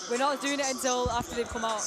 we're not doing it until after they've come out.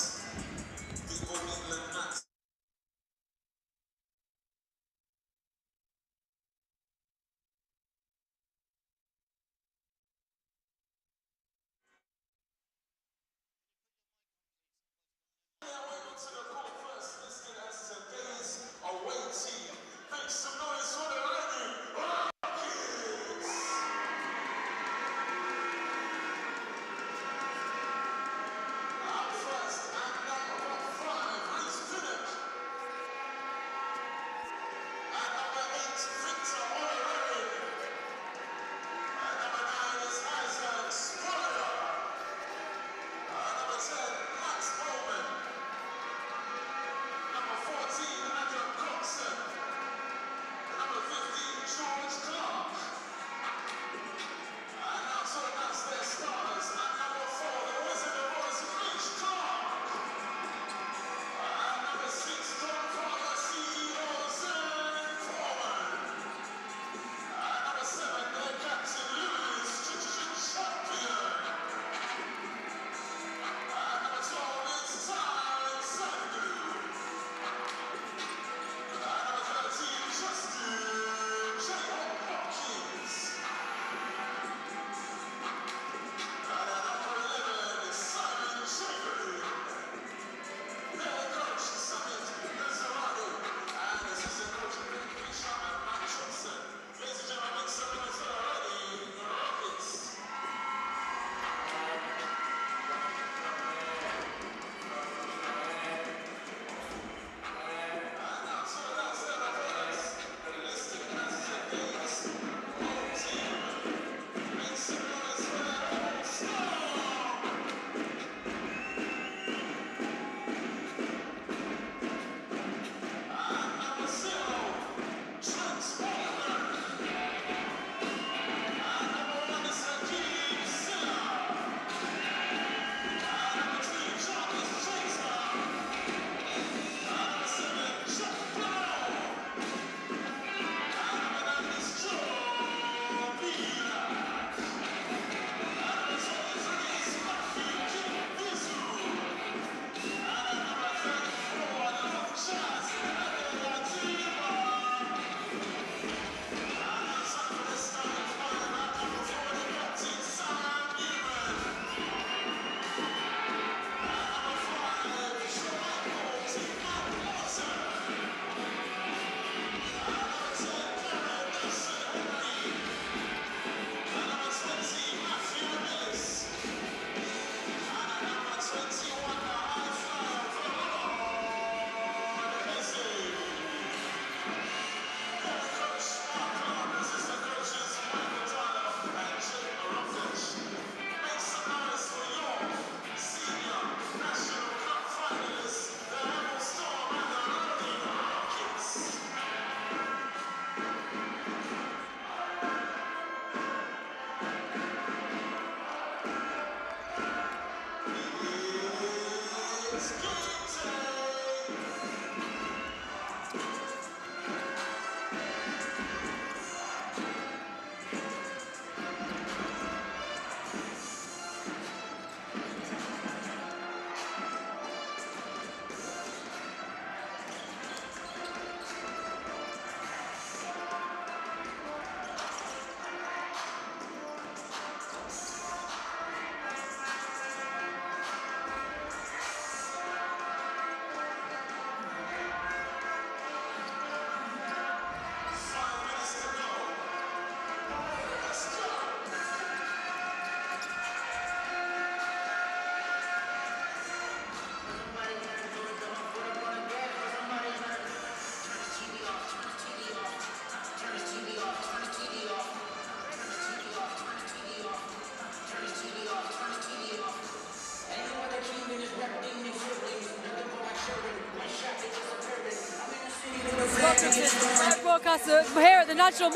Broadcaster. We're here at the National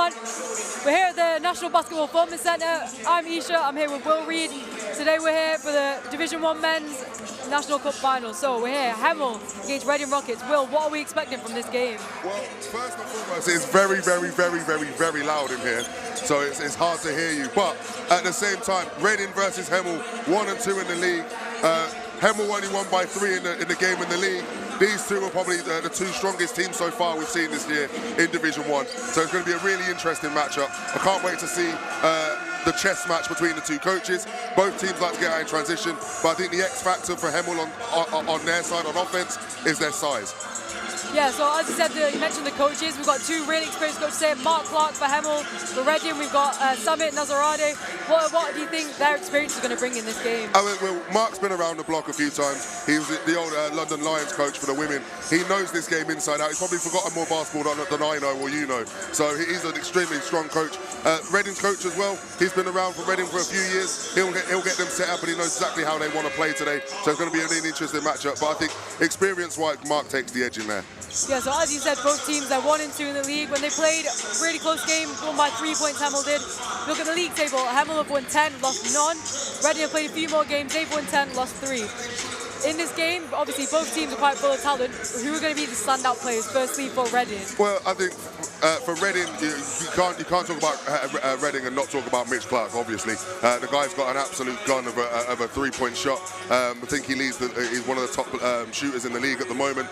Basketball Performance Centre. I'm Isha. I'm here with Will Reed. Today we're here for the Division 1 Men's National Cup Final. So we're here, Hemel against Reading Rockets. Will, what are we expecting from this game? Well, first and foremost, it's very, very, very, very, very loud in here. So it's hard to hear you. But at the same time, Reading versus Hemel, 1 and 2 in the league. Hemel only won by 3 in the game in the league. These two are probably the 2 strongest teams so far we've seen this year in Division 1. So it's going to be a really interesting matchup. I can't wait to see the chess match between the 2 coaches. Both teams like to get out in transition, but I think the X factor for Hemel on their side on offense is their size. Yeah, so as you said, you mentioned the coaches. We've got 2 really experienced coaches here. Mark Clark for Hemel. For Reading, we've got Summit Nazarade. What do you think their experience is going to bring in this game? Well, Mark's been around the block a few times. He was the old London Lions coach for the women. He knows this game inside out. He's probably forgotten more basketball than I know or you know. So he's an extremely strong coach. Reading's coach as well. He's been around for Reading for a few years. He'll get them set up, and he knows exactly how they want to play today. So it's going to be a really interesting matchup. But I think experience-wise, Mark takes the edge in there. Yeah, so as you said, both teams are 1 and 2 in the league. When they played really close games, won by 3 points, Hemel did. Look at the league table. Hemel have won 10, lost none. Reading have played a few more games. They've won 10, lost 3. In this game, obviously, both teams are quite full of talent. Who are going to be the standout players, firstly, for Reading? Well, I think for Reading, you can't talk about Reading and not talk about Mitch Clark, obviously. The guy's got an absolute gun of a 3-point shot. I think he's one of the top shooters in the league at the moment.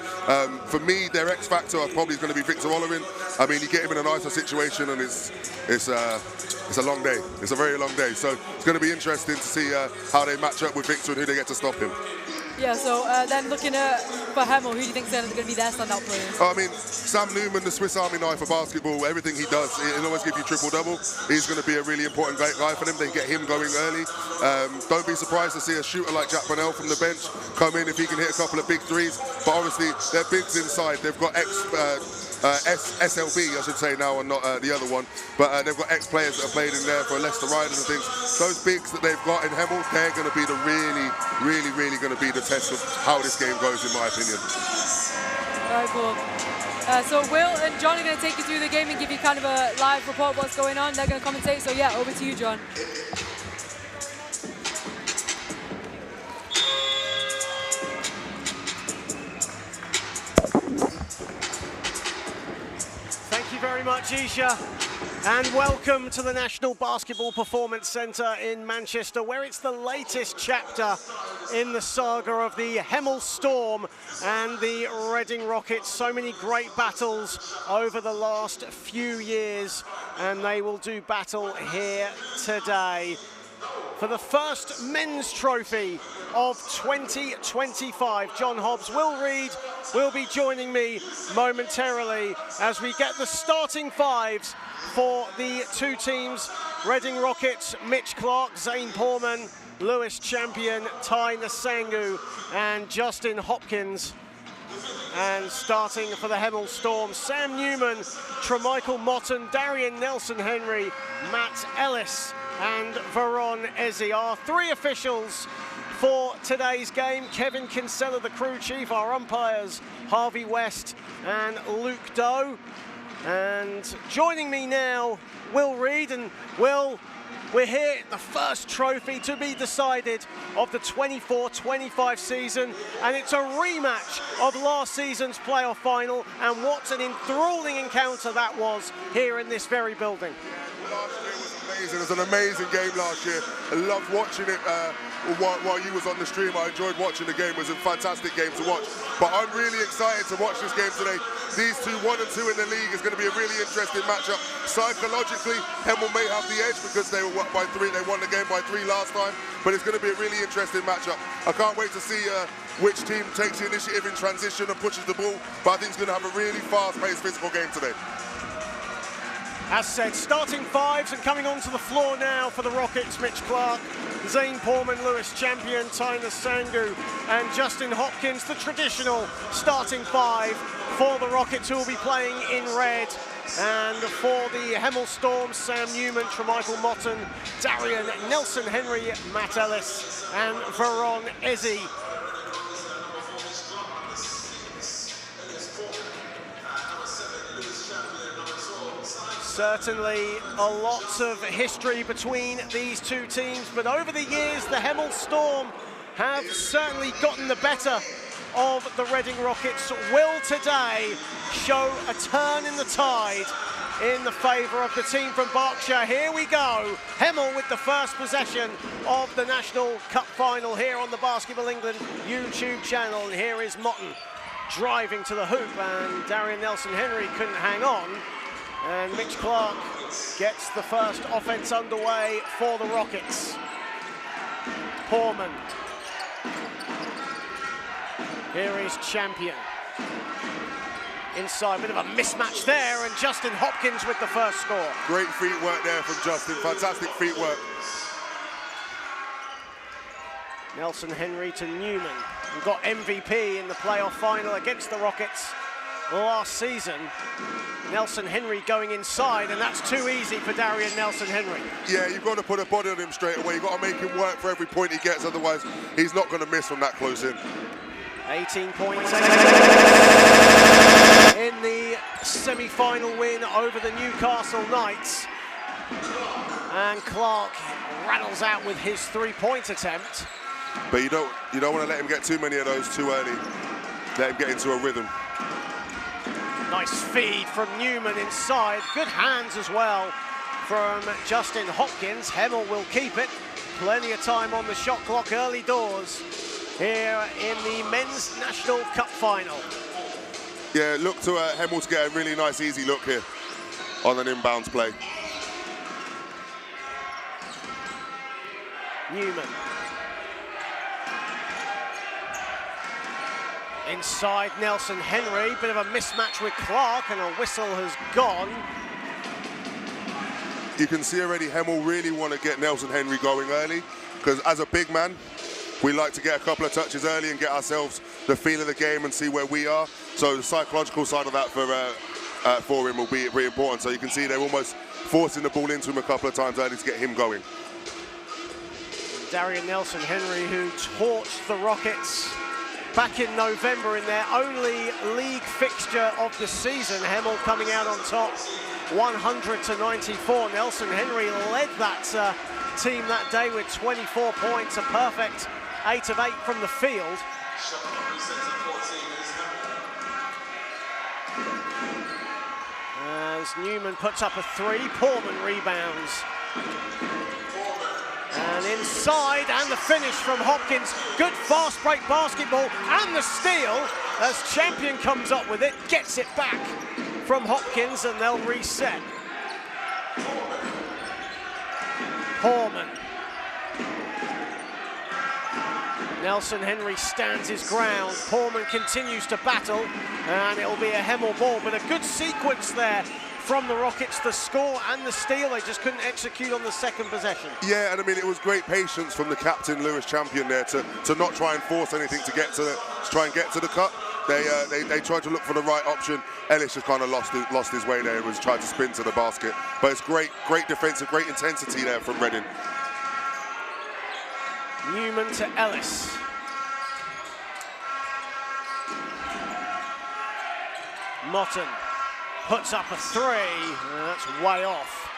For me, their X factor probably is going to be Victor Ollerin. I mean, you get him in a nicer situation, and it's a long day. It's a very long day. So it's going to be interesting to see how they match up with Victor and who they get to stop him. Yeah, so then looking for Hemel, who do you think is going to be their standout player? I mean, Sam Newman, the Swiss Army knife of basketball, everything he does, he'll always give you triple-double. He's going to be a really important guy for them. They get him going early. Don't be surprised to see a shooter like Jack Purnell from the bench come in if he can hit a couple of big threes. But obviously, they're bigs inside. They've got SLB, I should say now, and not the other one. But they've got ex-players that have played in there for Leicester Riders and things. Those bigs that they've got in Hemel, they're going to be really going to be the test of how this game goes, in my opinion. Very cool. So Will and John are going to take you through the game and give you kind of a live report of what's going on. They're going to commentate. So yeah, over to you, John. Thank you very much, Isha, and welcome to the National Basketball Performance Centre in Manchester, where it's the latest chapter in the saga of the Hemel Storm and the Reading Rockets. So many great battles over the last few years, and they will do battle here today for the first men's trophy of 2025. John Hobbs, Will Reid will be joining me momentarily as we get the starting 5s for the 2 teams. Reading Rockets, Mitch Clark, Zane Porman, Lewis Champion, Ty Nasangu, and Justin Hopkins. And starting for the Hemel Storm, Sam Newman, Tremichael Motton, Darien Nelson-Henry, Matt Ellis, and Veron Ezi. Our 3 officials for today's game: Kevin Kinsella, the crew chief; our umpires, Harvey West and Luke Doe. And joining me now, Will Reid. And Will, we're here, the first trophy to be decided of the 24-25 season, and it's a rematch of last season's playoff final, and what an enthralling encounter that was here in this very building. Last year was amazing. It was an amazing game last year. I loved watching it while you was on the stream. I enjoyed watching the game. It was a fantastic game to watch. But I'm really excited to watch this game today. These two, 1 and 2 in the league, is going to be a really interesting matchup. Psychologically, Hemel may have the edge because they were by 3. They won the game by 3 last time. But it's going to be a really interesting matchup. I can't wait to see which team takes the initiative in transition and pushes the ball. But I think it's going to have a really fast-paced physical game today. As said, starting 5s, and coming onto the floor now for the Rockets: Mitch Clark, Zane Porman, Lewis Champion, Ty Nasangu, and Justin Hopkins. The traditional starting 5 for the Rockets, who will be playing in red. And for the Hemel Storm, Sam Newman, Tremichael Motton, Darien Nelson-Henry, Matt Ellis, and Veron Ezi. Certainly a lot of history between these 2 teams, but over the years, the Hemel Storm have certainly gotten the better of the Reading Rockets. Will today show a turn in the tide in the favour of the team from Berkshire. Here we go. Hemel with the first possession of the National Cup final here on the Basketball England YouTube channel. And here is Motton driving to the hoop, and Darien Nelson-Henry couldn't hang on. And Mitch Clark gets the first offense underway for the Rockets. Poorman. Here is Champion. Inside, bit of a mismatch there, and Justin Hopkins with the first score. Great feet work there from Justin, fantastic feet work. Nelson-Henry to Newman, who got MVP in the playoff final against the Rockets last season. Nelson-Henry going inside, and that's too easy for Darien Nelson-Henry. Yeah, you've got to put a body on him straight away. You've got to make him work for every point he gets, otherwise he's not going to miss from that close in. 18 points in the semi-final win over the Newcastle Knights. And Clark rattles out with his three-point attempt. But you don't want to let him get too many of those too early. Let him get into a rhythm. Nice feed from Newman inside. Good hands as well from Justin Hopkins. Hemel will keep it. Plenty of time on the shot clock early doors here in the Men's National Cup final. Yeah, look to Hemel to get a really nice easy look here on an inbounds play. Newman. Inside Nelson-Henry, bit of a mismatch with Clark, and a whistle has gone. You can see already Hemel really want to get Nelson-Henry going early, because as a big man, we like to get a couple of touches early and get ourselves the feel of the game and see where we are. So the psychological side of that for him will be really important. So you can see they're almost forcing the ball into him a couple of times early to get him going. Darien Nelson-Henry, who torched the Rockets back in November in their only league fixture of the season. Hemel coming out on top, 100-94. Nelson-Henry led that team that day with 24 points, a perfect 8 of 8 from the field. As Newman puts up a three, Poorman rebounds. And inside, and the finish from Hopkins. Good fast break basketball, and the steal as Champion comes up with it, gets it back from Hopkins, and they'll reset. Poorman. Nelson-Henry stands his ground. Poorman continues to battle, and it'll be a Hemel ball, but a good sequence there from the Rockets, the score and the steal. They just couldn't execute on the second possession. Yeah, and I mean, it was great patience from the captain, Lewis Champion, there to not try and force anything to try and get to the cut. They tried to look for the right option. Ellis just kind of lost his way there. It was tried to spin to the basket. But it's great defensive, great intensity there from Reading. Newman to Ellis. Motton puts up a three, and that's way off.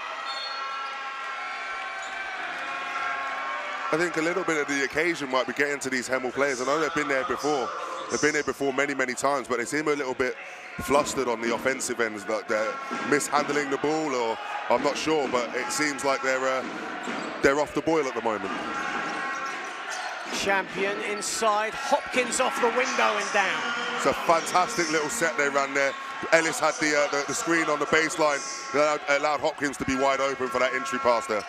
I think a little bit of the occasion might be getting to these Hemel players. I know they've been there before. They've been there before many, many times, but they seem a little bit flustered on the offensive ends, like they're mishandling the ball, or I'm not sure, but it seems like they're off the boil at the moment. Champion inside, Hopkins off the window and down. It's a fantastic little set they ran there. Ellis had the screen on the baseline that allowed Hopkins to be wide open for that entry pass there.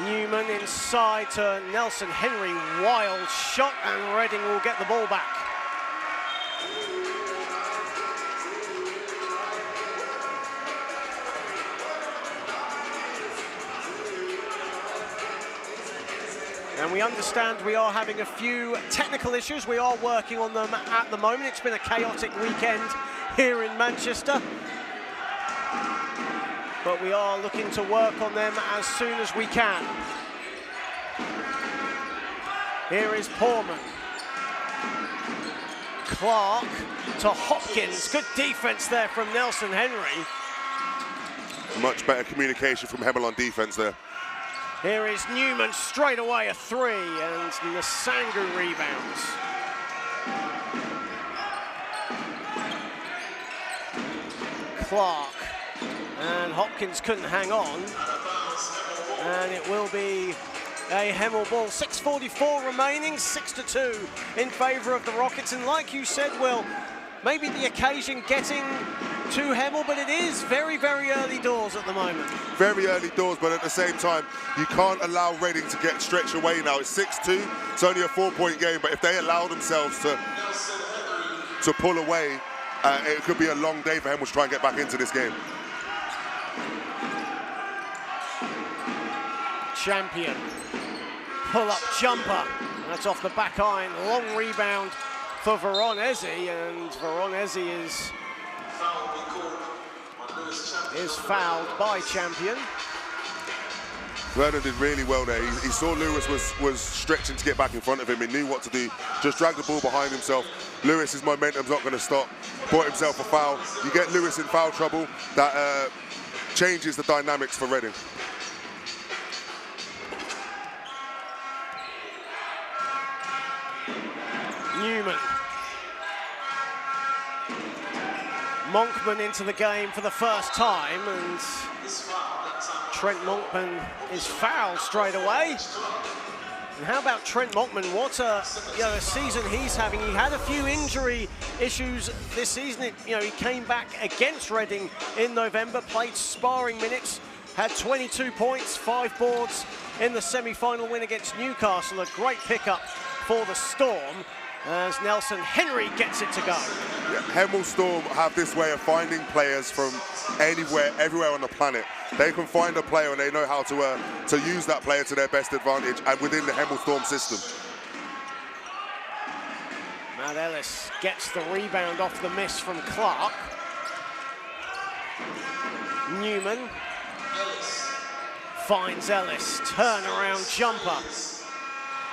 Newman inside to Nelson-Henry, wild shot, and Reading will get the ball back. And we understand we are having a few technical issues. We are working on them at the moment. It's been a chaotic weekend here in Manchester, but we are looking to work on them as soon as we can. Here is Poorman. Clark to Hopkins. Good defense there from Nelson-Henry. Much better communication from Hemel on defense there. Here is Newman, straight away a three, and Nsangu rebounds. Clark. And Hopkins couldn't hang on. And it will be a Hemel ball. 6:44 remaining, 6-2 in favour of the Rockets. And like you said, Will, maybe the occasion getting to Hemel, but it is very, very early doors at the moment. Very early doors, but at the same time, you can't allow Reading to get stretched away now. It's 6-2, it's only a 4-point game, but if they allow themselves to pull away, it could be a long day for Hemel to try and get back into this game. Champion, pull-up jumper. That's off the back iron, long rebound for Veronese, and Veronese is fouled by Champion. Vernon did really well there. He saw Lewis was stretching to get back in front of him. He knew what to do. Just dragged the ball behind himself. Lewis's momentum's not going to stop. Bought himself a foul. You get Lewis in foul trouble, that changes the dynamics for Reading. Newman. Monkman into the game for the first time, and Trent Monkman is fouled straight away. And how about Trent Monkman? What a season he's having. He had a few injury issues this season. He came back against Reading in November, played sparring minutes, had 22 points, 5 boards in the semi-final win against Newcastle. A great pickup for the Storm as Nelson-Henry gets it to go. Yeah, Hemel Storm have this way of finding players from anywhere, everywhere on the planet. They can find a player and they know how to use that player to their best advantage and within the Hemel Storm system. Matt Ellis gets the rebound off the miss from Clark. Newman finds Ellis, turnaround jumper.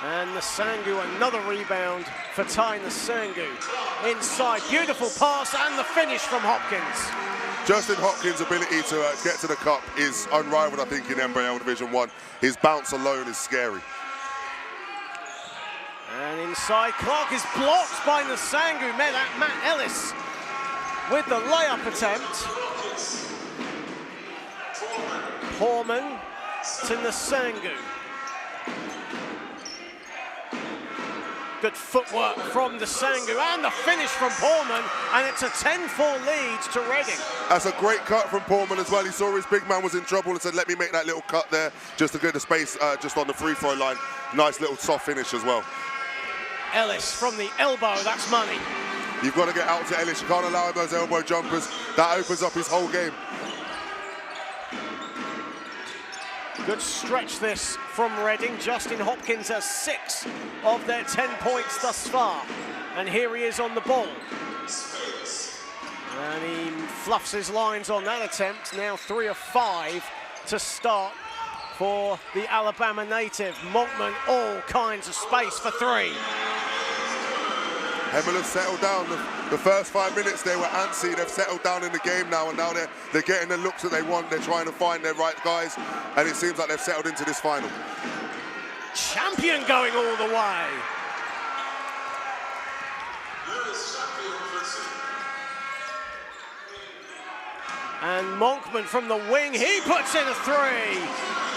And Nasangu, another rebound for Ty Nasangu. Inside, beautiful pass and the finish from Hopkins. Justin Hopkins' ability to get to the cup is unrivaled, I think, in NBL Division 1. His bounce alone is scary. And inside, Clark is blocked by Nasangu. Matt Ellis with the layup attempt. Portman to Nasangu. Good footwork from Nasangu and the finish from Portman, and it's a 10-4 lead to Reading. That's a great cut from Portman as well. He saw his big man was in trouble and said, let me make that little cut there just to get the space just on the free throw line. Nice little soft finish as well. Ellis from the elbow, that's money. You've got to get out to Ellis. You can't allow him those elbow jumpers. That opens up his whole game. Good stretch this from Reading. Justin Hopkins has 6 of their 10 points thus far. And here he is on the ball. And he fluffs his lines on that attempt. Now 3 of 5 to start for the Alabama native. Monkman, all kinds of space for 3. Hemel have settled down. The first 5 minutes they were antsy. They've settled down in the game now, and now they're getting the looks that they want. They're trying to find their right guys, and it seems like they've settled into this final. Champion going all the way. And Monkman from the wing, he puts in a 3.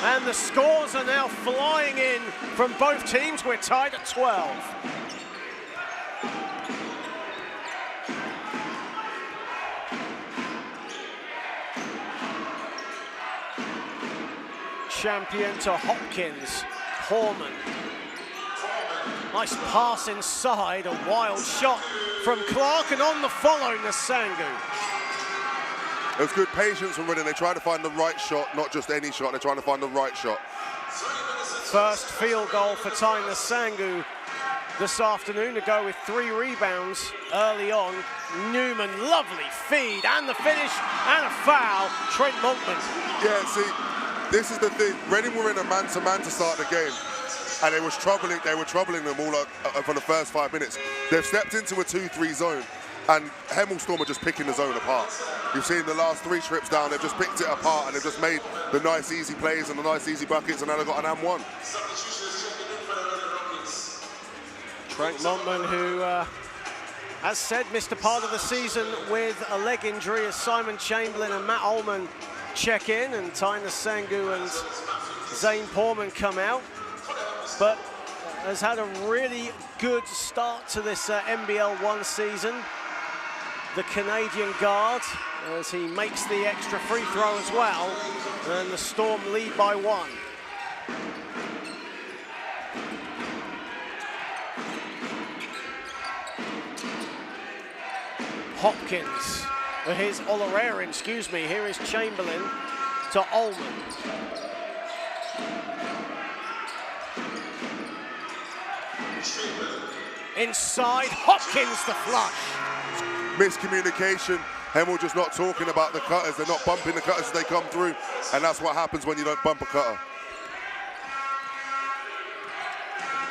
And the scores are now flying in from both teams. We're tied at 12. Champion to Hopkins. Portman. Nice pass inside, a wild shot from Clark, and on the follow, Nasangu. It was good patience from Reading. They tried to find the right shot, not just any shot. They're trying to find the right shot. First field goal for Ty Nasangu this afternoon to go with 3 rebounds early on. Newman, lovely feed, and the finish, and a foul. Trent Monkman. Yeah, see, this is the thing. Reading were in a man-to-man to start the game, and they were troubling them all for the first 5 minutes. They've stepped into a 2-3 zone, and Hemel Storm are just picking the zone apart. You've seen the last 3 trips down, they've just picked it apart, and they've just made the nice easy plays and the nice easy buckets, and now they've got an and1. Trent Monkman, who as said, missed a part of the season with a leg injury as Simon Chamberlain and Matt Ullman check in and Tyner Sangu and Zane Porman come out. But has had a really good start to this NBL 1 season. The Canadian guard, as he makes the extra free throw as well, and the Storm lead by 1. Hopkins, here's Olorarian, excuse me, here is Chamberlain to Ullman. Inside, Hopkins the flush. Miscommunication. Hemel just not talking about the cutters. They're not bumping the cutters as they come through. And that's what happens when you don't bump a cutter.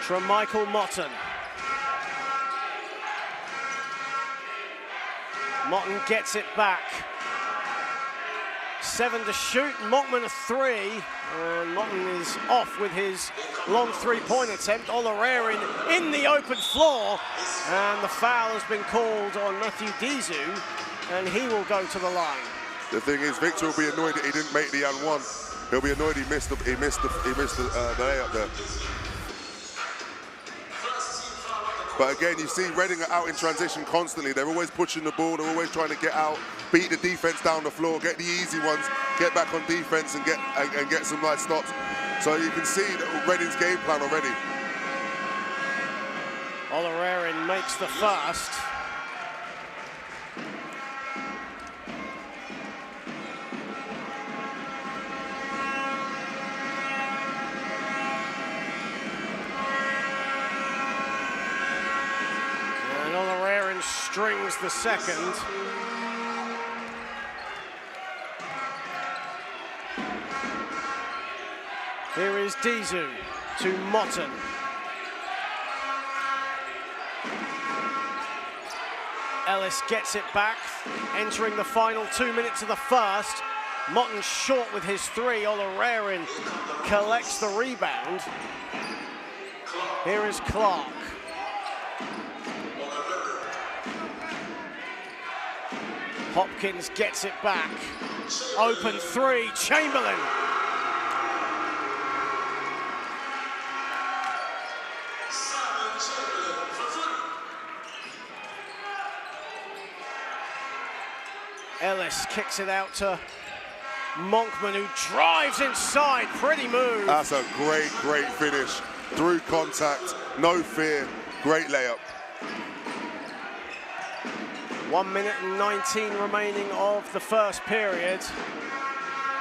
Tremichael Motton. Motton gets it back. 7 to shoot, Mockman a 3, and Motton is off with his long 3-point attempt. Olorarian in the open floor, and the foul has been called on Matthew Dizu, and he will go to the line. The thing is, Victor will be annoyed that he didn't make the and 1. He'll be annoyed he missed the layup there. But again, you see Reading are out in transition constantly. They're always pushing the ball. They're always trying to get out, beat the defense down the floor, get the easy ones, get back on defense and get some nice stops. So you can see that Reading's game plan already. Olorarian makes the first. Strings the second. Here is Dizu to Motton. Ellis gets it back, entering the final 2 minutes of the first. Motton short with his 3. Olorarian collects the rebound. Here is Clark. Hopkins gets it back. Open 3, Chamberlain. Ellis kicks it out to Monkman, who drives inside. Pretty move. That's a great, great finish. Through contact, no fear, great layup. 1 minute and 19 remaining of the first period.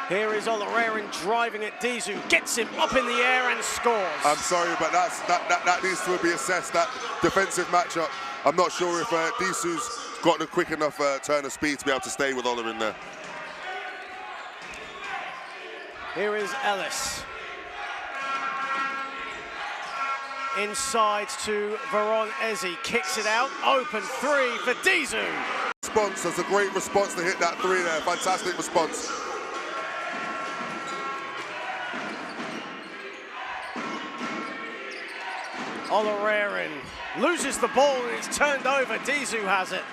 Here is Olorarian driving at Dizu, gets him up in the air and scores. I'm sorry, but that needs to be assessed, that defensive matchup. I'm not sure if Dizu's got a quick enough turn of speed to be able to stay with Olorarian there. Here is Ellis. Inside to Veron Ezi, kicks it out, open 3 for Dizu. Response, that's a great response to hit that 3 there, fantastic response. Olorarian loses the ball and it's turned over, Dizu has it.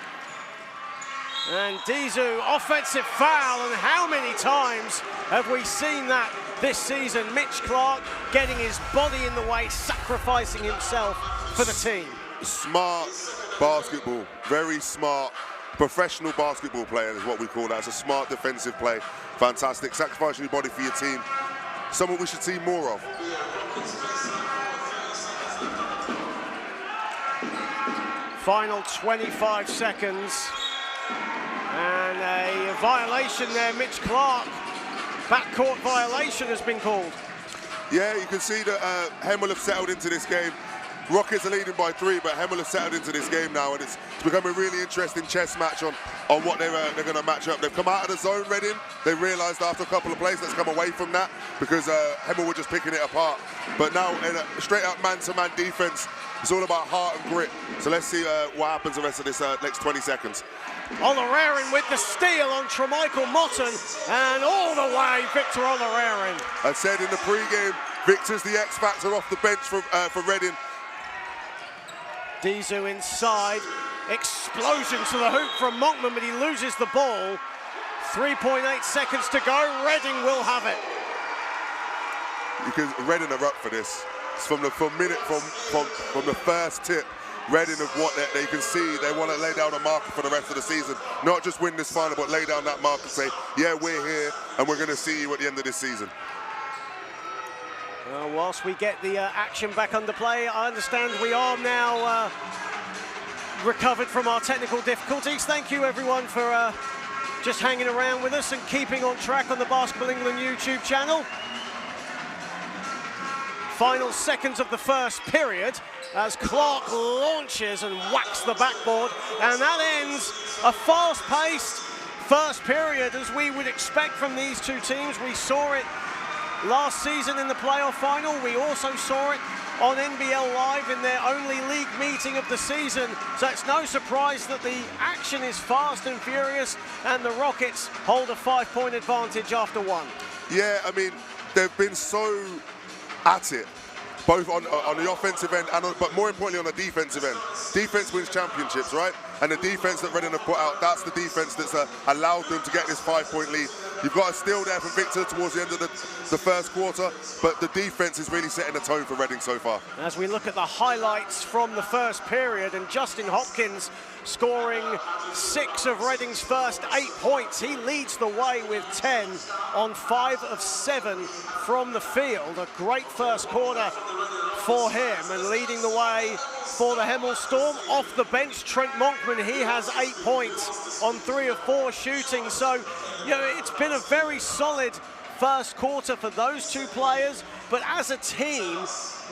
And Dizu, offensive foul, and how many times have we seen that this season? Mitch Clark getting his body in the way, sacrificing himself for the team. Smart basketball, very smart. Professional basketball player is what we call that. It's a smart defensive play. Fantastic, sacrificing your body for your team. Something we should see more of. Final 25 seconds. And a violation there, Mitch Clark. Backcourt violation has been called. Yeah, you can see that Hemel have settled into this game. Rockets are leading by 3, but Hemel have settled into this game now, and it's become a really interesting chess match on what they're going to match up. They've come out of the zone, Reading. They realised after a couple of plays, let's come away from that, because Hemel were just picking it apart. But now, in a straight-up man-to-man defence, it's all about heart and grit. So let's see what happens the rest of this next 20 seconds. Olorarian with the steal on Tremichael Motton, and all the way, Victor Olorarian. I said in the pre-game, Victor's the X-factor off the bench for Reading. Dizu inside, Explosion to the hoop from Monkman, but he loses the ball. 3.8 seconds to go. Reading will have it. Because Reading are up for this. It's from the first tip. Reading of what they can see. They want to lay down a marker for the rest of the season. Not just win this final, but lay down that marker and say, yeah, we're here and we're going to see you at the end of this season. Whilst we get the action back under play, I understand we are now recovered from our technical difficulties. Thank you, everyone, for just hanging around with us and keeping on track on the Basketball England YouTube channel. Final seconds of the first period as Clark launches and whacks the backboard, and that ends a fast-paced first period as we would expect from these two teams. We saw it last season in the playoff final. We also saw it on NBL Live in their only league meeting of the season. So it's no surprise that the action is fast and furious, and the Rockets hold a 5-point advantage after one. Yeah, I mean, they've been so at it, both on the offensive end, but more importantly on the defensive end. Defense wins championships, right? And the defense that Reading have put out, that's the defense that's allowed them to get this 5-point lead. You've got a steal there from Victor towards the end of the first quarter, but the defense is really setting the tone for Reading so far. As we look at the highlights from the first period, and Justin Hopkins scoring 6 of Reading's first 8 points. He leads the way with 10 on 5 of 7 from the field. A great first quarter for him, and leading the way for the Hemel Storm. Off the bench, Trent Monkman, he has 8 points on 3 of 4 shooting. So, you know, it's been a very solid first quarter for those two players. But as a team,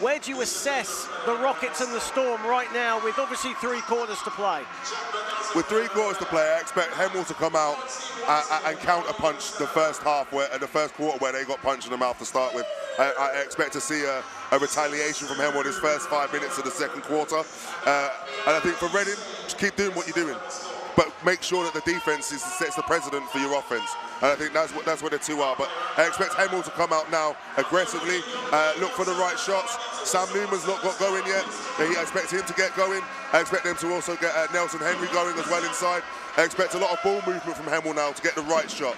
where do you assess the Rockets and the Storm right now with obviously 3 quarters to play? With 3 quarters to play, I expect Hemel to come out and counter-punch the first half, the first quarter where they got punched in the mouth to start with. I expect to see a retaliation from Hemel in his first 5 minutes of the second quarter. And I think for Reading, just keep doing what you're doing, but make sure that the defense sets the precedent for your offense. And I think that's what the two are. But I expect Hemel to come out now aggressively, look for the right shots. Sam Newman's not got going yet. I expect him to get going. I expect them to also get Nelson-Henry going as well inside. I expect a lot of ball movement from Hemel now to get the right shot.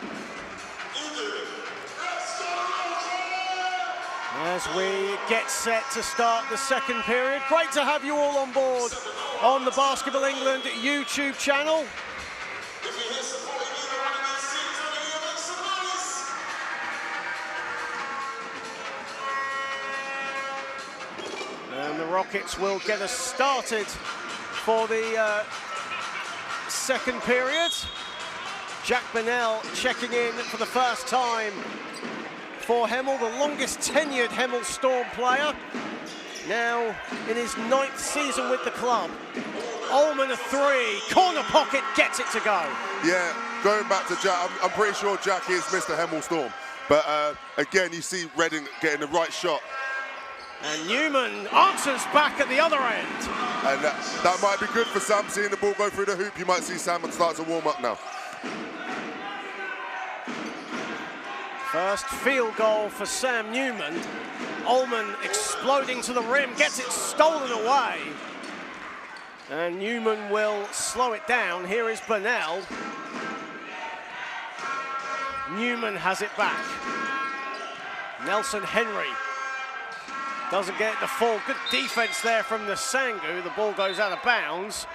As we get set to start the second period, great to have you all on board on the Basketball England YouTube channel. And the Rockets will get us started for the second period. Jack Bennell checking in for the first time for Hemel, the longest tenured Hemel Storm player, now in his 9th season with the club. Ullman a 3, corner pocket, gets it to go. Yeah, going back to Jack, I'm pretty sure Jack is Mr. Hemel Storm. But again, you see Reading getting the right shot. And Newman answers back at the other end. And that might be good for Sam, seeing the ball go through the hoop. You might see Sam start to warm up now. First field goal for Sam Newman. Ullman exploding to the rim, gets it stolen away. And Newman will slow it down. Here is Bennell. Newman has it back. Nelson-Henry doesn't get it to fall. Good defense there from the Sangu. The ball goes out of bounds.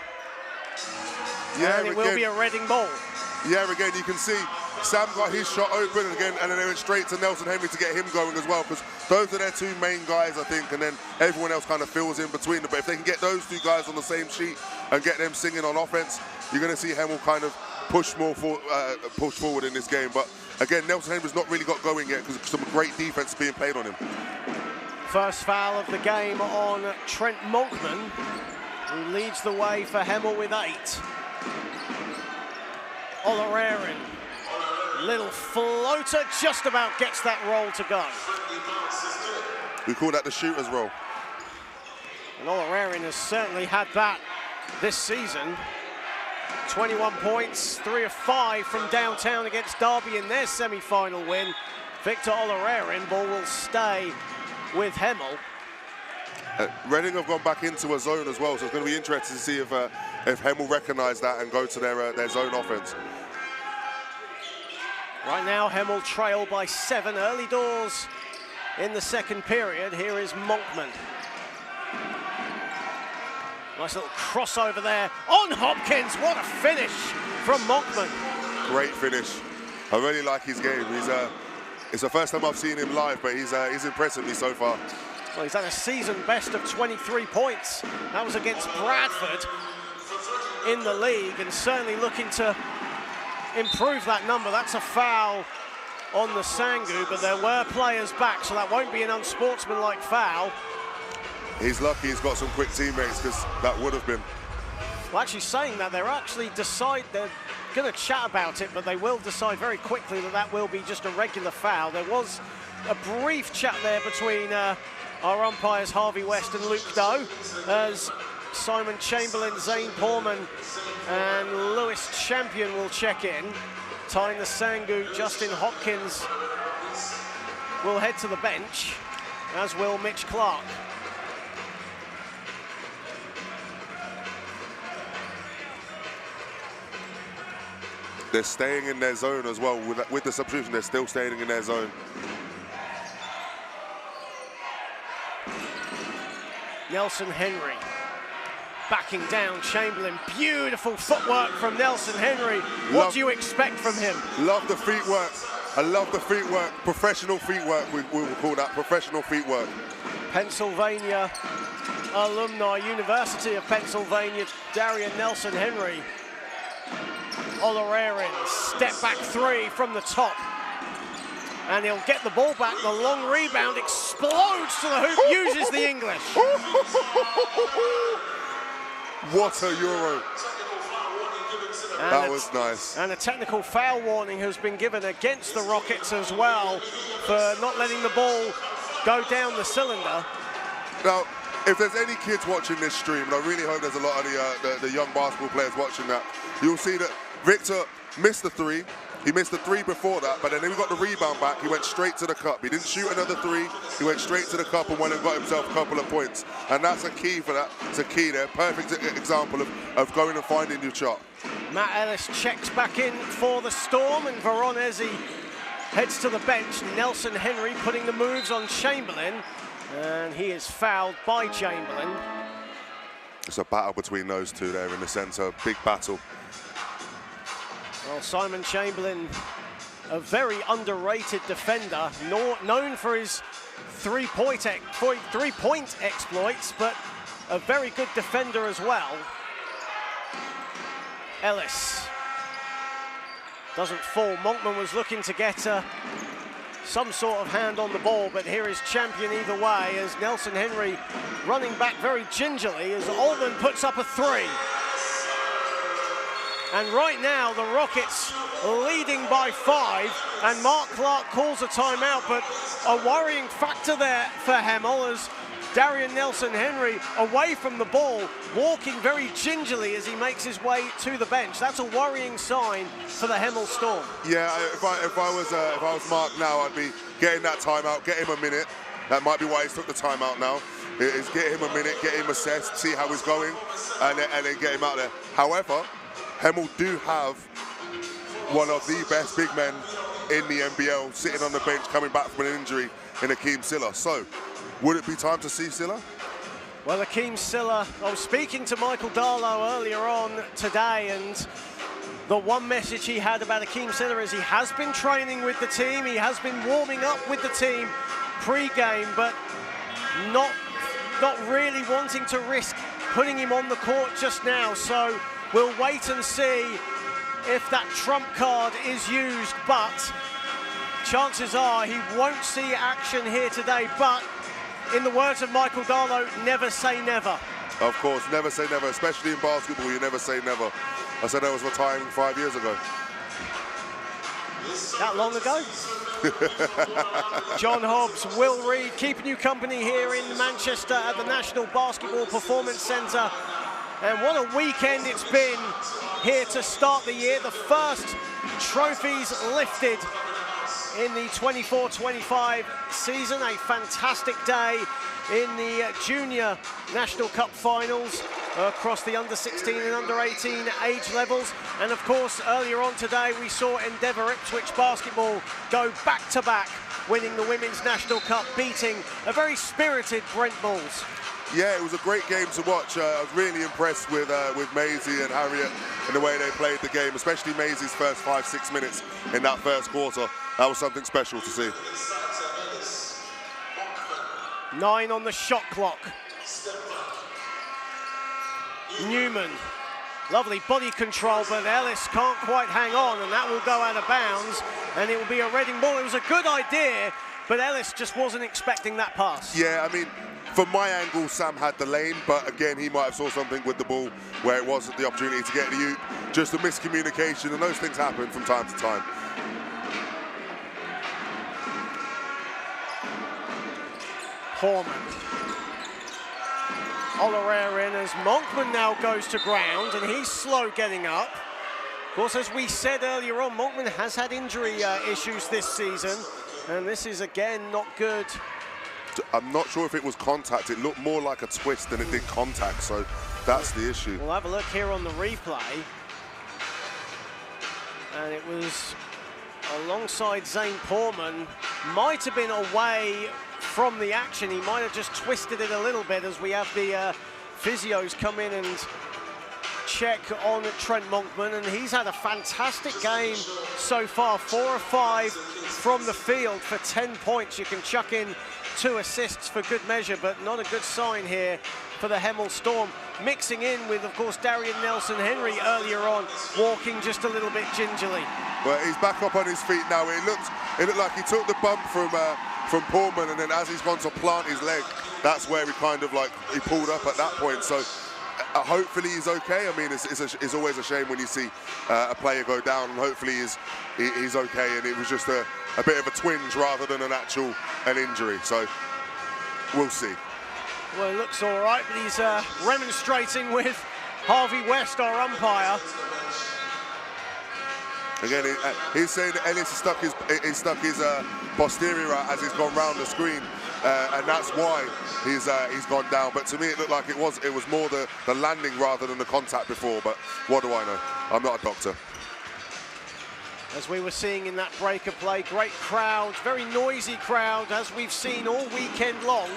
Yeah, and it will be a Reading ball. Yeah, again, you can see Sam got his shot open again, and then they went straight to Nelson-Henry to get him going as well, because those are their 2 main guys, I think, and then everyone else kind of fills in between them. But if they can get those 2 guys on the same sheet and get them singing on offense, you're going to see Hemel kind of push forward in this game. But again, Nelson-Henry's not really got going yet because some great defense being played on him. First foul of the game on Trent Monkman, who leads the way for Hemel with 8. Olorarian, little floater, just about gets that roll to go. We call that the shooter's roll. And Olorarian has certainly had that this season. 21 points, 3 of 5 from downtown against Derby in their semi-final win. Victor Olorarian, ball will stay with Hemel. Reading have gone back into a zone as well, so it's going to be interesting to see if Hemel recognise that and go to their zone offence. Right now, Hemel trail by 7 early doors in the second period. Here is Monkman. Nice little crossover there on Hopkins. What a finish from Monkman. Great finish. I really like his game. It's the first time I've seen him live, but he's impressing me so far. Well, he's had a season best of 23 points. That was against Bradford in the league, and certainly looking to improve that number. That's a foul on the Sangu, but there were players back, so that won't be an unsportsmanlike foul. He's lucky he's got some quick teammates, because that would have been. Well, actually saying that, they're going to chat about it, but they will decide very quickly that that will be just a regular foul. There was a brief chat there between our umpires Harvey West and Luke Doe, as Simon Chamberlain, Zane Porman and Lewis Champion will check in. Tying the Sangu, Justin Hopkins will head to the bench, as will Mitch Clark. They're staying in their zone as well. With the substitution, they're still staying in their zone. Nelson-Henry backing down Chamberlain. Beautiful footwork from Nelson-Henry. What do you expect from him? Love the feet work. I love the feet work. Professional feet work, we will call that. Professional feet work. Pennsylvania alumni, University of Pennsylvania, Darien Nelson-Henry. Olarerin, step back 3 from the top. And he'll get the ball back. The long rebound explodes to the hoop, uses the English. What a Euro. That was nice. And a technical foul warning has been given against the Rockets as well for not letting the ball go down the cylinder. Now, if there's any kids watching this stream, and I really hope there's a lot of the young basketball players watching that, you'll see that Victor missed the 3. He missed the 3 before that, but then he got the rebound back. He went straight to the cup. He didn't shoot another 3. He went straight to the cup and went and got himself a couple of points. And that's a key for that. It's a key there. Perfect example of going and finding your shot. Matt Ellis checks back in for the Storm, and Veronese heads to the bench. Nelson-Henry putting the moves on Chamberlain, and he is fouled by Chamberlain. It's a battle between those two there in the centre. Big battle. Well, Simon Chamberlain, a very underrated defender, known for his three-point exploits, but a very good defender as well. Ellis doesn't fall. Monkman was looking to get some sort of hand on the ball, but here is Champion either way, as Nelson-Henry running back very gingerly as Allman puts up a 3. And right now, the Rockets leading by 5, and Mark Clark calls a timeout, but a worrying factor there for Hemel as Darien Nelson-Henry away from the ball, walking very gingerly as he makes his way to the bench. That's a worrying sign for the Hemel Storm. Yeah, if I was Mark now, I'd be getting that timeout, get him a minute. That might be why he's took the timeout now. Is get him a minute, get him assessed, see how he's going, and then get him out there. However, Hemel do have one of the best big men in the NBL sitting on the bench coming back from an injury in Akeem Silla. So, would it be time to see Silla? Well, Akeem Silla, I was speaking to Michael Darlow earlier on today, and the one message he had about Akeem Silla is he has been training with the team, he has been warming up with the team pre-game, but not really wanting to risk putting him on the court just now. So we'll wait and see if that trump card is used, but chances are he won't see action here today. But in the words of Michael Darlow, never say never. Of course, never say never, especially in basketball, you never say never. I said I was retiring 5 years ago. That long ago? John Hobbs, Will Reed, keeping you company here in Manchester at the National Basketball Performance Centre. And what a weekend it's been here to start the year. The first trophies lifted in the 24-25 season. A fantastic day in the Junior National Cup finals across the under 16 and under 18 age levels. And of course, earlier on today, we saw Endeavour Ipswich Basketball go back-to-back, winning the Women's National Cup, beating a very spirited Brent Bulls. Yeah, it was a great game to watch. I was really impressed with Maisie and Harriet and the way they played the game, especially Maisie's first 5-6 minutes in that first quarter. That was something special to see. 9 on the shot clock. Newman, lovely body control, but Ellis can't quite hang on, and that will go out of bounds, and it will be a Reading ball. It was a good idea, but Ellis just wasn't expecting that pass. Yeah, I mean, from my angle, Sam had the lane, but again, he might have saw something with the ball where it wasn't the opportunity to get the oop. Just a miscommunication, and those things happen from time to time. Horman. Olorere in as Monkman now goes to ground, and he's slow getting up. Of course, as we said earlier on, Monkman has had injury issues this season, and this is again not good. I'm not sure if it was contact. It looked more like a twist than it did contact, so that's the issue. We'll have a look here on the replay. And it was alongside Zane Portman. Might have been away from the action. He might have just twisted it a little bit as we have the physios come in and check on Trent Monkman, and he's had a fantastic game so far. 4 of 5 from the field for 10 points. You can chuck in 2 assists for good measure, but not a good sign here for the Hemel Storm. Mixing in with, of course, Darien Nelson-Henry earlier on, walking just a little bit gingerly. Well, he's back up on his feet now. It looked like he took the bump from Pullman, and then as he's gone to plant his leg, that's where he kind of like, he pulled up at that point. So hopefully he's okay. I mean, it's always a shame when you see a player go down, and hopefully he's okay, and it was just a bit of a twinge rather than an injury. So we'll see. Well, it looks all right, but he's remonstrating with Harvey West, our umpire. Again, he's saying that Ellis has stuck his posterior out as he's gone round the screen, and that's why he's gone down. But to me, it looked like it was more the landing rather than the contact before. But what do I know? I'm not a doctor. As we were seeing in that break of play, great crowd, very noisy crowd, as we've seen all weekend long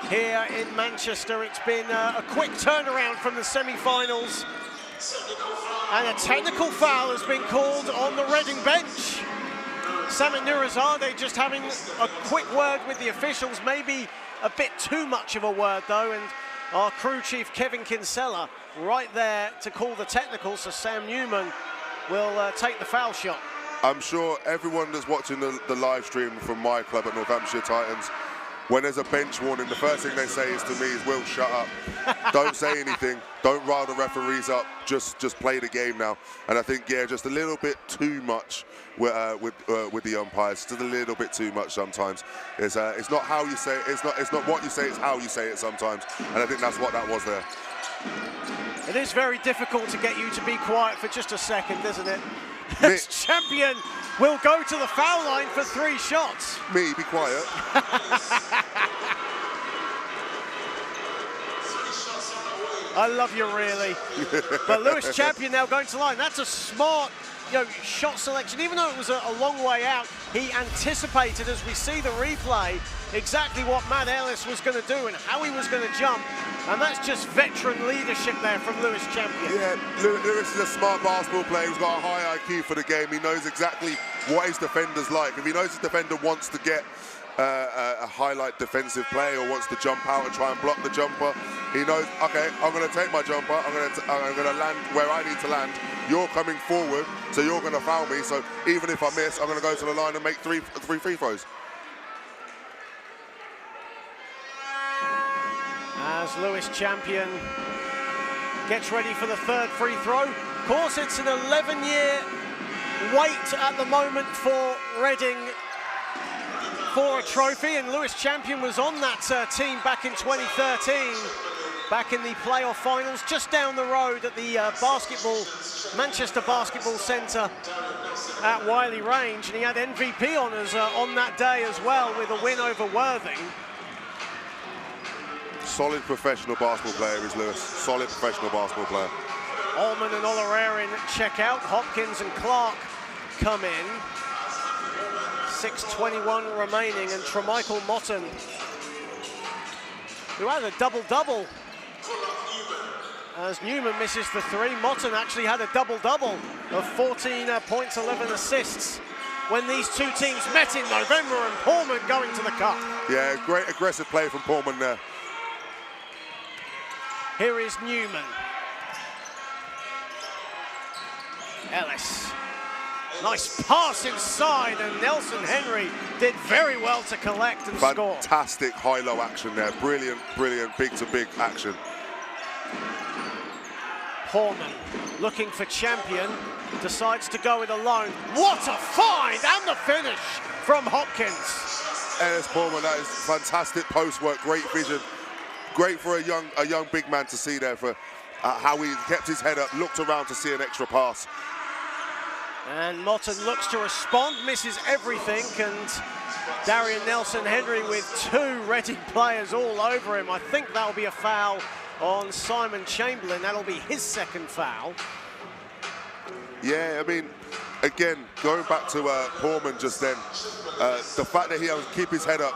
here in Manchester. It's been a quick turnaround from the semi-finals. And a technical foul has been called on the Reading bench. Samet Nurizadeh just having a quick word with the officials, maybe a bit too much of a word though, and our crew chief Kevin Kinsella right there to call the technical, so Sam Newman will take the foul shot. I'm sure everyone that's watching the live stream from my club at North Hampshire Titans, when there's a bench warning, the first thing they say is to me is, Will, shut up. Don't say anything. Don't rile the referees up. Just play the game now. And I think, yeah, just a little bit too much with the umpires. Just a little bit too much sometimes. It's not how you say it. It's not what you say. It's how you say it sometimes. And I think that's what that was there. It is very difficult to get you to be quiet for just a second, isn't it? This champion will go to the foul line for 3 shots. Me, be quiet. I love you, really. But Lewis Champion now going to the line. That's a smart, shot selection. Even though it was a long way out, he anticipated, as we see the replay, exactly what Matt Ellis was going to do and how he was going to jump. And that's just veteran leadership there from Lewis Champion. Yeah, Lewis is a smart basketball player who's got a high IQ for the game. He knows exactly what his defender's like. If he knows his defender wants to get a highlight defensive play or wants to jump out and try and block the jumper, he knows, okay, I'm going to take my jumper, I'm going to land where I need to land. You're coming forward, so you're going to foul me. So even if I miss, I'm going to go to the line and make three free throws. As Lewis Champion gets ready for the 3rd free throw. Of course, it's an 11-year wait at the moment for Reading for a trophy, and Lewis Champion was on that team back in 2013, back in the playoff finals, just down the road at the Manchester Basketball Centre at Wiley Range, and he had MVP honours on that day as well with a win over Worthing. solid professional basketball player is Lewis. Solid professional basketball player. Allman and Olarerin check out. Hopkins and Clark come in. 6:21 remaining, and Tremichael Motton, who had a double-double as Newman misses the three. Motton actually had a double-double of 14 points, 11 assists when these two teams met in November, and Pullman going to the cup. Yeah, great aggressive play from Pullman there. Here is Newman. Ellis. Nice pass inside, and Nelson-Henry did very well to collect and score. Fantastic high-low action there. Brilliant, brilliant big-to-big action. Pullman looking for Champion, decides to go it alone. What a find, and the finish from Hopkins. Ellis Pullman, that is fantastic post work, great vision. Great for a young big man to see there for how he kept his head up, looked around to see an extra pass. And Motton looks to respond, misses everything, and Darien Nelson-Henry with two Reading players all over him. I think that'll be a foul on Simon Chamberlain. That'll be his second foul. Yeah, I mean, again, going back to Pullman just then, the fact that he able to keep his head up,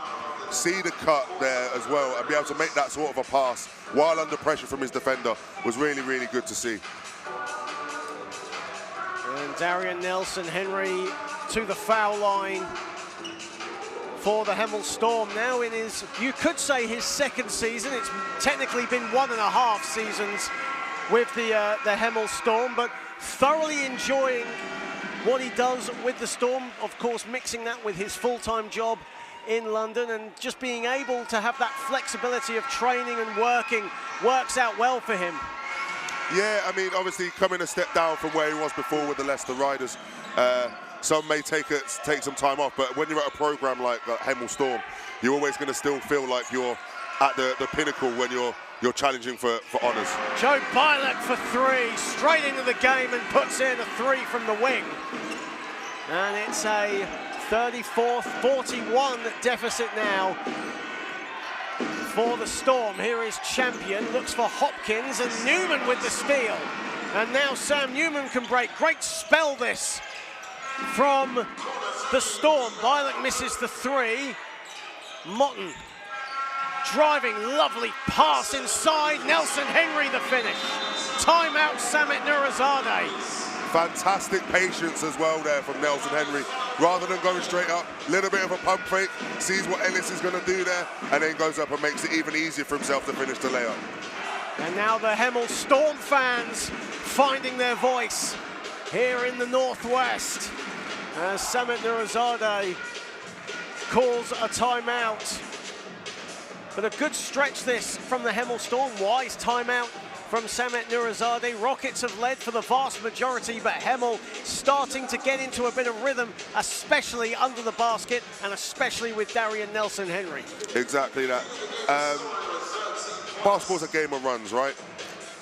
see the cut there as well, and be able to make that sort of a pass while under pressure from his defender was really, really good to see. And Darien Nelson-Henry to the foul line for the Hemel Storm. Now in his, you could say, his second season. It's technically been 1.5 seasons with the Hemel Storm, but thoroughly enjoying what he does with the Storm. Of course, mixing that with his full-time job in London, and just being able to have that flexibility of training and working works out well for him. Yeah, I mean, obviously coming a step down from where he was before with the Leicester Riders. Some may take some time off, but when you're at a program like Hemel Storm, you're always going to still feel like you're at the pinnacle when you're challenging for honours. Joe Bilek for three, straight into the game, and puts in a three from the wing. And it's a 34-41 deficit now for the Storm. Here is Champion, looks for Hopkins, and Newman with the steal. And now Sam Newman can break. Great spell this from the Storm. Bilek misses the three. Motton driving, lovely pass inside. Nelson-Henry the finish. Timeout, Samit Nurizadeh. Fantastic patience as well there from Nelson-Henry. Rather than going straight up, little bit of a pump fake, sees what Ellis is going to do there, and then goes up and makes it even easier for himself to finish the layup. And now the Hemel Storm fans finding their voice here in the Northwest as Samit Nurizadeh calls a timeout. But a good stretch this from the Hemel Storm. Wise timeout from Samit Nurizadeh. Rockets have led for the vast majority, but Hemel starting to get into a bit of rhythm, especially under the basket, and especially with Darien Nelson-Henry. Exactly that. Basketball's a game of runs, right?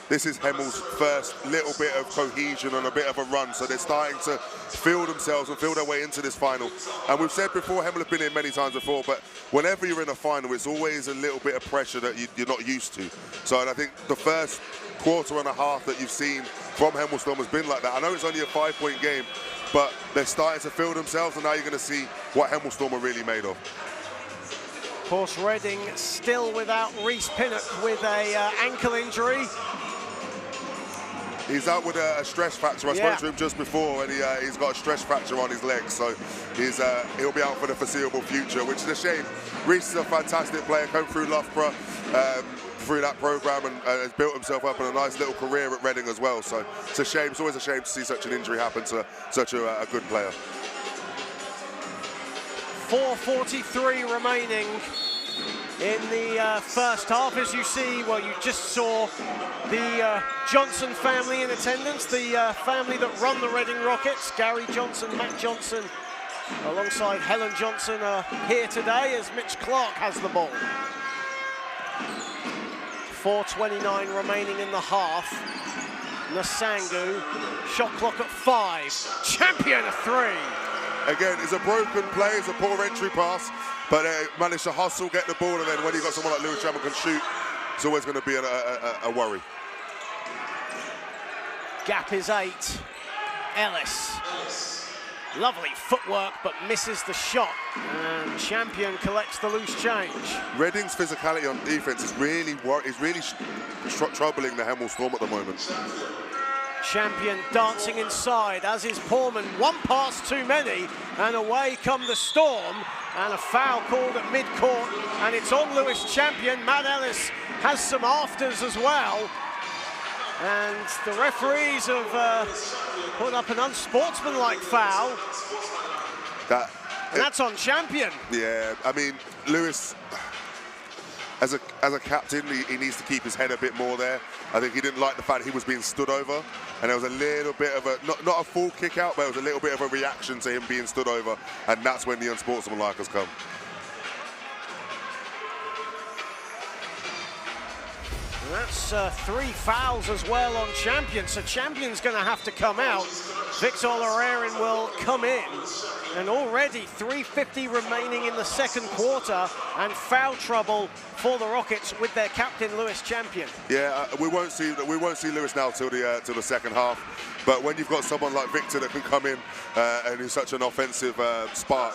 This is Hemel's first little bit of cohesion and a bit of a run, so they're starting to feel themselves and feel their way into this final. And we've said before, Hemel have been here many times before, but whenever you're in a final, it's always a little bit of pressure that you're not used to. So, and I think the first quarter and a half that you've seen from Hemel Storm has been like that. I know it's only a 5-point game, but they're starting to feel themselves, and now you're going to see what Hemel Storm are really made of. Of course, Reading still without Reece Pinnock with a ankle injury. He's out with a stress fracture. I spoke to him just before, and he's got a stress fracture on his leg, so he'll be out for the foreseeable future, which is a shame. Reece is a fantastic player, come through Loughborough, through that program, and has built himself up in a nice little career at Reading as well. So it's a shame. It's always a shame to see such an injury happen to such a good player. 4:43 remaining in the first half. As you see, well, you just saw the Johnson family in attendance, the family that run the Reading Rockets. Gary Johnson, Matt Johnson, alongside Helen Johnson, are here today as Mitch Clark has the ball. 4:29 remaining in the half. Nasangu, shot clock at 5. Champion a three. Again, it's a broken play, it's a poor entry pass, but managed to hustle, get the ball, and then when you've got someone like Lewis Chamberlain can shoot, it's always going to be a worry. Gap is 8. Ellis. Lovely footwork, but misses the shot. And Champion collects the loose change. Reading's physicality on defense is really troubling the Hemel Storm at the moment. Champion dancing inside, as is Portman. One pass too many, and away come the Storm. And a foul called at mid-court, and it's on Lewis Champion. Matt Ellis has some afters as well. And the referees have put up an unsportsmanlike foul. And that's on Champion. Yeah, I mean, Lewis, as a captain, he needs to keep his head a bit more there. I think he didn't like the fact he was being stood over, and there was a little bit of a, not a full kick out, but it was a little bit of a reaction to him being stood over, and that's when the unsportsmanlike has come. And that's 3 fouls as well on Champion, so Champion's going to have to come out. Victor Olorerin will come in, and already 3:50 remaining in the second quarter, and foul trouble for the Rockets with their captain Lewis Champion. Yeah, we won't see Lewis now till the second half. But when you've got someone like Victor that can come in and who's such an offensive spark,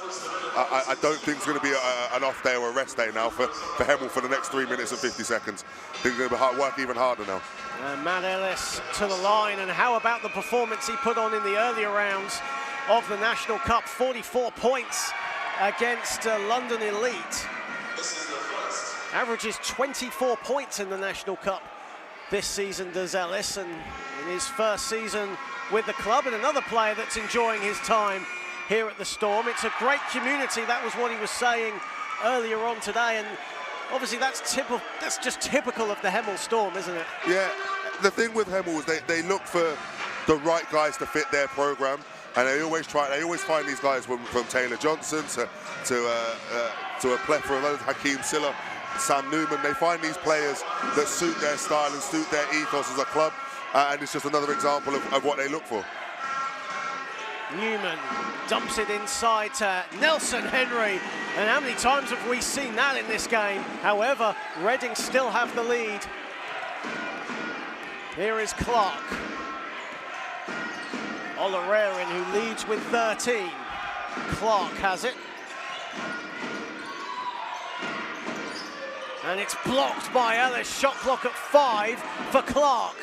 I don't think it's going to be an off day or a rest day now for Hemel for the next 3 minutes and 50 seconds. I think they're going to work even harder now. Matt Ellis to the line, and how about the performance he put on in the earlier rounds of the National Cup? 44 points against London Elite. Averages 24 points in the National Cup this season, does Ellis, and in his first season with the club, and another player that's enjoying his time here at the Storm. It's a great community. That was what he was saying earlier on today, and obviously that's just typical of the Hemel Storm, isn't it? Yeah, the thing with Hemel is they look for the right guys to fit their program, and they always find these guys from Taylor Johnson to a plethora of others, Hakeem Silla, Sam Newman. They find these players that suit their style and suit their ethos as a club, and it's just another example of what they look for. Newman dumps it inside to Nelson-Henry, and how many times have we seen that in this game? However, Reading still have the lead. Here is Clark. Olorerin, who leads with 13. Clark has it. And it's blocked by Ellis. Shot clock at 5 for Clark.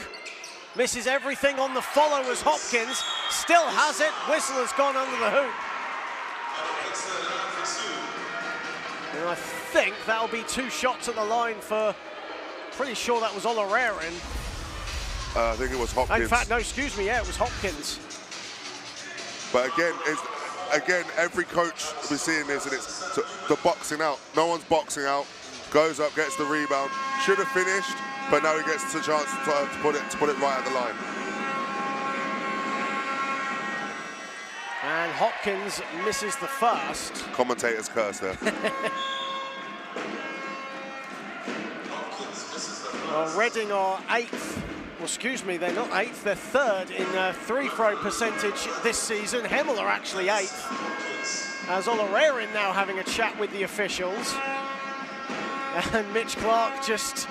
Misses everything on the follow as Hopkins still has it. Whistle has gone under the hoop. And I think that'll be 2 shots at the line for, pretty sure that was Olorerin. I think it was Hopkins. In fact, no, excuse me, yeah, it was Hopkins. But again, every coach we're seeing this, and it's the boxing out. No one's boxing out. Goes up, gets the rebound. Should have finished, but now he gets the chance to put it right at the line. And Hopkins misses the first. Commentator's curse there. Well, Reading are 8th. Well, excuse me, they're not 8th, they're 3rd in three-throw percentage this season. Hemel are actually 8th. As Olorerin now having a chat with the officials. And Mitch Clark just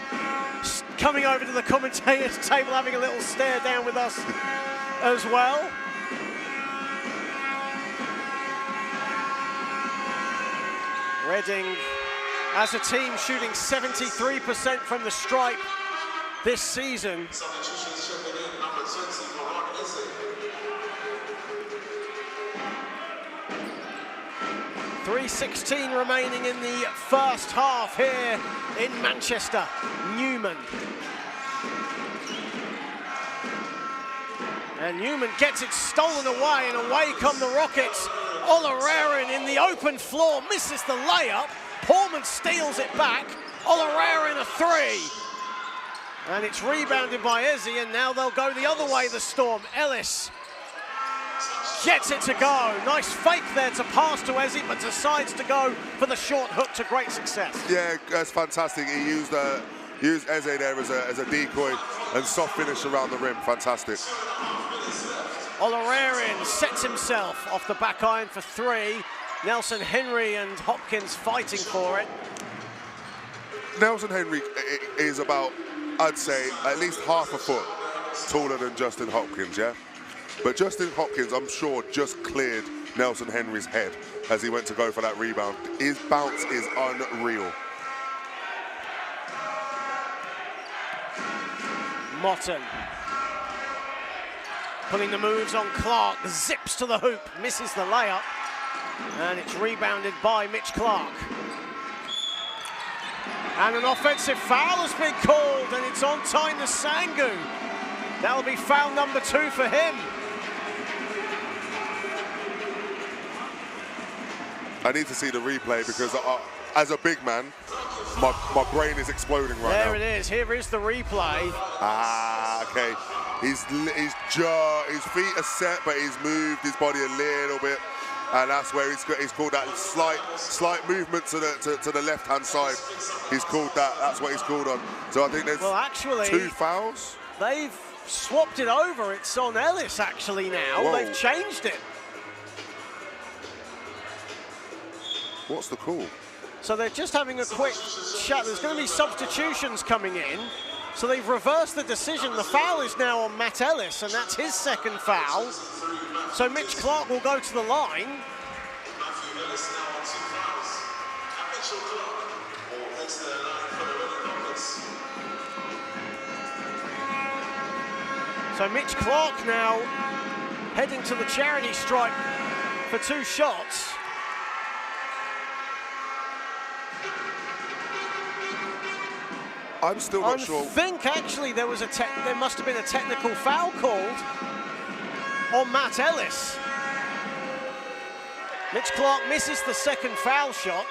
coming over to the commentators table, having a little stare down with us as well. Reading, as a team, shooting 73% from the stripe this season. 3:16 remaining in the first half here in Manchester. Newman. And Newman gets it stolen away, and away come the Rockets. Olorerin in the open floor misses the layup. Portman steals it back. Olorerin a 3. And it's rebounded by Ezzy, and now they'll go the other way, the Storm. Ellis gets it to go. Nice fake there to pass to Ezzy, but decides to go for the short hook to great success. Yeah, that's fantastic. He used Ezzy there as a decoy and soft finish around the rim. Fantastic. Olorerin sets himself off the back iron for 3. Nelson-Henry and Hopkins fighting for it. Nelson-Henry is about, I'd say, at least half a foot taller than Justin Hopkins, yeah? But Justin Hopkins, I'm sure, just cleared Nelson-Henry's head as he went to go for that rebound. His bounce is unreal. Motton putting the moves on Clark, zips to the hoop, misses the layup, and it's rebounded by Mitch Clark. And an offensive foul has been called, and it's on Tyne Sangu. That'll be foul number 2 for him. I need to see the replay because as a big man, my brain is exploding right now. There it is. Here is the replay. Ah, okay. His feet are set, but he's moved his body a little bit, and that's where he's called that slight movement to the left-hand side. He's called that. That's what he's called on. So I think there's actually 2 fouls. They've swapped it over. It's on Ellis actually now. Whoa. They've changed it. What's the call? So they're just having a quick chat. There's going to be substitutions coming in. So they've reversed the decision. The foul is now on Matt Ellis, and that's his second foul. So Mitch Clark will go to the line. So Mitch Clark now heading to the charity stripe for 2 shots. I'm still not sure. I think actually there must have been a technical foul called on Matt Ellis. Mitch Clark misses the second foul shot,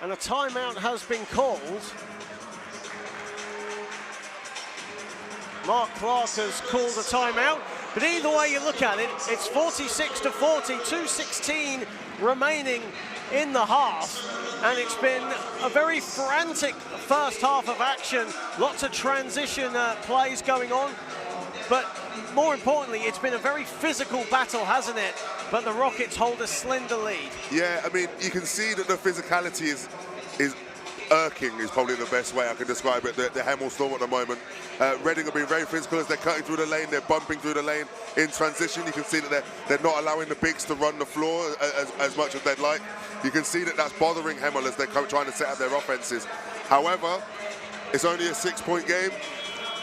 and a timeout has been called. Mark Clark has called a timeout, but either way you look at it, it's 46-40, 2:16 remaining in the half, and it's been a very frantic first half of action. Lots of transition plays going on, but more importantly, it's been a very physical battle, hasn't it? But the Rockets hold a slender lead. Yeah, I mean, you can see that the physicality is irking is probably the best way I can describe it, the Hemel Storm at the moment. Reading have been very physical as they're cutting through the lane, they're bumping through the lane in transition. You can see that they're not allowing the bigs to run the floor as much as they'd like. You can see that that's bothering Hemel as they're trying to set up their offenses. However, it's only a 6-point game.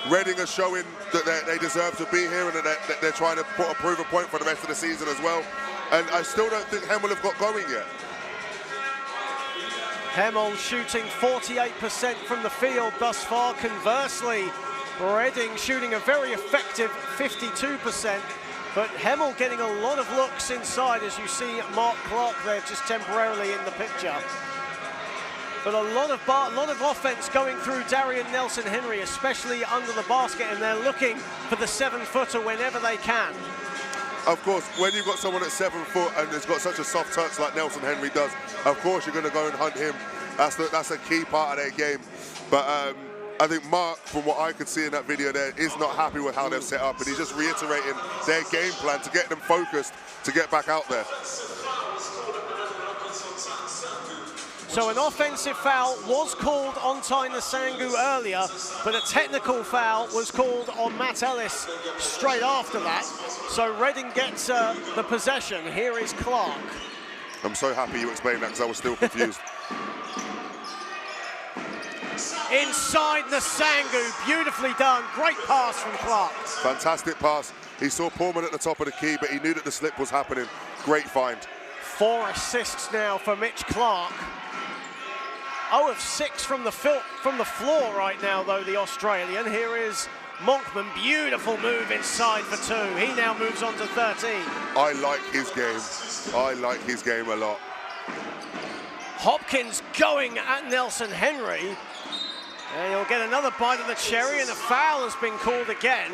Reading are showing that they deserve to be here and that they're trying to prove a point for the rest of the season as well. And I still don't think Hemel have got going yet. Hemel shooting 48% from the field thus far. Conversely, Reading shooting a very effective 52%. But Hemel getting a lot of looks inside, as you see Mark Clark there just temporarily in the picture. But a lot of offense going through Darien Nelson-Henry, especially under the basket, and they're looking for the 7-footer whenever they can. Of course, when you've got someone at 7 foot and has got such a soft touch like Nelson-Henry does, of course you're going to go and hunt him. That's a key part of their game. But I think Mark, from what I could see in that video there, is not happy with how they've set up, and he's just reiterating their game plan to get them focused to get back out there. So an offensive foul was called on Tyne Sangu earlier, but a technical foul was called on Matt Ellis straight after that. So Reading gets the possession. Here is Clark. I'm so happy you explained that because I was still confused. Inside Sangu, beautifully done. Great pass from Clark. Fantastic pass. He saw Pullman at the top of the key, but he knew that the slip was happening. Great find. 4 assists now for Mitch Clark. 0 of 6 from the floor right now, though, the Australian. Here is Monkman, beautiful move inside for 2. He now moves on to 13. I like his game. I like his game a lot. Hopkins going at Nelson-Henry. And he'll get another bite of the cherry, and a foul has been called again.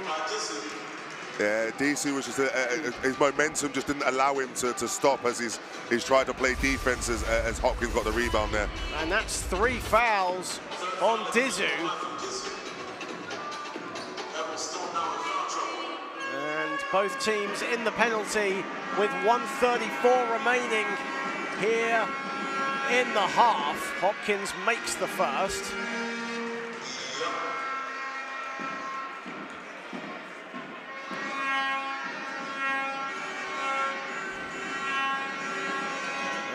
Yeah, DC was just his momentum just didn't allow him to stop as he's tried to play defense as Hopkins got the rebound there. And that's 3 fouls on Dizu. And both teams in the penalty with 1:34 remaining here in the half. Hopkins makes the first.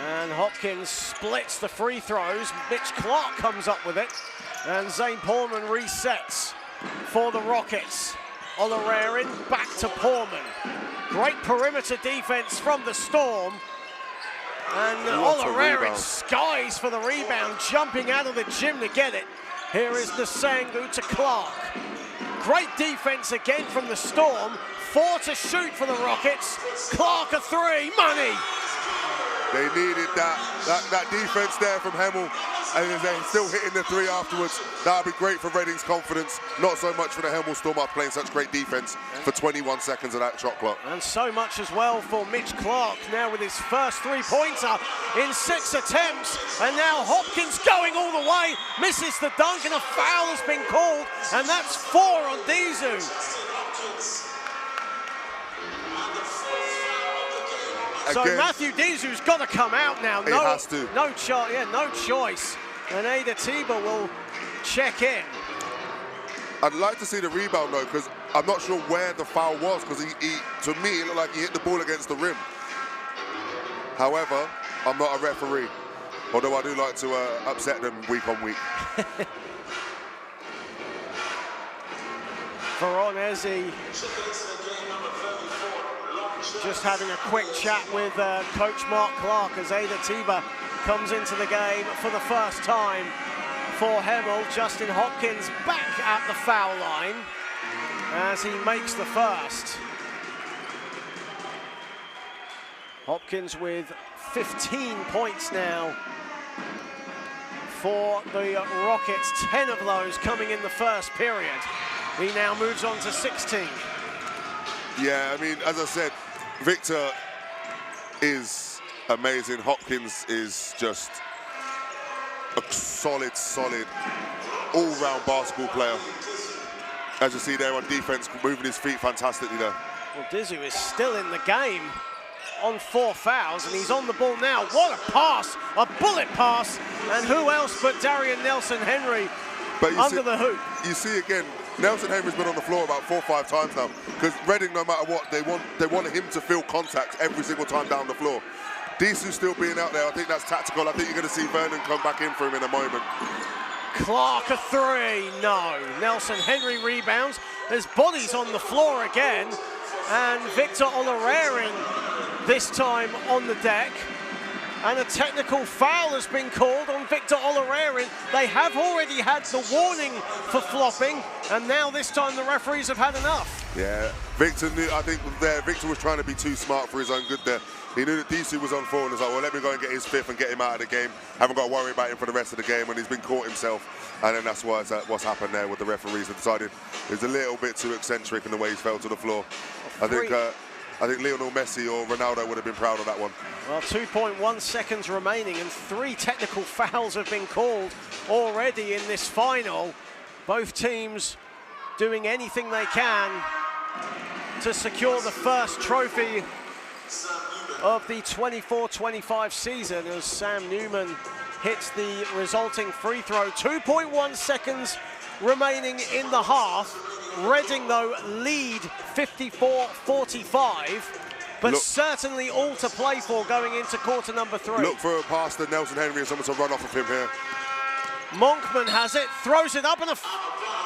And Hopkins splits the free throws. Mitch Clark comes up with it. And Zane Portman resets for the Rockets. Olarerin back to Portman. Great perimeter defense from the Storm. And Olarerin skies for the rebound, jumping out of the gym to get it. Here is Nsangu to Clark. Great defense again from the Storm. 4 to shoot for the Rockets. Clark a three, money. They needed that defense there from Hemel, and they're still hitting the three afterwards. That would be great for Reading's confidence. Not so much for the Hemel Storm after playing such great defense for 21 seconds of that shot clock. And so much as well for Mitch Clark now with his first three-pointer in 6 attempts. And now Hopkins going all the way, misses the dunk, and a foul has been called, and that's 4 on Dizu. So Again, Matthew Dizu's got to come out now. He has to. No choice. And Ada Tiba will check in. I'd like to see the rebound though, because I'm not sure where the foul was, because to me, it looked like he hit the ball against the rim. However, I'm not a referee, although I do like to upset them week on week. Veronese just having a quick chat with Coach Mark Clark as Ada Tiba comes into the game for the first time for Hemel. Justin Hopkins back at the foul line as he makes the first. Hopkins with 15 points now for the Rockets, 10 of those coming in the first period. He now moves on to 16. Yeah, I mean, as I said, Victor is amazing. Hopkins is just a solid, all-round basketball player. As you see there on defense, moving his feet fantastically there. Well, Dizu is still in the game on 4 fouls, and he's on the ball now. What a pass, a bullet pass, and who else but Darien Nelson-Henry under the hoop. You see again, Nelson-Henry's been on the floor about 4 or 5 times now, because Reading, no matter what, they want him to feel contact every single time down the floor. Disu still being out there, I think that's tactical. I think you're going to see Vernon come back in for him in a moment. Clark a three, no. Nelson-Henry rebounds. There's bodies on the floor again, and Victor Olarerin this time on the deck. And a technical foul has been called on Victor Olarerin. They have already had the warning for flopping, and now this time the referees have had enough. Yeah, Victor knew, I think there, Victor was trying to be too smart for his own good there. He knew that DC was on 4 and was like, well, let me go and get his 5th and get him out of the game. Haven't got to worry about him for the rest of the game, and he's been caught himself. And then that's what's happened there with the referees have decided he's a little bit too eccentric in the way he's fell to the floor. I think Lionel Messi or Ronaldo would have been proud of that one. Well, 2.1 seconds remaining, and 3 technical fouls have been called already in this final. Both teams doing anything they can to secure the first trophy of the 24-25 season as Sam Newman hits the resulting free throw. 2.1 seconds remaining in the half. Reading, though, lead 54-45, but certainly all to play for going into quarter number 3. Look for a pass to Nelson-Henry and someone to run off of him here. Monkman has it, throws it up, and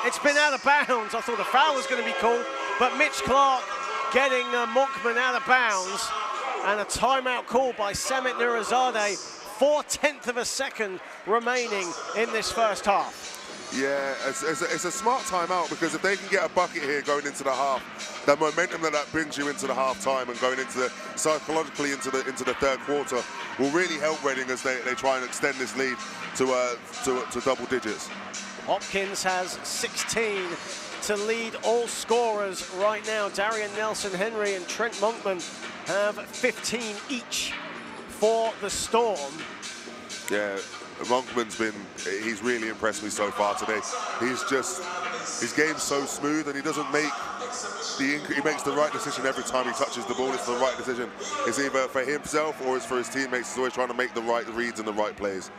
it's been out of bounds. I thought a foul was going to be called, but Mitch Clark getting Monkman out of bounds, and a timeout called by Samit Nurizadeh. 4/10 of a second remaining in this first half. Yeah, it's a smart timeout, because if they can get a bucket here going into the half, the momentum that brings you into the half time and going into psychologically into the third quarter will really help Reading as they try and extend this lead to double digits. Hopkins has 16 to lead all scorers right now. Darien Nelson-Henry and Trent Monkman have 15 each for the Storm. Yeah. He's really impressed me so far today. His game's so smooth, and he doesn't make he makes the right decision every time he touches the ball. It's the right decision. It's either for himself or it's for his teammates. He's always trying to make the right reads and the right plays.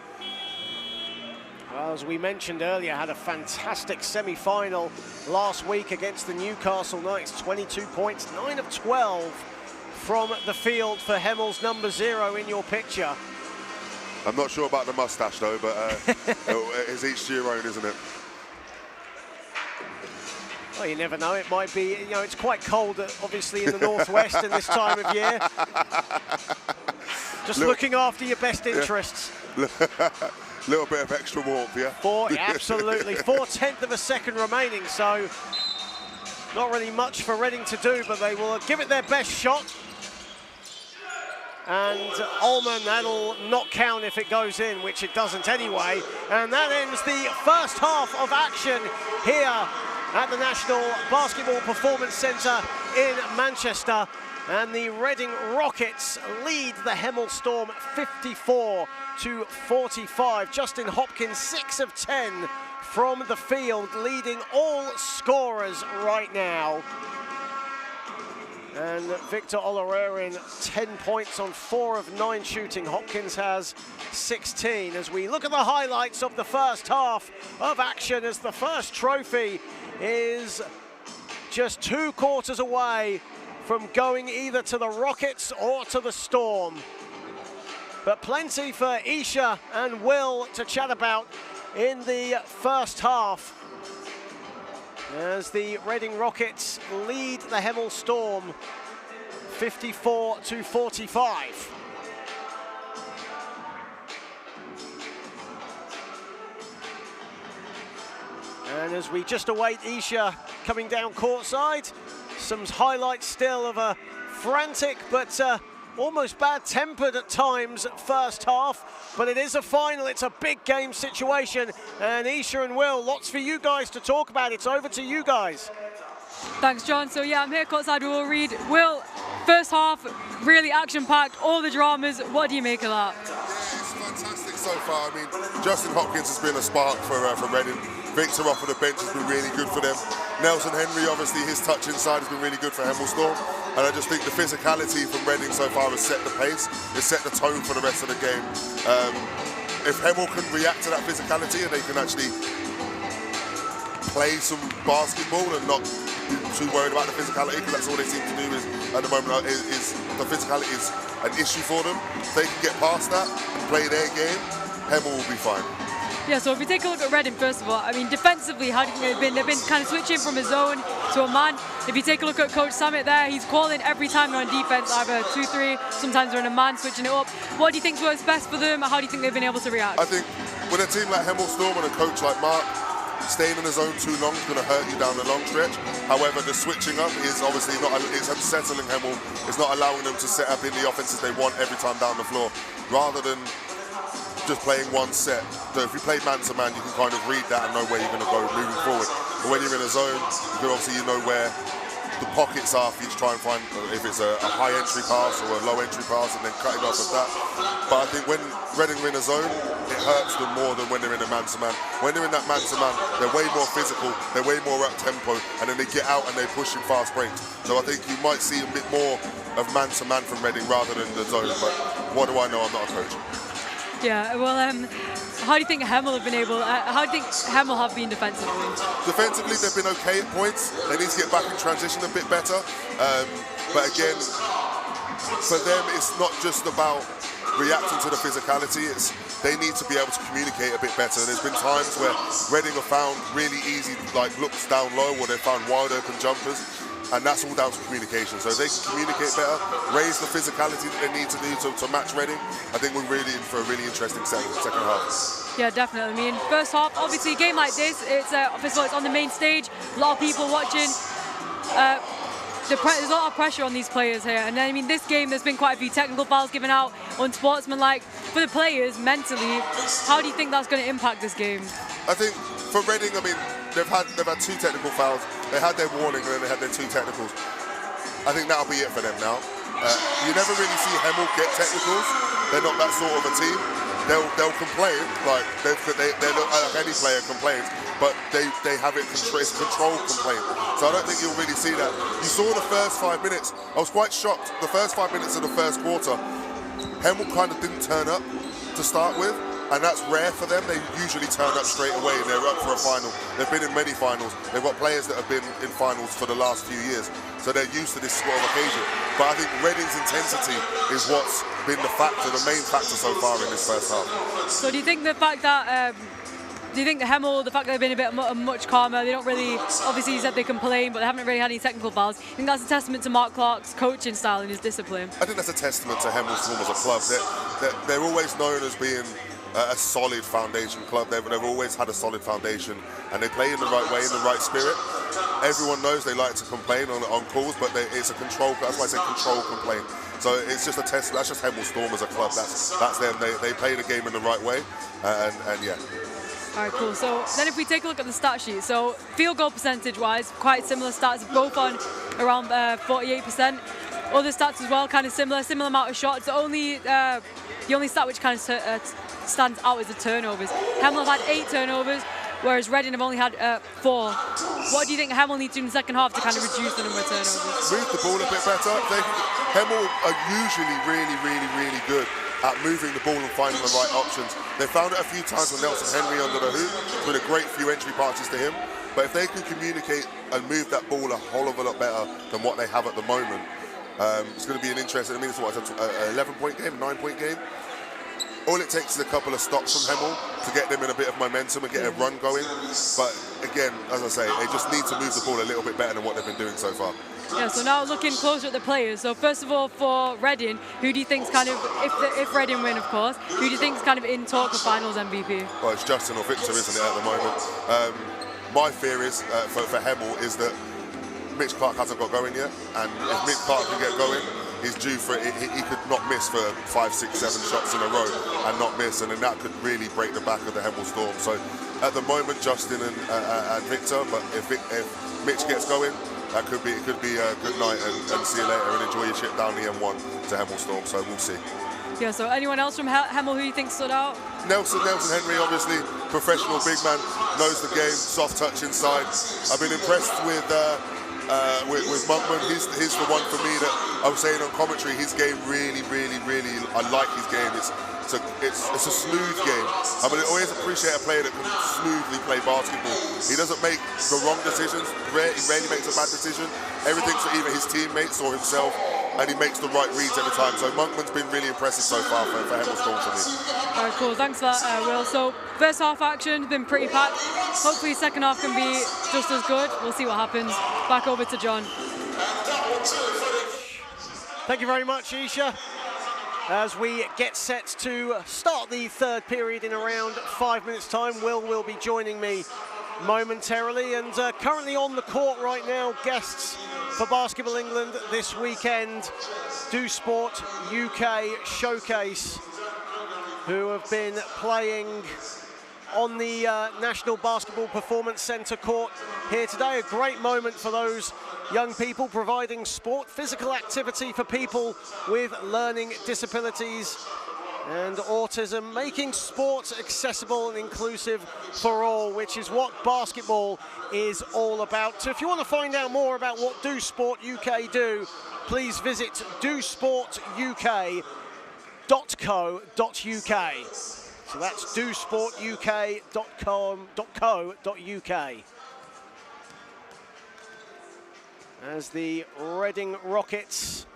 Well, as we mentioned earlier, had a fantastic semi-final last week against the Newcastle Knights. 22 points, 9 of 12 from the field for Hemel's number 0 in your picture. I'm not sure about the mustache though, but it's each to your own, isn't it? Well, you never know. It might be, you know, it's quite cold, obviously, in the northwest in this time of year. Just looking after your best interests. Little bit of extra warmth, yeah? Absolutely. 4/10 of a second remaining, so not really much for Reading to do, but they will give it their best shot. And Ullman, that'll not count if it goes in, which it doesn't anyway. And that ends the first half of action here at the National Basketball Performance Centre in Manchester. And the Reading Rockets lead the Hemel Storm 54-45. Justin Hopkins, 6 of 10 from the field, leading all scorers right now. And Victor Olarerin, 10 points on 4 of 9 shooting. Hopkins has 16. As we look at the highlights of the first half of action, as the first trophy is just 2 quarters away from going either to the Rockets or to the Storm. But plenty for Isha and Will to chat about in the first half, as the Reading Rockets lead the Hemel Storm 54-45. And as we just await Isha coming down courtside, some highlights still of a frantic but almost bad-tempered at times first half, but it is a final. It's a big game situation, and Isha and Will, lots for you guys to talk about. It's over to you guys. Thanks, John. So yeah, I'm here courtside with Will Reed. Will, first half, really action-packed, all the dramas. What do you make of that? Yeah, it's fantastic so far. I mean, Justin Hopkins has been a spark for Reading. Victor off of the bench has been really good for them. Nelson-Henry, obviously, his touch inside has been really good for Hemel Storm. And I just think the physicality from Reading so far has set the pace. It's set the tone for the rest of the game. If Hemel can react to that physicality and they can actually play some basketball and not be too worried about the physicality, because that's all they seem to do is at the moment is the physicality is an issue for them. If they can get past that and play their game, Hemel will be fine. Yeah, so if we take a look at Reading, first of all, I mean, defensively, how do you think they've been? They've been kind of switching from a zone to a man. If you take a look at Coach Samet there, he's calling every time they're on defense, either 2-3, sometimes they're in a man, switching it up. What do you think works best for them? How do you think they've been able to react? I think with a team like Hemel Storm and a coach like Mark, staying in the zone too long is going to hurt you down the long stretch. However, the switching up is obviously not, it's unsettling Hemel. It's not allowing them to set up in the offenses they want every time down the floor, rather than just playing one set. So if you play man-to-man, you can kind of read that and know where you're going to go moving forward. But when you're in a zone, you know where the pockets are for you to try and find if it's a high entry pass or a low entry pass, and then cut it off of that. But I think when Reading are in a zone, it hurts them more than when they're in a man-to-man. When they're in that man-to-man, they're way more physical, they're way more up-tempo, and then they get out and they push in fast breaks. So I think you might see a bit more of man-to-man from Reading rather than the zone. But what do I know? I'm not a coach. Yeah, well, how do you think Hemel have been able, how do you think Hemel have been defensively? Defensively, they've been okay at points. They need to get back in transition a bit better. But again, for them, it's not just about reacting to the physicality. They need to be able to communicate a bit better. There's been times where Reading have found really easy looks down low, or they've found wide open jumpers. And that's all down to communication. So if they can communicate better, raise the physicality that they need to do to match Reading, I think we're really in for a really interesting second half. Yeah, definitely. I mean, first half, obviously, a game like this, it's first of all, it's on the main stage, a lot of people watching. There's a lot of pressure on these players here. And then, I mean, this game, there's been quite a few technical fouls given out, unsportsmanlike. For the players, mentally, how do you think that's going to impact this game? I think for Reading, I mean, they've had 2 technical fouls. They had their warning and then they had their 2 technicals. I think that'll be it for them now. You never really see Hemel get technicals. They're not that sort of a team. they'll complain, like they're not like any player complains, but they have it it's controlled complaint. So I don't think you'll really see that. You saw the first 5 minutes. I was quite shocked. The first 5 minutes of the first quarter, Hemel kind of didn't turn up to start with, and that's rare for them. They usually turn up straight away and they're up for a final. They've been in many finals. They've got players that have been in finals for the last few years, so they're used to this sort of occasion. But I think Reading's intensity is what's been the factor, the main factor so far in this first half. So do you think the fact that do you think the Hemel, the fact that they've been a bit much calmer, they don't really, obviously you said they complain, but they haven't really had any technical fouls. I think that's a testament to Mark Clark's coaching style and his discipline. I think that's a testament to Hemel's form as a club. They're always known as being a solid foundation club. They've always had a solid foundation, and they play in the right way, in the right spirit. Everyone knows they like to complain on calls, but it's a control. That's why I say control complaint. So it's just a test. That's just Hemel Storm as a club. That's them. They play the game in the right way, and yeah. All right, cool. So then if we take a look at the stat sheet, so field goal percentage-wise, quite similar stats, both on around 48%. Other stats as well, kind of similar amount of shots. The only stat which kind of stands out is the turnovers. Hemel have had 8 turnovers, whereas Reading have only had 4. What do you think Hemel needs to do in the second half to kind of reduce the number of turnovers? Move the ball a bit better. Hemel are usually really good at moving the ball and finding the right options. They found it a few times with Nelson-Henry under the hoop. It's been a great few entry passes to him. But if they can communicate and move that ball a whole of a lot better than what they have at the moment, it's going to be an interesting. I mean, it's what, an 11-point game, a 9-point game. All it takes is a couple of stops from Hemel to get them in a bit of momentum and get a run going. But again, as I say, they just need to move the ball a little bit better than what they've been doing so far. Yeah, so now looking closer at the players. So first of all, for Reading, who do you think's kind of, if Reading win, of course, who do you think's kind of in talk of finals MVP? Well, it's Justin or Victor, isn't it, at the moment? My fear is, for Hemel, is that Mitch Clark hasn't got going yet, and if Mitch Clark can get going, he's due for it. He could not miss for 5, 6, 7 shots in a row and not miss, and then that could really break the back of the Hemel Storm. So at the moment, Justin and Victor, but if Mitch gets going, it could be a good night, and see you later and enjoy your trip down the M1 to Hemel Storm. So we'll see. Yeah, so anyone else from Hemel who you think stood out? Nelson-Henry, obviously, professional big man, knows the game, soft touch inside. I've been impressed with Monkman. He's the one for me that I was saying on commentary. His game really, I like his game. It's a smooth game. I mean, I always appreciate a player that can smoothly play basketball. He doesn't make the wrong decisions. He rarely makes a bad decision. Everything's for either his teammates or himself, and he makes the right reads every time. So Monkman's been really impressive so far for Hemel Storm for me. All right, cool. Thanks for that, Will. So first half action has been pretty packed. Hopefully second half can be just as good. We'll see what happens. Back over to John. Thank you very much, Isha. As we get set to start the third period in around 5 minutes' time, Will be joining me momentarily. And currently on the court right now, guests for Basketball England this weekend, Do Sport UK Showcase, who have been playing on the National Basketball Performance Centre court here today. A great moment for those young people, providing sport, physical activity for people with learning disabilities and autism, making sports accessible and inclusive for all, which is what basketball is all about. So if you want to find out more about what Do Sport UK do, please visit dosportuk.co.uk. So that's dosportuk.co.uk. As the Reading Rockets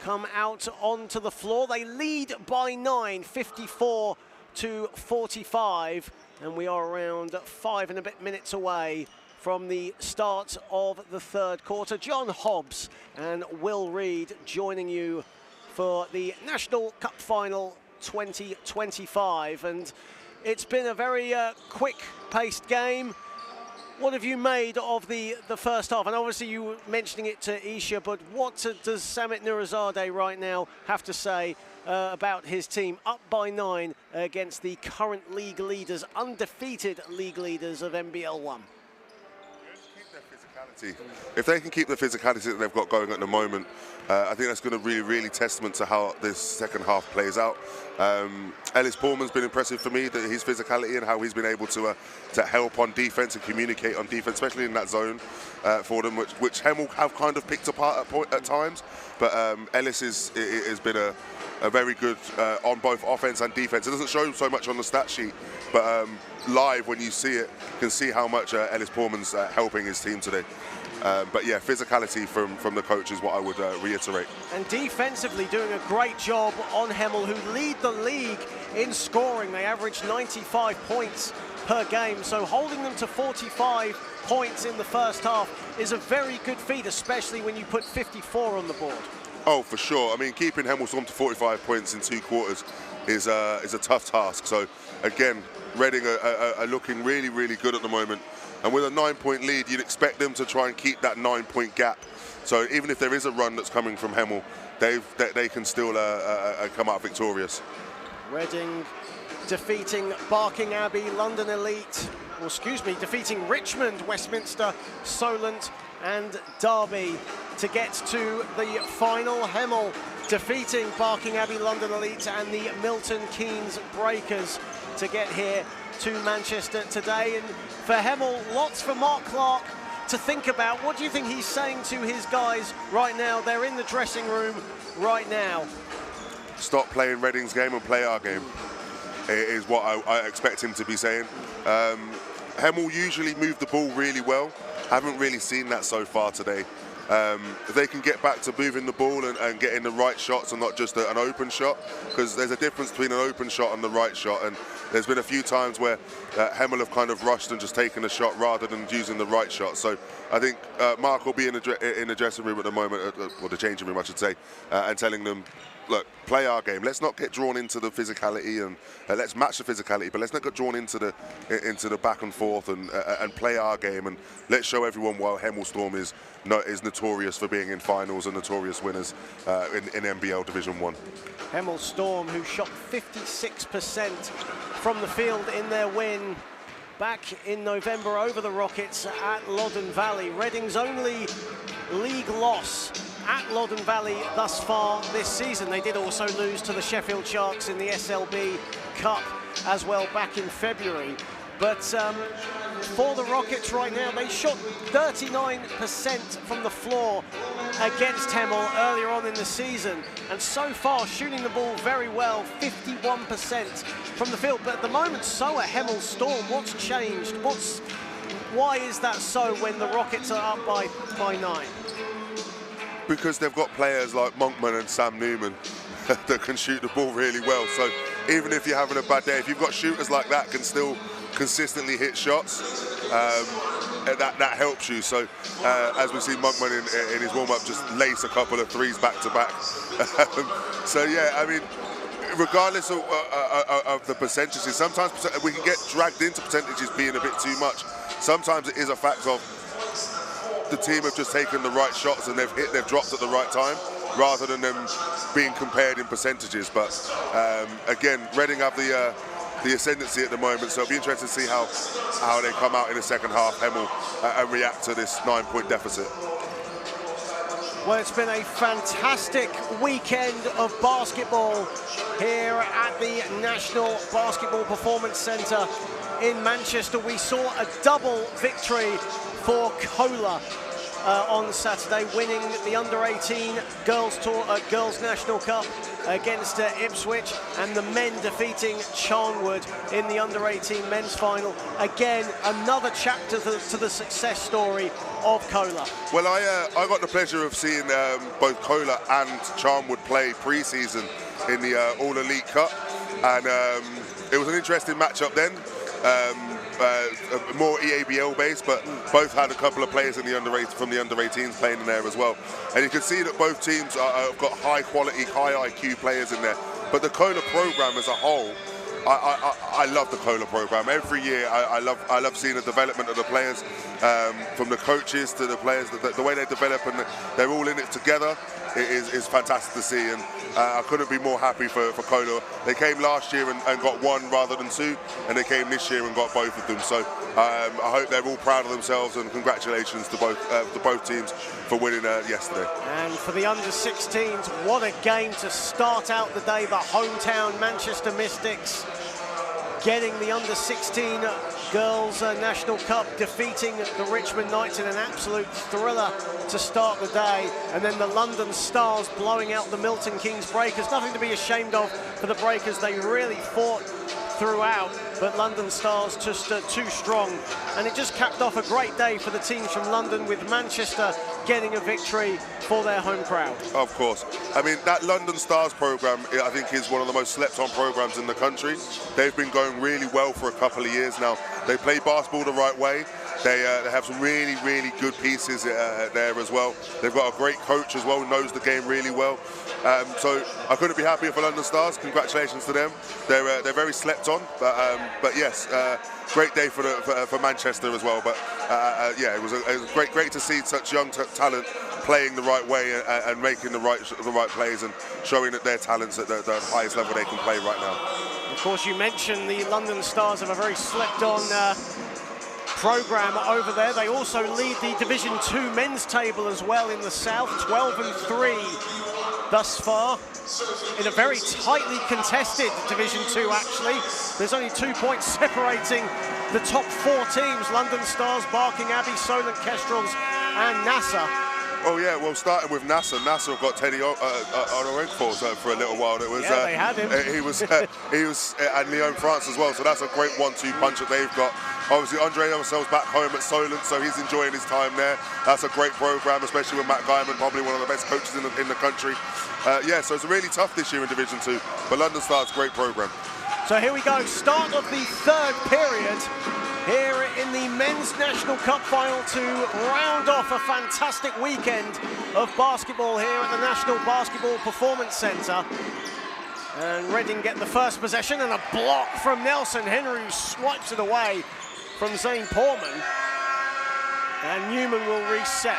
come out onto the floor, they lead by 9, 54-45, and we are around 5 and a bit minutes away from the start of the third quarter. John Hobbs and Will Reid joining you for the National Cup Final 2025, and it's been a very quick-paced game. What have you made of the first half? And obviously you were mentioning it to Isha, but what does Samit Nurizadeh right now have to say about his team, up by 9 against the current league leaders, undefeated league leaders of NBL 1? Keep their physicality. If they can keep the physicality that they've got going at the moment, I think that's going to be really testament to how this second half plays out. Ellis Pullman's been impressive for me, that his physicality and how he's been able to help on defense and communicate on defense, especially in that zone for them, which Hemel have kind of picked apart at times. But Ellis has been a very good on both offense and defense. It doesn't show so much on the stat sheet, but live when you see it, you can see how much Ellis Pullman's helping his team today. But yeah, physicality from the coach is what I would reiterate. And defensively doing a great job on Hemel, who lead the league in scoring. They average 95 points per game, so holding them to 45 points in the first half is a very good feat, especially when you put 54 on the board. Oh, for sure. I mean, keeping Hemel Storm to 45 points in 2 quarters is a tough task. So again, Reading are looking really, really good at the moment. And with a 9-point lead, you'd expect them to try and keep that 9-point gap. So even if there is a run that's coming from Hemel, they can still come out victorious. Reading defeating Barking Abbey, London Elite, or excuse me, defeating Richmond, Westminster, Solent and Derby to get to the final. Hemel defeating Barking Abbey, London Elite and the Milton Keynes Breakers to get here to Manchester today. And for Hemel, lots for Mark Clark to think about. What do you think he's saying to his guys right now? They're in the dressing room right now. Stop playing Reading's game and play our game, is what I expect him to be saying. Hemel usually move the ball really well. Haven't really seen that so far today. If they can get back to moving the ball and getting the right shots and not just an open shot, because there's a difference between an open shot and the right shot, and there's been a few times where Hemel have kind of rushed and just taken a shot rather than using the right shot. So I think Mark will be in the dressing room at the moment, or the changing room I should say, and telling them, look, play our game. Let's not get drawn into the physicality, and let's match the physicality, but let's not get drawn into the back and forth and play our game, and let's show everyone why Hemel Storm is notorious for being in finals and notorious winners in NBL Division 1. Hemel Storm, who shot 56% from the field in their win back in November over the Rockets at Loddon Valley. Reading's only league loss at Loddon Valley thus far this season. They did also lose to the Sheffield Sharks in the SLB Cup as well back in February. But for the Rockets right now, they shot 39% from the floor against Hemel earlier on in the season. And so far, shooting the ball very well, 51% from the field. But at the moment, so at Hemel Storm. What's changed? Why is that so when the Rockets are up by 9? Because they've got players like Monkman and Sam Newman that can shoot the ball really well. So even if you're having a bad day, if you've got shooters like that can still consistently hit shots, that helps you. So as we see Monkman in his warm-up just lace a couple of threes back to back. So yeah, I mean, regardless of the percentages, sometimes we can get dragged into percentages being a bit too much. Sometimes it is a fact of the team have just taken the right shots and they've dropped at the right time, rather than them being compared in percentages. But again, Reading have the ascendancy at the moment, so it'll be interesting to see how they come out in the second half, Hemel, and react to this 9-point deficit. Well, it's been a fantastic weekend of basketball here at the National Basketball Performance Centre in Manchester. We saw a double victory for Cola on Saturday, winning the Under-18 Girls National Cup against Ipswich, and the men defeating Charnwood in the Under-18 men's final. Again, another chapter to the success story of Cola. Well, I got the pleasure of seeing both Cola and Charnwood play pre-season in the All-Elite Cup, and it was an interesting matchup then. More EABL based, but both had a couple of players in the from the under-18s playing in there as well. And you can see that both teams have got high quality, high IQ players in there. But the Cola program as a whole, I love the Cola program. Every year I love seeing the development of the players, from the coaches to the players, the way they develop, and they're all in it together. is fantastic to see, and I couldn't be more happy for Kona. They came last year and got one rather than two, and they came this year and got both of them. So I hope they're all proud of themselves, and congratulations to both teams for winning yesterday. And for the under-16s, what a game to start out the day. The hometown Manchester Mystics getting the under-16 Girls National Cup, defeating the Richmond Knights in an absolute thriller to start the day. And then the London Stars blowing out the Milton Keynes Breakers. Nothing to be ashamed of for the Breakers. They really fought throughout, but London Stars just too strong. And it just capped off a great day for the teams from London, with Manchester getting a victory for their home crowd. Of course. I mean, that London Stars programme, I think, is one of the most slept-on programmes in the country. They've been going really well for a couple of years now. They play basketball the right way. They have some really, really good pieces there as well. They've got a great coach as well, who knows the game really well. So I couldn't be happier for London Stars. Congratulations to them. They're very slept on, but yes, great day for Manchester as well. But yeah, it was great to see such young talent playing the right way and making the right plays and showing that their talents at the highest level they can play right now. Of course, you mentioned the London Stars have a very slept-on program over there. They also lead the Division 2 men's table as well in the south, 12-3 thus far, in a very tightly contested Division 2 actually. There's only 2 points separating the top 4 teams: London Stars, Barking Abbey, Solent Kestrels and NASA. Oh yeah, well, starting with NASA. NASA have got Teddy Onorenko for a little while. It was, yeah, they had him. He was and Leon France as well. So that's a great 1-2 punch that they've got. Obviously, Andre Emersel's back home at Solent, so he's enjoying his time there. That's a great program, especially with Matt Guyman, probably one of the best coaches in the country. Yeah, so it's really tough this year in Division 2, but London Stars, great program. So here we go, start of the third period here in the Men's National Cup final to round off a fantastic weekend of basketball here at the National Basketball Performance Centre. And Reading get the first possession, and a block from Nelson-Henry, who swipes it away from Zane Portman. And Newman will reset.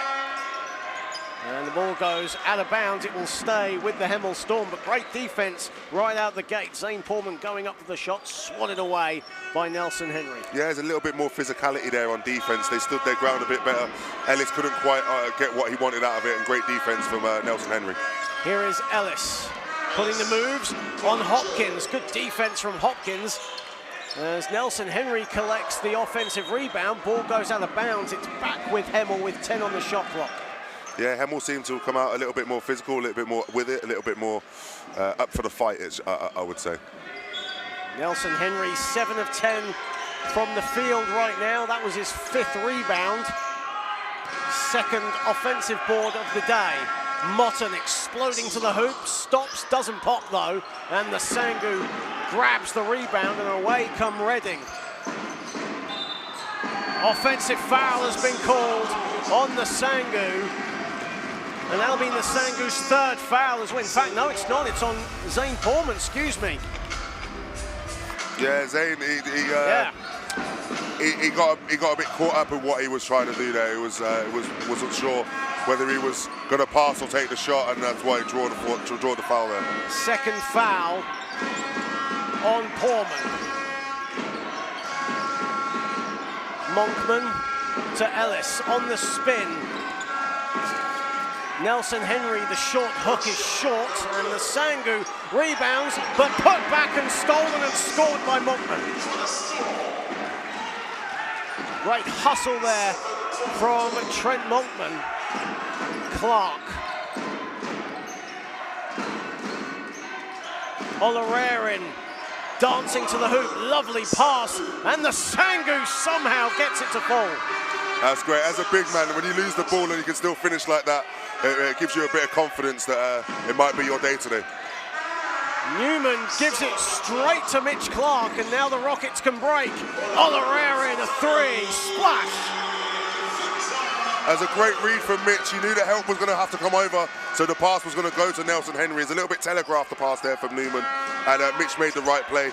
And the ball goes out of bounds. It will stay with the Hemel Storm, but great defense right out the gate. Zane Portman going up for the shot, swatted away by Nelson-Henry. Yeah, there's a little bit more physicality there on defense. They stood their ground a bit better. Ellis couldn't quite get what he wanted out of it, and great defense from Nelson-Henry. Here is Ellis putting the moves on Hopkins. Good defense from Hopkins as Nelson-Henry collects the offensive rebound. Ball goes out of bounds. It's back with Hemel with 10 on the shot clock. Yeah, Hemel seemed to come out a little bit more physical, a little bit more with it, a little bit more up for the fight, I would say. Nelson-Henry, 7 of 10 from the field right now. That was his 5th rebound. 2nd offensive board of the day. Motton exploding to the hoop, stops, doesn't pop though, and the Sangu grabs the rebound, and away come Reading. Offensive foul has been called on the Sangu, and that'll be the Sangu's 3rd foul as well. In fact, no, it's not. It's on Zane Portman, excuse me. Yeah, Zane, he got a bit caught up in what he was trying to do there. He wasn't sure whether he was going to pass or take the shot, and that's why he drew the foul there. 2nd foul on Portman. Monkman to Ellis on the spin. Nelson-Henry, the short hook is short, and the Sangu rebounds, but put back and stolen and scored by Monkman. Great hustle there from Trent Monkman. Clark. Olarerin dancing to the hoop, lovely pass, and the Sangu somehow gets it to fall. That's great. As a big man, when you lose the ball and you can still finish like that, it gives you a bit of confidence that it might be your day today. Newman gives it straight to Mitch Clark, and now the Rockets can break. Olarerin, a 3, splash. As a great read from Mitch, he knew the help was going to have to come over, so the pass was going to go to Nelson-Henry. It's a little bit telegraphed, the pass there from Newman, and Mitch made the right play.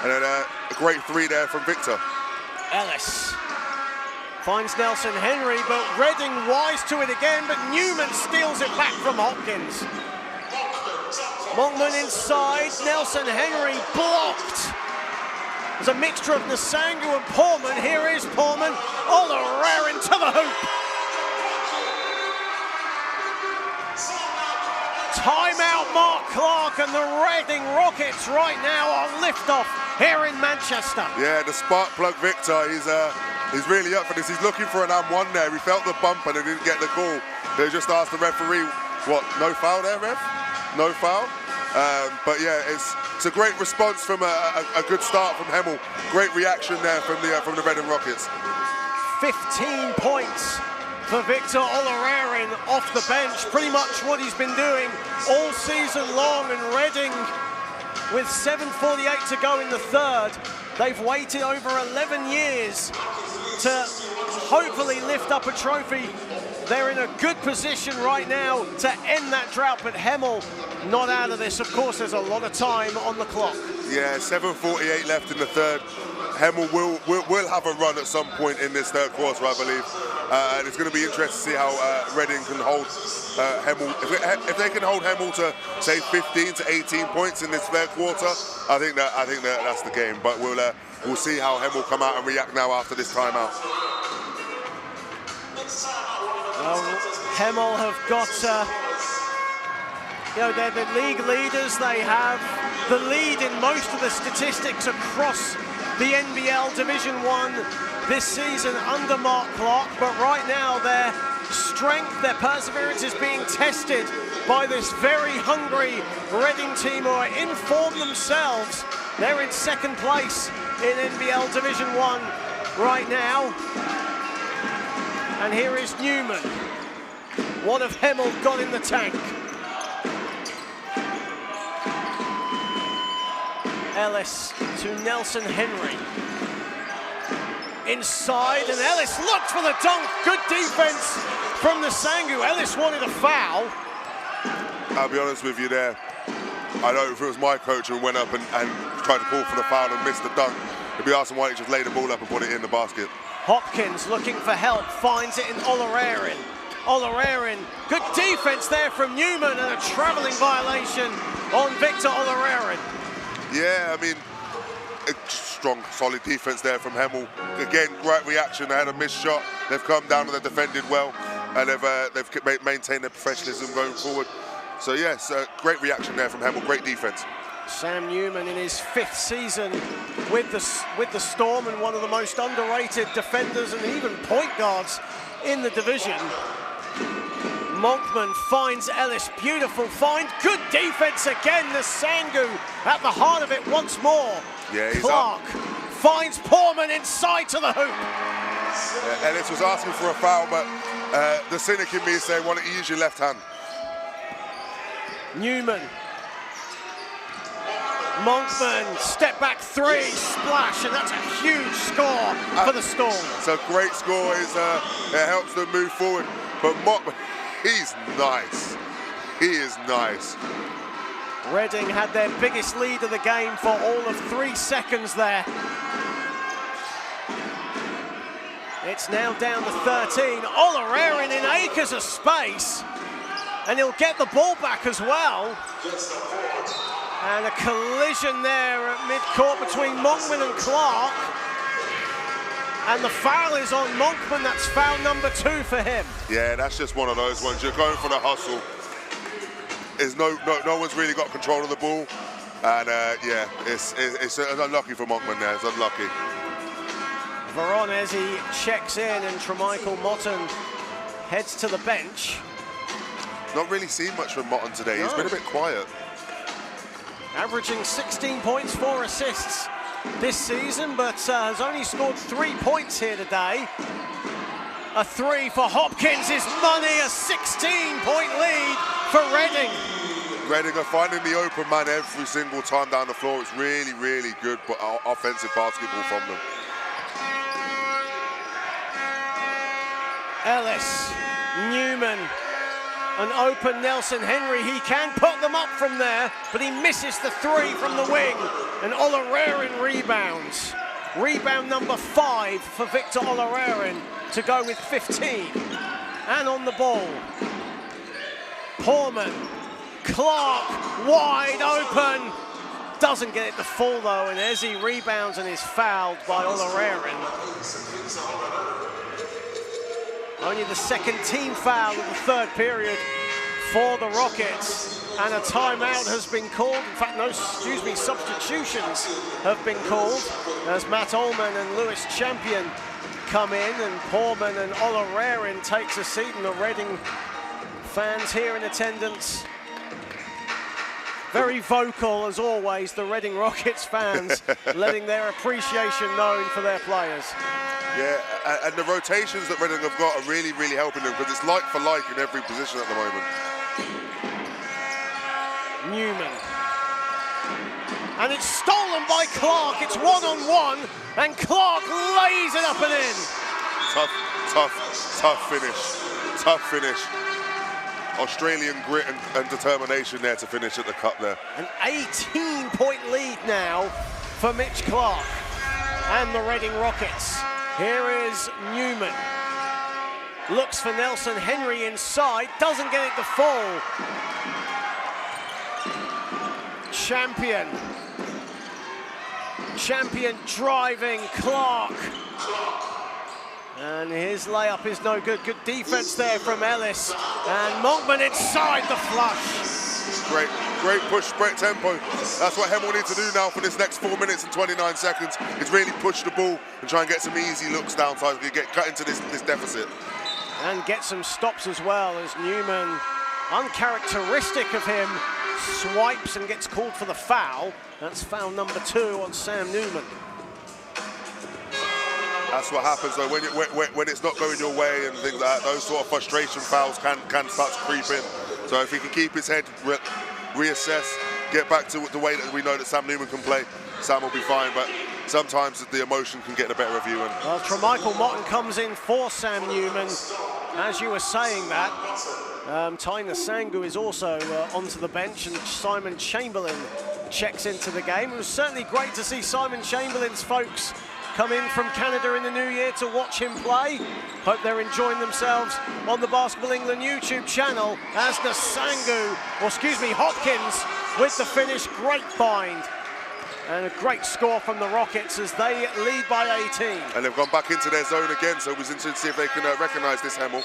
And then a great 3 there from Victor. Ellis Finds Nelson-Henry, but Reading wise to it again, but Newman steals it back from Hopkins. Monkman inside, Nelson-Henry blocked. There's a mixture of Nasangu and Portman. Here is Portman. Oloraren to the hoop. Timeout, Mark Clark, and the Reading Rockets right now are liftoff here in Manchester. Yeah, the spark plug Victor, he's really up for this. He's looking for an M1 there. He felt the bump and he didn't get the call. They just asked the referee, what, no foul there, ref? No foul? But yeah, it's a great response from a good start from Hemel. Great reaction there from the Reading Rockets. 15 points for Victor Oloraren off the bench. Pretty much what he's been doing all season long, and Reading with 7:48 to go in the third. They've waited over 11 years to hopefully lift up a trophy. They're in a good position right now to end that drought, but Hemel not out of this. Of course, there's a lot of time on the clock. Yeah, 7:48 left in the third. Hemel will have a run at some point in this third quarter, I believe. And it's going to be interesting to see how Reading can hold Hemel. If they can hold Hemel to, say, 15 to 18 points in this third quarter, I think that's the game. But we'll see how Hemel come out and react now after this timeout. Well, Hemel have got, they're the league leaders. They have the lead in most of the statistics across the NBL Division 1 this season under Mark Clark. But right now, their strength, their perseverance is being tested by this very hungry Reading team who are in form themselves. They're in second place in NBL Division 1 right now. And here is Newman. What have Hemel got in the tank? Ellis to Nelson-Henry. Inside, and Ellis looked for the dunk. Good defense from Nasangu. Ellis wanted a foul. I'll be honest with you there. I know if it was my coach and went up and tried to call for the foul and missed the dunk, it'd be asking why he just laid the ball up and put it in the basket. Hopkins looking for help, finds it in Oloraren. Oloraren, good defense there from Newman, and a travelling violation on Victor Oloraren. Yeah, I mean, strong, solid defense there from Hemel. Again, great reaction. They had a missed shot. They've come down and they've defended well, and they've maintained their professionalism going forward. So yes, great reaction there from Hemel. Great defense. Sam Newman in his 5th season with the Storm, and one of the most underrated defenders and even point guards in the division. Monkman finds Ellis, beautiful find, good defense again. Nasangu at the heart of it once more. Yeah, Clark finds Portman inside to the hoop. Yeah, Ellis was asking for a foul, but the cynic in me is saying, why don't you use your left hand? Newman. Monkman, step back three, splash, and that's a huge score for the Storm. It's a great score. It helps them move forward. But Monkman, he's nice. He is nice. Reading had their biggest lead of the game for all of 3 seconds there. It's now down to 13. Oloraren in acres of space, and he'll get the ball back as well. And a collision there at mid-court between Monkman and Clark. And the foul is on Monkman. That's foul number 2 for him. Yeah, that's just one of those ones. You're going for the hustle. No one's really got control of the ball. And yeah, it's unlucky for Monkman there. It's unlucky. Veronese checks in, and Tremichael Motton heads to the bench. Not really seen much from Motton today. He's been a bit quiet. Averaging 16 points, 4 assists this season, but has only scored 3 points here today. A 3 for Hopkins is money, a 16-point lead for Reading. Reading are finding the open man every single time down the floor. It's really, really good offensive basketball from them. Ellis, Newman, an open Nelson-Henry. He can put them up from there, but he misses the 3 from the wing, and Oloraren rebounds. Rebound number 5 for Victor Olarerin to go with 15. And on the ball, Portman, Clark wide open. Doesn't get it to fall though, and as he rebounds and is fouled by Olarerin. Only the second team foul of the third period for the Rockets, and a timeout has been called. In fact, no, substitutions have been called as Matt Ullman and Lewis Champion come in, and Portman and Olarerin takes a seat, and the Reading fans here in attendance very vocal as always, the Reading Rockets fans letting their appreciation known for their players. Yeah, and the rotations that Reading have got are really, really helping them, because it's like for like in every position at the moment. Newman. And it's stolen by Clark. It's one-on-one, and Clark lays it up and in. Tough finish. Tough finish. Australian grit and determination there to finish at the cup there. An 18-point lead now for Mitch Clark and the Reading Rockets. Here is Newman. Looks for Nelson-Henry inside, doesn't get it to fall. Champion driving, Clark. And his layup is no good. Good defense there from Ellis. And Monkman inside the flush. Great push, great tempo. That's what Hemel needs to do now for this next 4 minutes and 29 seconds, is really push the ball and try and get some easy looks down so we get cut into this deficit. And get some stops as well, as Newman, uncharacteristic of him, swipes and gets called for the foul. That's foul number 2 on Sam Newman. That's what happens though when it's not going your way and things like that. Those sort of frustration fouls can start to creep in. So if he can keep his head, reassess, get back to the way that we know that Sam Newman can play, Sam will be fine. But sometimes the emotion can get the better of you. And well, Tremichael Motton comes in for Sam Newman. As you were saying that, Taina Sangu is also onto the bench, and Simon Chamberlain checks into the game. It was certainly great to see Simon Chamberlain's folks come in from Canada in the new year to watch him play. Hope they're enjoying themselves on the Basketball England YouTube channel as Hopkins with the finish. Great find. And a great score from the Rockets as they lead by 18. And they've gone back into their zone again, so it was interesting to see if they can recognise this Hemel.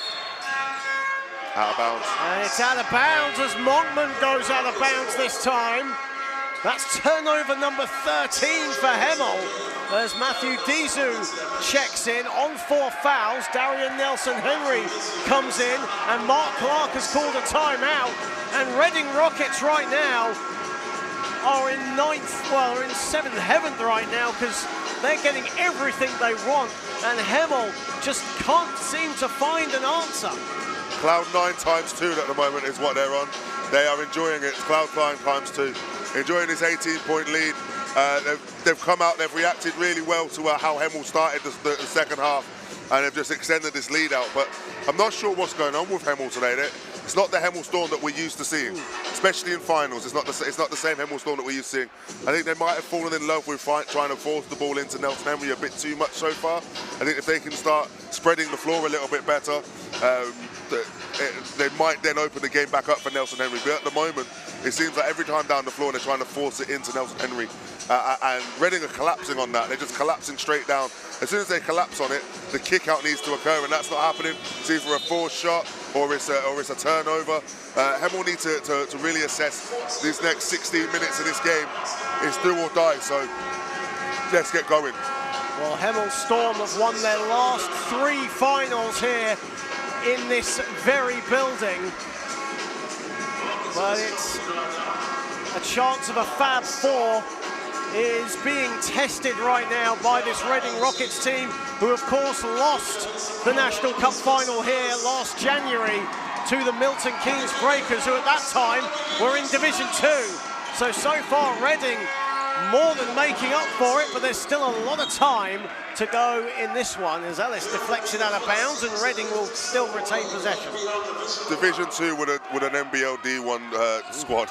Out of bounds. And it's out of bounds as Monkman goes out of bounds this time. That's turnover number 13 for Hemel as Matthew Dizu checks in on 4 fouls. Darien Nelson-Henry comes in, and Mark Clark has called a timeout. And Reading Rockets right now are in 7th heaven right now, because they're getting everything they want, and Hemel just can't seem to find an answer. Cloud 9 times 2 at the moment is what they're on. They are enjoying it. Cloud 9 times 2. Enjoying this 18-point lead. They've come out, they've reacted really well to how Hemel started the second half, and they've just extended this lead out. But I'm not sure what's going on with Hemel today. It's not the Hemel Storm that we're used to seeing, especially in finals. It's not the same Hemel Storm that we're used to seeing. I think they might have fallen in love with trying to force the ball into Nelson-Henry a bit too much so far. I think if they can start spreading the floor a little bit better, they might then open the game back up for Nelson-Henry. But at the moment, it seems like every time down the floor, they're trying to force it into Nelson-Henry. And Reading are collapsing on that. They're just collapsing straight down. As soon as they collapse on it, the kick out needs to occur, and that's not happening. It's either a forced shot or it's a turnover. Hemel need to really assess these next 16 minutes of this game. It's do or die, so let's get going. Well, Hemel Storm have won their last 3 finals here in this very building. But it's a chance of a Fab 4 is being tested right now by this Reading Rockets team, who of course lost the National Cup final here last January to the Milton Keynes Breakers, who at that time were in Division 2. So far Reading more than making up for it, but there's still a lot of time to go in this one as Ellis deflects it out of bounds, and Reading will still retain possession. Division 2 with an NBL D1 squad.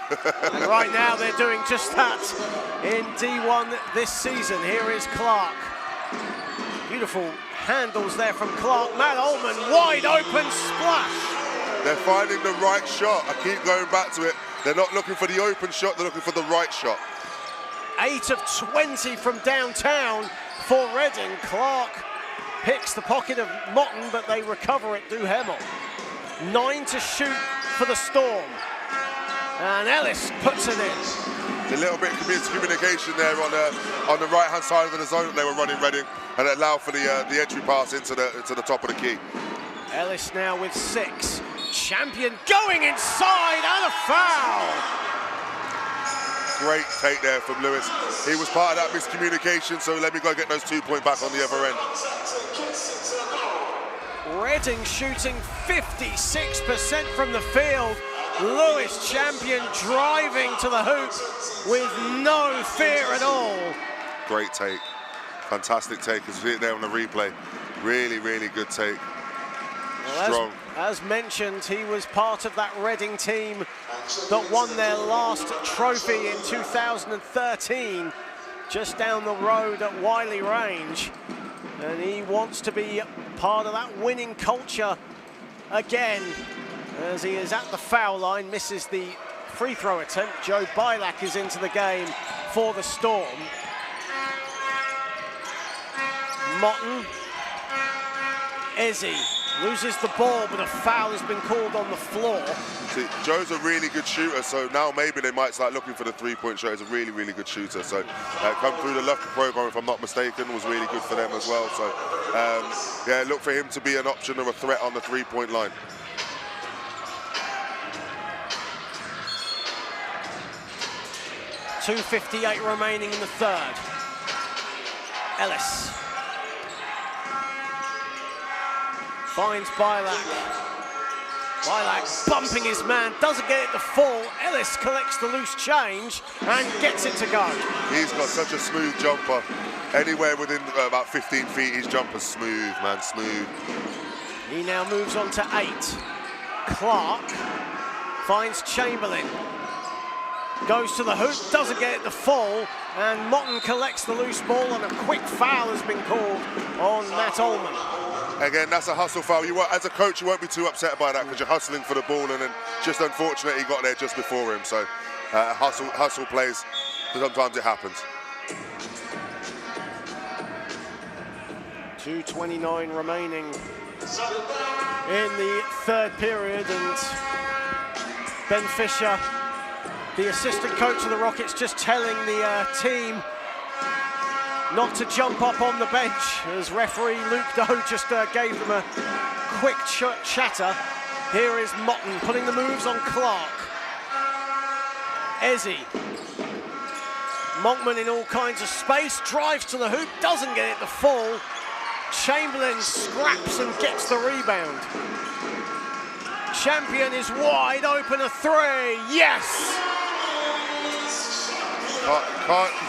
And right now they're doing just that in D1 this season. Here is Clark. Beautiful handles there from Clark. Matt Ullman, wide open splash. They're finding the right shot. I keep going back to it. They're not looking for the open shot, they're looking for the right shot. 8 of 20 from downtown for Reading. Clark picks the pocket of Motton, but they recover it through Hemel. 9 to shoot for the Storm. And Ellis puts it in. A little bit of miscommunication there on the right-hand side of the zone that they were running Reading, and it allowed for the entry pass into the top of the key. Ellis now with 6. Champion going inside and a foul. Great take there from Lewis. He was part of that miscommunication, so let me go get those 2 points back on the other end. Reading shooting 56% from the field. Lewis Champion driving to the hoop with no fear at all. Great take. Fantastic take. As we see it there on the replay. Really, really good take. Well, strong. As mentioned, he was part of that Reading team that won their last trophy in 2013, just down the road at Wiley Range. And he wants to be part of that winning culture again, as he is at the foul line, misses the free throw attempt. Joe Bilak is into the game for the Storm. Motton. Ezzy loses the ball, but a foul has been called on the floor. See, Joe's a really good shooter, so now maybe they might start looking for the three-point shot. He's a really, really good shooter. So come through the Loughborough program, if I'm not mistaken, was really good for them as well. So yeah, look for him to be an option or a threat on the three-point line. .258 remaining in the third. Ellis finds Bilak. Bilak bumping his man, doesn't get it to fall. Ellis collects the loose change and gets it to go. He's got such a smooth jumper. Anywhere within about 15 feet, his jumper's smooth, man, smooth. He now moves on to 8. Clark finds Chamberlain. Goes to the hoop, doesn't get it to fall, and Motton collects the loose ball, and a quick foul has been called on Matt Ullman. Again, that's a hustle foul. As a coach, you won't be too upset by that because you're hustling for the ball, and then just unfortunate he got there just before him. So hustle plays, sometimes it happens. 2:29 remaining in the third period, and Ben Fisher, the assistant coach of the Rockets, just telling the team not to jump up on the bench, as referee Luke Doe just gave them a quick chatter. Here is Motton putting the moves on Clark. Ezzy. Monkman in all kinds of space, drives to the hoop, doesn't get it to fall. Chamberlain scraps and gets the rebound. Champion is wide open, a three, yes! You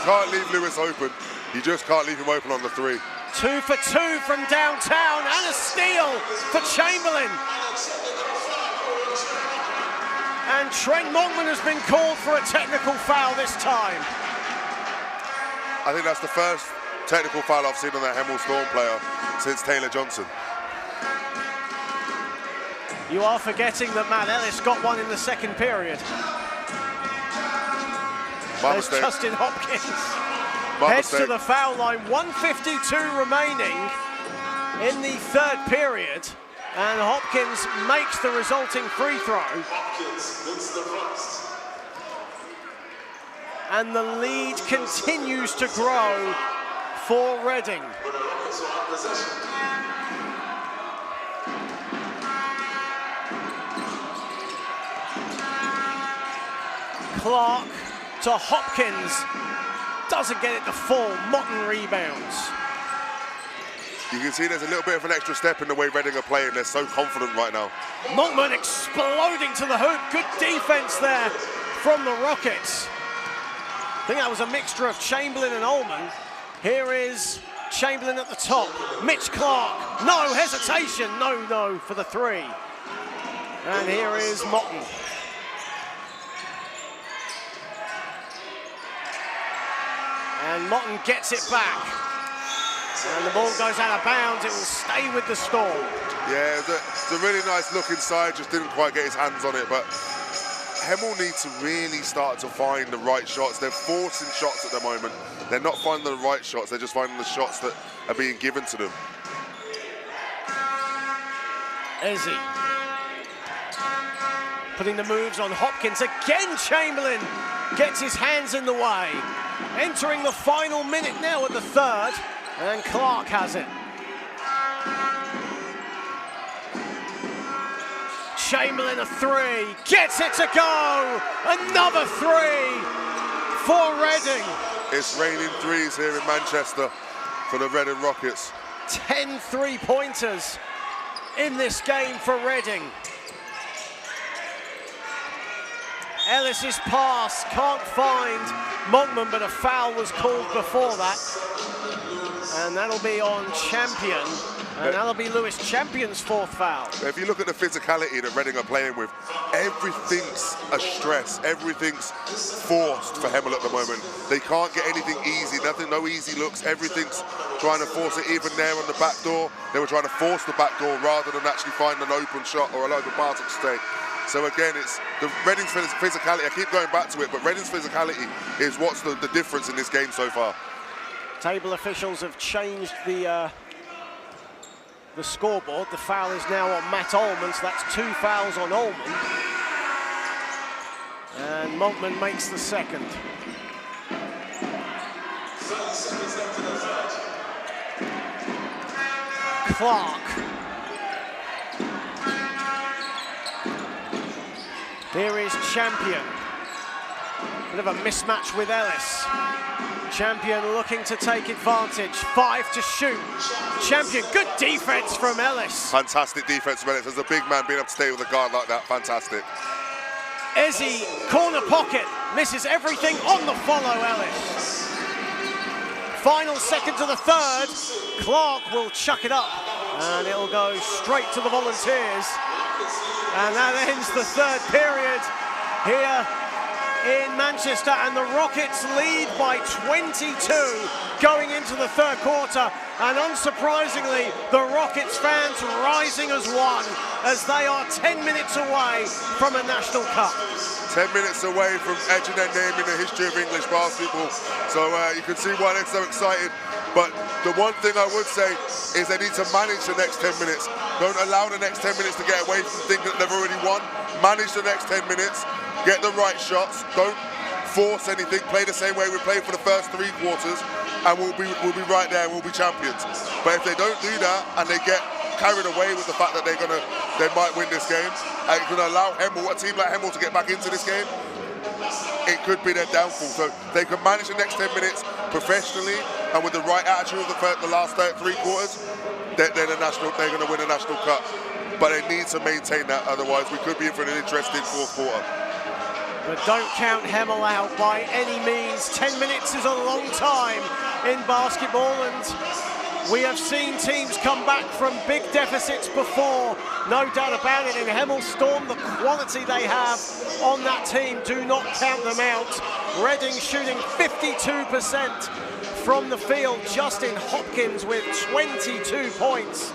can't leave Lewis open. You just can't leave him open on the three. 2 for 2 from downtown, and a steal for Chamberlain. And Trent Monkman has been called for a technical foul this time. I think that's the first technical foul I've seen on that Hemel Storm player since Taylor Johnson. You are forgetting that Matt Ellis got one in the second period. There's Justin Hopkins. Heads to the foul line, 1:52 remaining in the third period, and Hopkins makes the resulting free throw. And the lead continues to grow for Reading. Clark to Hopkins. Doesn't get it to fall. Motton rebounds. You can see there's a little bit of an extra step in the way Reading are playing. They're so confident right now. Monkman exploding to the hoop. Good defense there from the Rockets. I think that was a mixture of Chamberlain and Ullman. Here is Chamberlain at the top. Mitch Clark. No hesitation. No for the three. And here is Motton. And Motton gets it back. And the ball goes out of bounds. It will stay with the Storm. Yeah, it's a really nice look inside, just didn't quite get his hands on it, but Hemel needs to really start to find the right shots. They're forcing shots at the moment. They're not finding the right shots, they're just finding the shots that are being given to them. Ezzy putting the moves on Hopkins. Again, Chamberlain gets his hands in the way. Entering the final minute now at the third, and Clark has it. Chamberlain a three, gets it to go. Another three for Reading. It's raining threes here in Manchester for the Reading Rockets. 10 3-pointers in this game for Reading. Ellis's pass can't find Monkman, but a foul was called before that. And that'll be on Champion. And that'll be Lewis Champion's fourth foul. If you look at the physicality that Reading are playing with, everything's a stress, everything's forced for Hemel at the moment. They can't get anything easy, no easy looks, everything's trying to force it. Even there on the back door, they were trying to force the back door rather than actually find an open shot or an open pass to stay. So again, it's the Reading's physicality. I keep going back to it, but Reading's physicality is what's the difference in this game so far. Table officials have changed the scoreboard. The foul is now on Matt Ullman, so that's 2 fouls on Ullman. And Monkman makes the second. Clark. Here is Champion. Bit of a mismatch with Ellis. Champion looking to take advantage. 5 to shoot. Champion, good defense from Ellis. Fantastic defense from Ellis. As a big man, being able to stay with a guard like that, fantastic. Ezzy, corner pocket, misses everything on the follow, Ellis. Final second to the third. Clark will chuck it up, and it'll go straight to the Volunteers. And that ends the third period here in Manchester, and the Rockets lead by 22 going into the third quarter. And unsurprisingly, the Rockets fans rising as one, as they are 10 minutes away from a National Cup. 10 minutes away from etching their name in the history of English basketball. So you can see why they're so excited. But the one thing I would say is they need to manage the next 10 minutes. Don't allow the next 10 minutes to get away from thinking that they've already won. Manage the next 10 minutes. Get the right shots, don't force anything, play the same way we played for the first 3 quarters, and we'll be right there, we'll be champions. But if they don't do that and they get carried away with the fact that they might win this game, and it's gonna allow Hemel, a team like Hemel, to get back into this game, it could be their downfall. So they can manage the next 10 minutes professionally and with the right attitude of the last 3 quarters, they're gonna win a National Cup. But they need to maintain that, otherwise we could be in for an interesting fourth quarter. But don't count Hemel out by any means. 10 minutes is a long time in basketball, and we have seen teams come back from big deficits before, no doubt about it. In Hemel Storm, the quality they have on that team, do not count them out. Reading shooting 52% from the field. Justin Hopkins with 22 points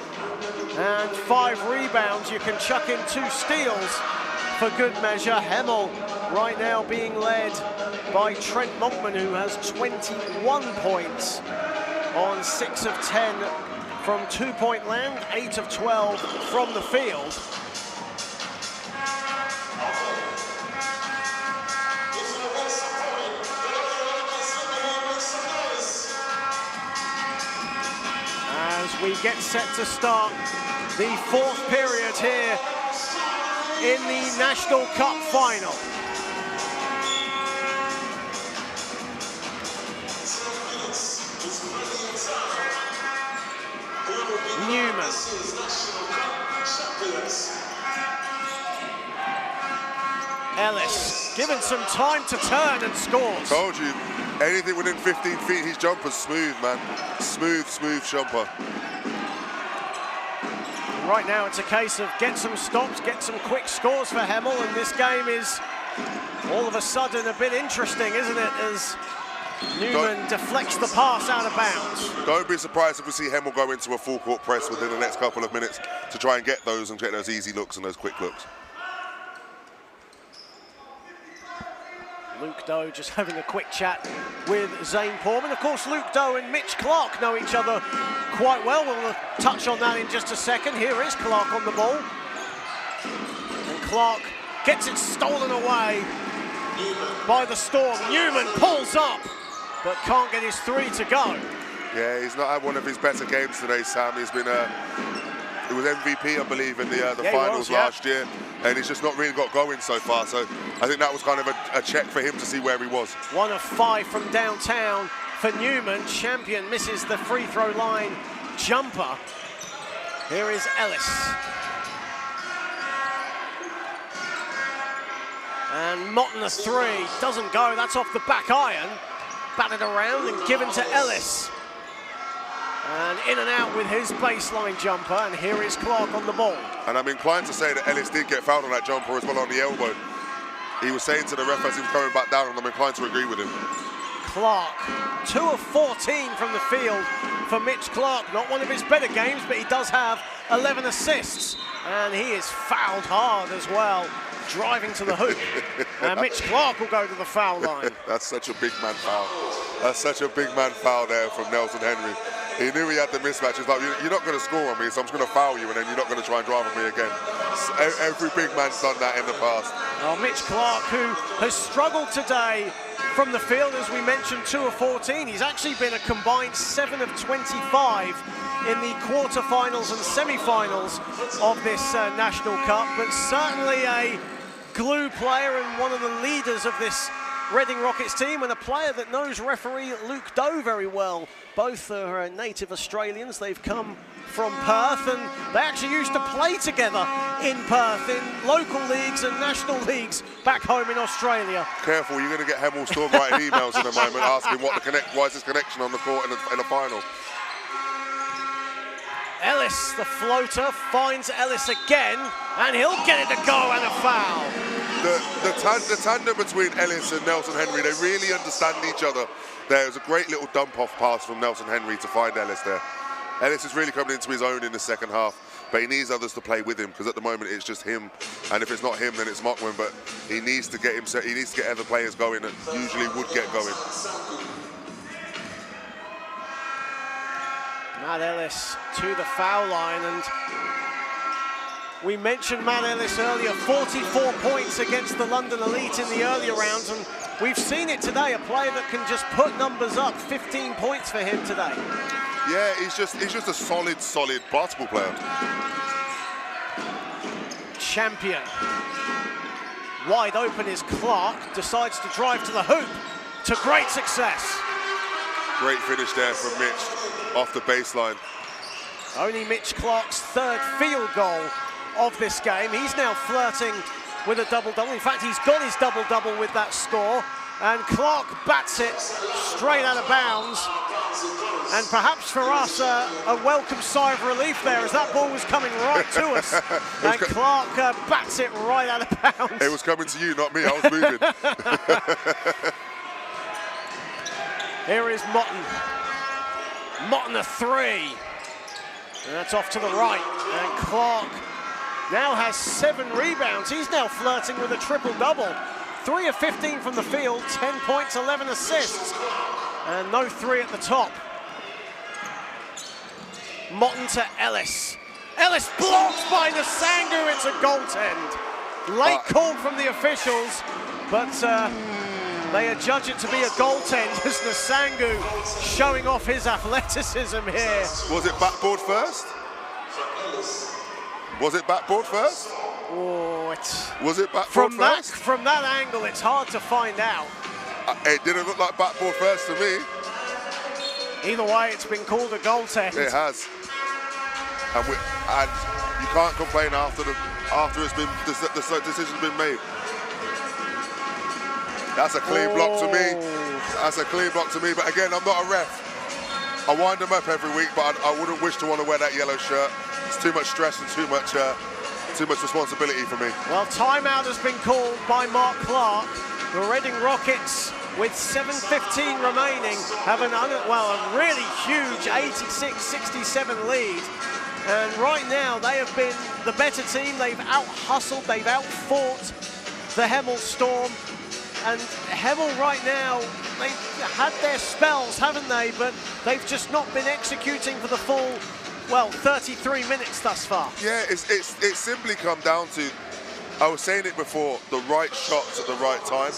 and 5 rebounds. You can chuck in 2 steals for good measure. Hemel right now being led by Trent Monkman, who has 21 points on 6 of 10 from 2-point land, 8 of 12 from the field. As we get set to start the 4th period here in the National Cup final. Newman. Ellis, given some time to turn and scores. Told you, anything within 15 feet, his jumper's smooth, man. Smooth jumper. Right now it's a case of get some stops, get some quick scores for Hemel, and this game is all of a sudden a bit interesting, isn't it? As Newman deflects the pass out of bounds. Don't be surprised if we see Hemel go into a full court press within the next couple of minutes to try and get those easy looks and those quick looks. Luke Doe just having a quick chat with Zane Porman. Of course, Luke Doe and Mitch Clark know each other quite well. We'll touch on that in just a second. Here is Clark on the ball. And Clark gets it stolen away by the Storm. Newman pulls up, but can't get his three to go. Yeah, he's not had one of his better games today, Sam. He's been he was MVP, I believe, in the finals last year, and he's just not really got going so far. So I think that was kind of a check for him to see where he was. 1 of 5 from downtown for Newman. Champion misses the free throw line jumper. Here is Ellis. And Motton a three, doesn't go, that's off the back iron. Batted around and given to Ellis. And in and out with his baseline jumper, and here is Clark on the ball. And I'm inclined to say that Ellis did get fouled on that jumper as well on the elbow. He was saying to the ref as he was coming back down, and I'm inclined to agree with him. Clark, 2 of 14 from the field for Mitch Clark. Not one of his better games, but he does have 11 assists. And he is fouled hard as well, driving to the hoop. And Mitch Clark will go to the foul line. That's such a big man foul. That's such a big man foul there from Nelson-Henry. He knew he had the mismatch. He's like, you're not going to score on me, so I'm just going to foul you, and then you're not going to try and drive on me again. Every big man's done that in the past. Oh, Mitch Clark, who has struggled today from the field, as we mentioned, 2 of 14. He's actually been a combined 7 of 25 in the quarterfinals and semi-finals of this National Cup, but certainly a glue player and one of the leaders of this Reading Rockets team, and a player that knows referee Luke Doe very well. Both are native Australians. They've come from Perth, and they actually used to play together in Perth in local leagues and national leagues back home in Australia. Careful, you're going to get Hemel Storm writing emails in a moment asking why is this connection on the court in the final. Ellis, the floater, finds Ellis again, and he'll get it to go, and a foul. The tandem between Ellis and Nelson-Henry, they really understand each other. There's a great little dump-off pass from Nelson-Henry to find Ellis there. Ellis is really coming into his own in the second half, but he needs others to play with him, because at the moment it's just him, and if it's not him, then it's Mockman, but he needs to get other players going that usually would get going. Matt Ellis to the foul line, and we mentioned Matt Ellis earlier, 44 points against the London Elite in the earlier rounds, and we've seen it today, a player that can just put numbers up. 15 points for him today. Yeah, he's just a solid basketball player. Champion. Wide open is Clark, decides to drive to the hoop to great success. Great finish there from Mitch off the baseline. Only Mitch Clark's 3rd field goal of this game. He's now flirting with a double-double. In fact, he's got his double-double with that score. And Clark bats it straight out of bounds. And perhaps for us, a welcome sigh of relief there, as that ball was coming right to us. And Clark bats it right out of bounds. It was coming to you, not me. I was moving. Here is Motton. Motton a three. And that's off to the right. And Clark now has 7 rebounds. He's now flirting with a triple-double. 3 of 15 from the field, 10 points, 11 assists. And no 3 at the top. Motton to Ellis. Ellis blocked by Nsangu. It's a goaltend. Late call from the officials, but they adjudge it to be a goaltend as Nsangu showing off his athleticism here. Was it backboard first? Was it backboard first? Oh, was it backboard first? From that angle, it's hard to find out. It didn't look like backboard first to me. Either way, it's been called a goaltend. It has. And you can't complain after it's been the decision's been made. That's a clean block to me. That's a clean block to me. But again, I'm not a ref. I wind them up every week, but I wouldn't wish to want to wear that yellow shirt. It's too much stress and too much responsibility for me. Well, timeout has been called by Mark Clark. The Reading Rockets with 7:15 remaining, have a really huge 86-67 lead. And right now, they have been the better team. They've out-hustled, they've out-fought the Hemel Storm. And Hemel right now, they've had their spells, haven't they? But they've just not been executing for the full, 33 minutes thus far. Yeah, it's simply come down to, I was saying it before, the right shots at the right time.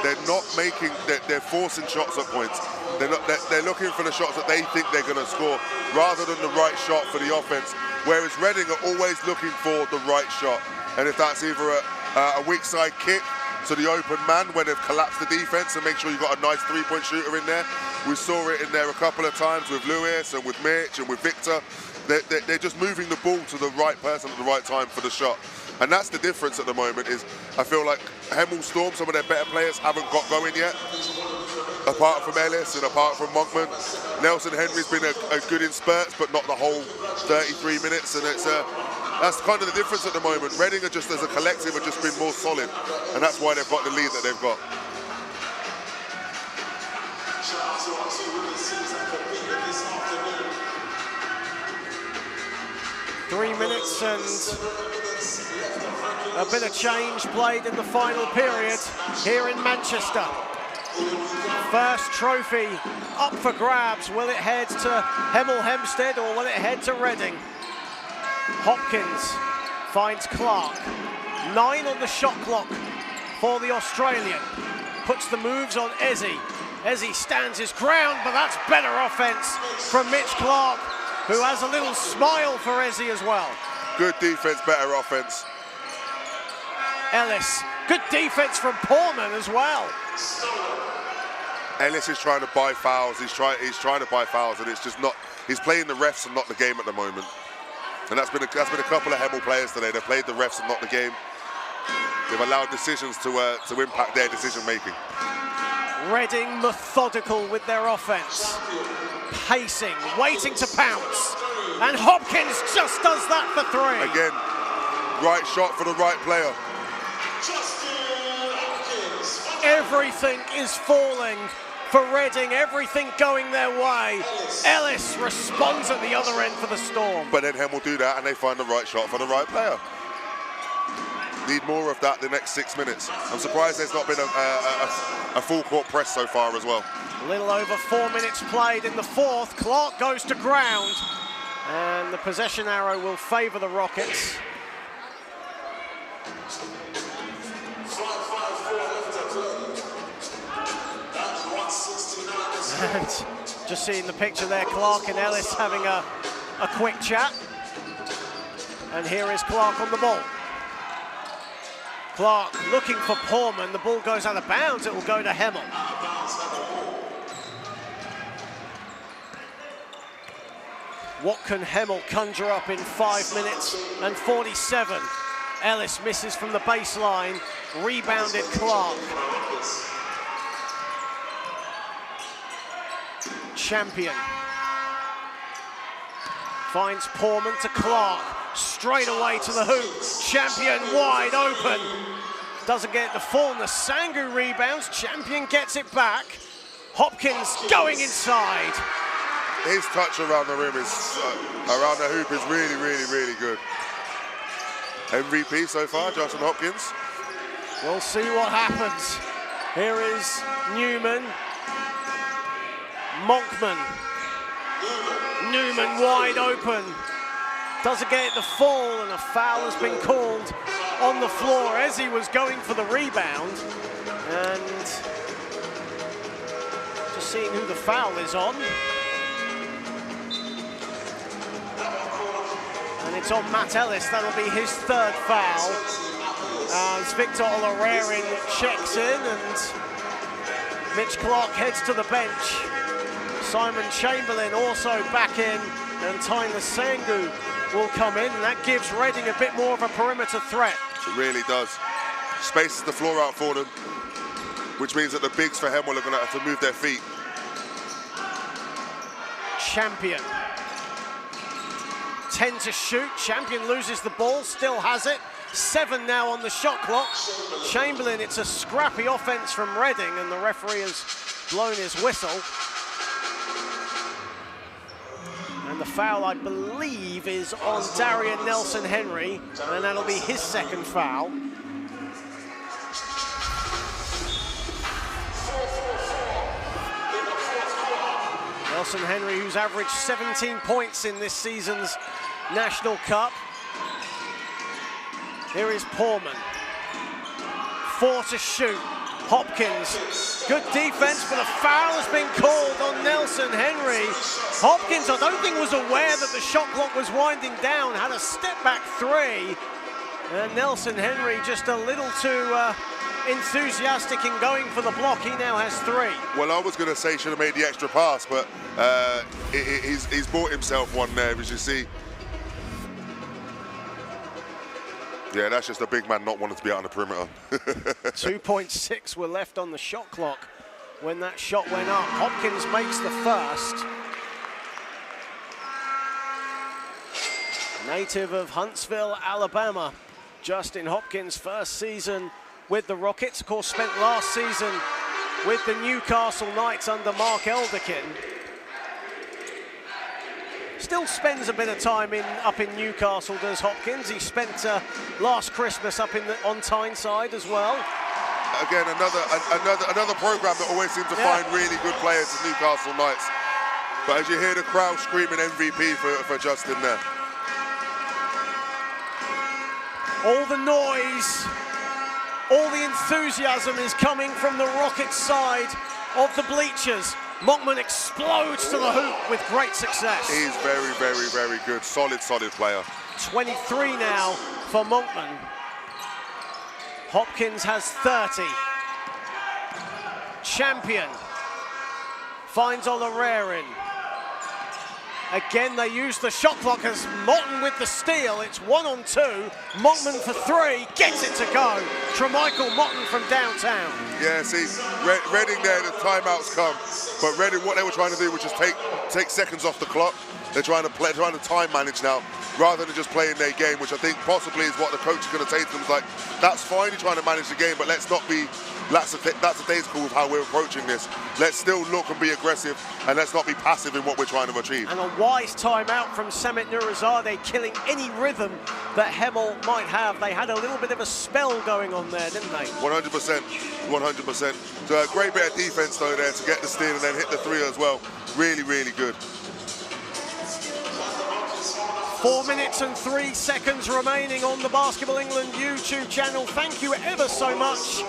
They're not making, they're forcing shots at points. They're looking for the shots that they think they're going to score rather than the right shot for the offense. Whereas Reading are always looking for the right shot. And if that's either a weak side kick to the open man when they've collapsed the defense and make sure you've got a nice three-point shooter in there. We saw it in there a couple of times with Lewis and with Mitch and with Victor. They're just moving the ball to the right person at the right time for the shot. And that's the difference at the moment is I feel like Hemel Storm, some of their better players haven't got going yet. Apart from Ellis and apart from Monkman. Nelson-Henry's been a good in spurts, but not the whole 33 minutes. And that's kind of the difference at the moment. Reading are just as a collective have just been more solid. And that's why they've got the lead that they've got. Three minutes and a bit of change played in the final period here in Manchester. First trophy up for grabs. Will it head to Hemel Hempstead or will it head to Reading? Hopkins finds Clark. 9 on the shot clock for the Australian. Puts the moves on Ezzy. Ezzy stands his ground, but that's better offense from Mitch Clark, who has a little smile for Ezzy as well. Good defense, better offense. Ellis, good defense from Portman as well. Ellis is trying to buy fouls. He's trying to buy fouls, and it's just not. He's playing the refs and not the game at the moment. And that's been a couple of Hemel players today. They've played the refs and not the game. They've allowed decisions to impact their decision making. Reading methodical with their offense, pacing, waiting to pounce, and Hopkins just does that for 3. Again, right shot for the right player. Everything is falling for Reading, everything going their way. Ellis responds at the other end for the Storm. But then Hemel do that and they find the right shot for the right player. Need more of that the next 6 minutes. I'm surprised there's not been a full court press so far as well. A little over 4 minutes played in the fourth. Clark goes to ground and the possession arrow will favour the Rockets. And just seeing the picture there, Clark and Ellis having a quick chat. And here is Clark on the ball. Clark looking for Portman. The ball goes out of bounds. It will go to Hemel. What can Hemel conjure up in 5 minutes and 47? Ellis misses from the baseline. Rebounded Clark. Champion finds Portman to Clark. Straight away to the hoop. Champion wide open. Doesn't get the fullness. Sangu rebounds. Champion gets it back. Hopkins going inside. His touch around the rim is, around the hoop is really, really, really good. MVP so far, Justin Hopkins. We'll see what happens. Here is Newman. Monkman. Newman wide open. Doesn't get it the full, and a foul has been called on the floor as he was going for the rebound. And just seeing who the foul is on. And it's on Matt Ellis. That'll be his 3rd foul. As Victor Olarerin checks in and Mitch Clark heads to the bench. Simon Chamberlain also back in, and Tyler Sangu will come in, and that gives Reading a bit more of a perimeter threat. It really does. Spaces the floor out for them, which means that the bigs for Hemel are going to have to move their feet. Champion. 10 to shoot. Champion loses the ball, still has it. 7 now on the shot clock. Chamberlain, it's a scrappy offense from Reading, and the referee has blown his whistle. And the foul, I believe, is on Darien Nelson-Henry, and that'll be his second foul. Nelson-Henry, who's averaged 17 points in this season's National Cup. Here is Poorman. 4 to shoot. Hopkins, good defense, but a foul has been called on Nelson-Henry. Hopkins, I don't think, was aware that the shot clock was winding down, had a step back 3. And Nelson-Henry just a little too enthusiastic in going for the block. He now has 3. Well, I was going to say should have made the extra pass, but he's bought himself one there, as you see. Yeah, that's just a big man not wanting to be out on the perimeter. 2.6 were left on the shot clock when that shot went up. Hopkins makes the first. Native of Huntsville, Alabama. Justin Hopkins, first season with the Rockets. Of course, spent last season with the Newcastle Knights under Mark Elderkin. Still spends a bit of time up in Newcastle, does Hopkins. He spent last Christmas up on Tyneside as well. Again, another program that always seems to find really good players as Newcastle Knights. But as you hear the crowd screaming MVP for Justin there. All the noise, all the enthusiasm is coming from the Rockets side of the bleachers. Monkman explodes to the hoop with great success. He's very, very, very good. Solid player. 23 now for Monkman. Hopkins has 30. Champion finds Olarerin. Again, they use the shot clock as Motten with the steal. It's 1-on-2. Monkman for 3, gets it to go. Tremichael Motten from downtown. Yeah, see, Reading there, the timeouts come. But Reading, what they were trying to do was just take seconds off the clock. They're trying to time manage now, rather than just playing their game, which I think possibly is what the coach is going to say to them. It's like, that's fine, you're trying to manage the game, but let's not be lackadaisical with how we're approaching this. Let's still look and be aggressive, and let's not be passive in what we're trying to achieve. And a wise timeout from Samet Nurizadeh, killing any rhythm that Hemel might have. They had a little bit of a spell going on there, didn't they? 100%, 100%. So a great bit of defense though there to get the steal and then hit the 3 as well. Really, really good. 4 minutes and 3 seconds remaining on the Basketball England YouTube channel. Thank you ever so much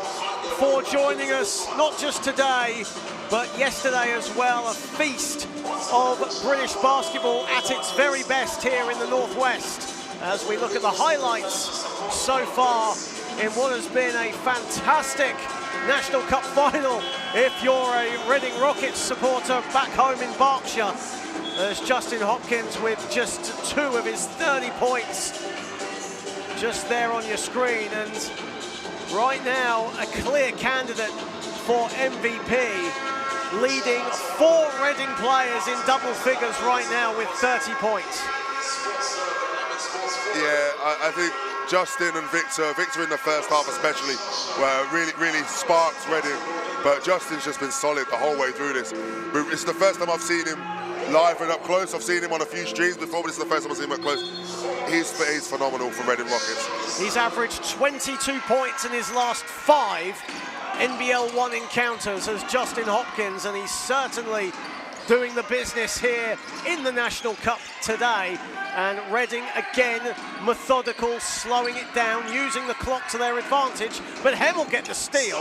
for joining us, not just today, but yesterday as well. A feast of British basketball at its very best here in the Northwest, as we look at the highlights so far in what has been a fantastic National Cup final. If you're a Reading Rockets supporter back home in Berkshire, there's Justin Hopkins with just 2 of his 30 points just there on your screen, and right now a clear candidate for MVP, leading 4 Reading players in double figures right now with 30 points. Yeah, I think Justin and Victor in the first half especially, really sparked Reading, but Justin's just been solid the whole way through this. It's the first time I've seen him live and up close. I've seen him on a few streams before, but it's the first time I've seen him up close. He's phenomenal for Reading Rockets. He's averaged 22 points in his last 5 NBL 1 encounters as Justin Hopkins, and he's certainly doing the business here in the National Cup today. And Reading again methodical, slowing it down, using the clock to their advantage, but Hemel get the steal.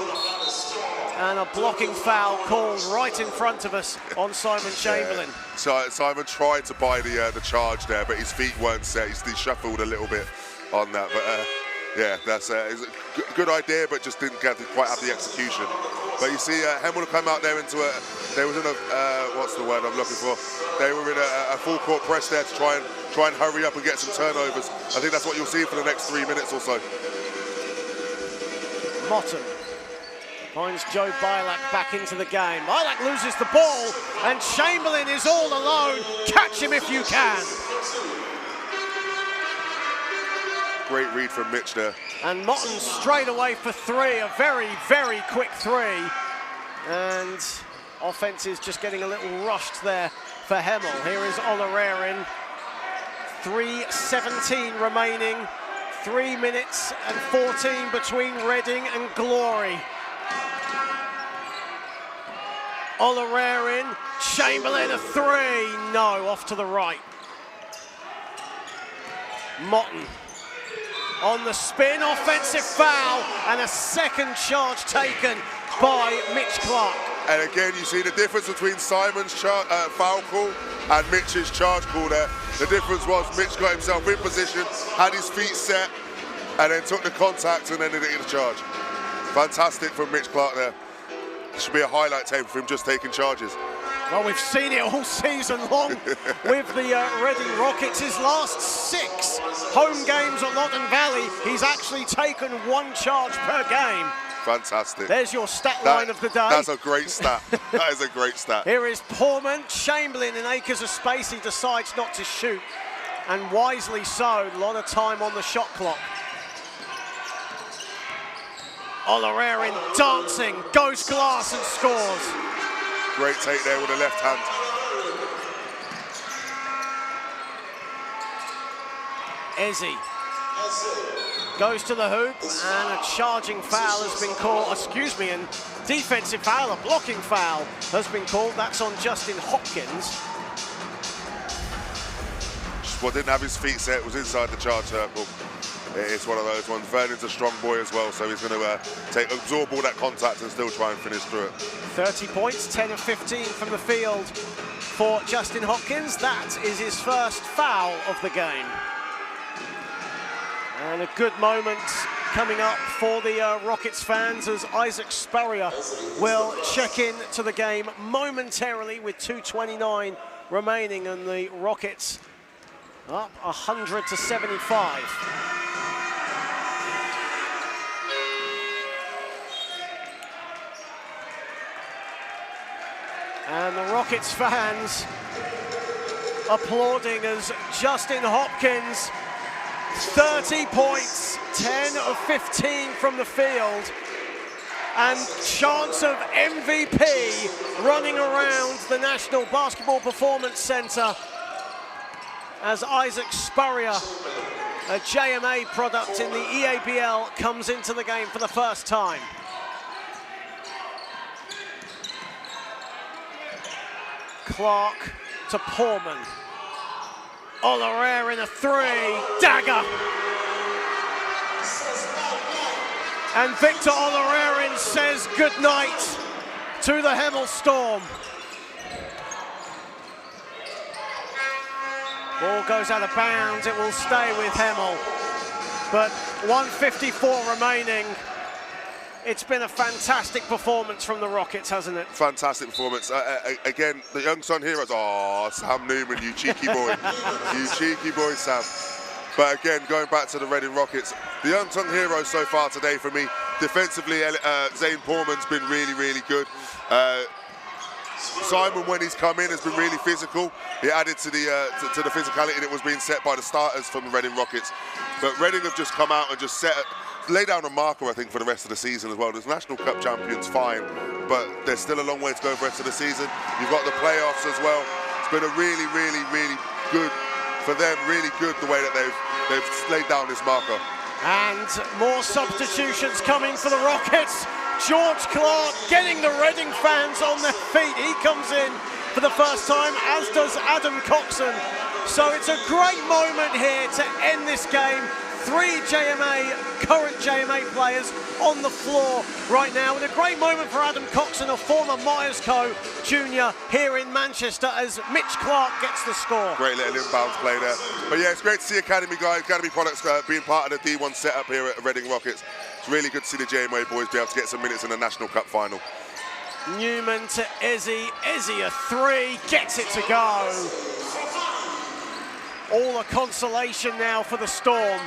And a blocking foul called right in front of us on Simon Chamberlain. Yeah. So Simon tried to buy the charge there, but his feet weren't set. He shuffled a little bit on that. But yeah, that's it's a good idea, but just didn't quite have the execution. But you see, Hemel come out there into they was in a what's the word I'm looking for? They were in a full court press there to try and hurry up and get some turnovers. I think that's what you'll see for the next 3 minutes or so. Motten finds Joe Bilac back into the game. Bilac loses the ball, and Chamberlain is all alone. Catch him if you can. great read from Mitch there. And Motton straight away for three, a very, very quick three. And offense is just getting a little rushed there for Hemel. Here is Olarerin. 3:17 remaining. 3 minutes and 14 between Reading and Glory. Olarerin, Chamberlain a three. No, off to the right. Motton on the spin, offensive foul, and a second charge taken by Mitch Clark. And again, you see the difference between Simon's foul call and Mitch's charge call there. The difference was Mitch got himself in position, had his feet set, and then took the contact and then did the charge. Fantastic from Mitch Clark there. Should be a highlight tape for him just taking charges. Well, we've seen it all season long with the Reading Rockets. His last 6 home games at Loddon Valley, he's actually taken 1 charge per game. Fantastic. There's your stat line of the day. That's a great stat. That is a great stat. Here is Portman, Chamberlain in acres of space. He decides not to shoot, and wisely so. A lot of time on the shot clock. Olarerin dancing, goes glass and scores. Great take there with the left hand. Ezzy goes to the hoop, and a charging foul has been called, and defensive foul, a blocking foul has been called. That's on Justin Hopkins. Well, didn't have his feet set, was inside the charge circle. It's one of those ones. Vernon's a strong boy as well, so he's going to absorb all that contact and still try and finish through it. 30 points, 10 of 15 from the field for Justin Hopkins. That is his first foul of the game. And a good moment coming up for the Rockets fans as Isaac Spurrier will check in to the game momentarily with 2:29 remaining, and the Rockets up 100-75. And the Rockets fans applauding as Justin Hopkins, 30 points, 10 of 15 from the field, and chance of MVP running around the National Basketball Performance Center as Isaac Spurrier, a JMA product in the EABL, comes into the game for the first time. Clark to Portman. Olarerin a three, dagger. And Victor Olarerin says goodnight to the Hemel Storm. Ball goes out of bounds, it will stay with Hemel. But 1:54 remaining. It's been a fantastic performance from the Rockets, hasn't it? Fantastic performance. Again, the young son heroes. Oh, Sam Newman, you cheeky boy. You cheeky boy, Sam. But again, going back to the Reading Rockets, the young son heroes so far today for me. Defensively, Zane Portman's been really, really good. Simon, when he's come in, has been really physical. He added to the physicality that was being set by the starters from the Reading Rockets. But Reading have just come out and just lay down a marker, I think, for the rest of the season as well. There's National Cup champions, fine, but there's still a long way to go for the rest of the season. You've got the playoffs as well. It's been a really, really, really good for them, really good the way that they've laid down this marker. And more substitutions coming for the Rockets. George Clark getting the Reading fans on their feet. He comes in for the first time, as does Adam Coxon. So it's a great moment here to end this game. 3 current JMA players on the floor right now, and a great moment for Adam Coxon, a former Myers Co. junior here in Manchester, as Mitch Clark gets the score. Great little inbounds play there. But yeah, it's great to see Academy products being part of the D1 setup here at Reading Rockets. It's really good to see the JMA boys be able to get some minutes in the National Cup final. Newman to Ezzy. Ezzy a three, gets it to go. All a consolation now for the Storm,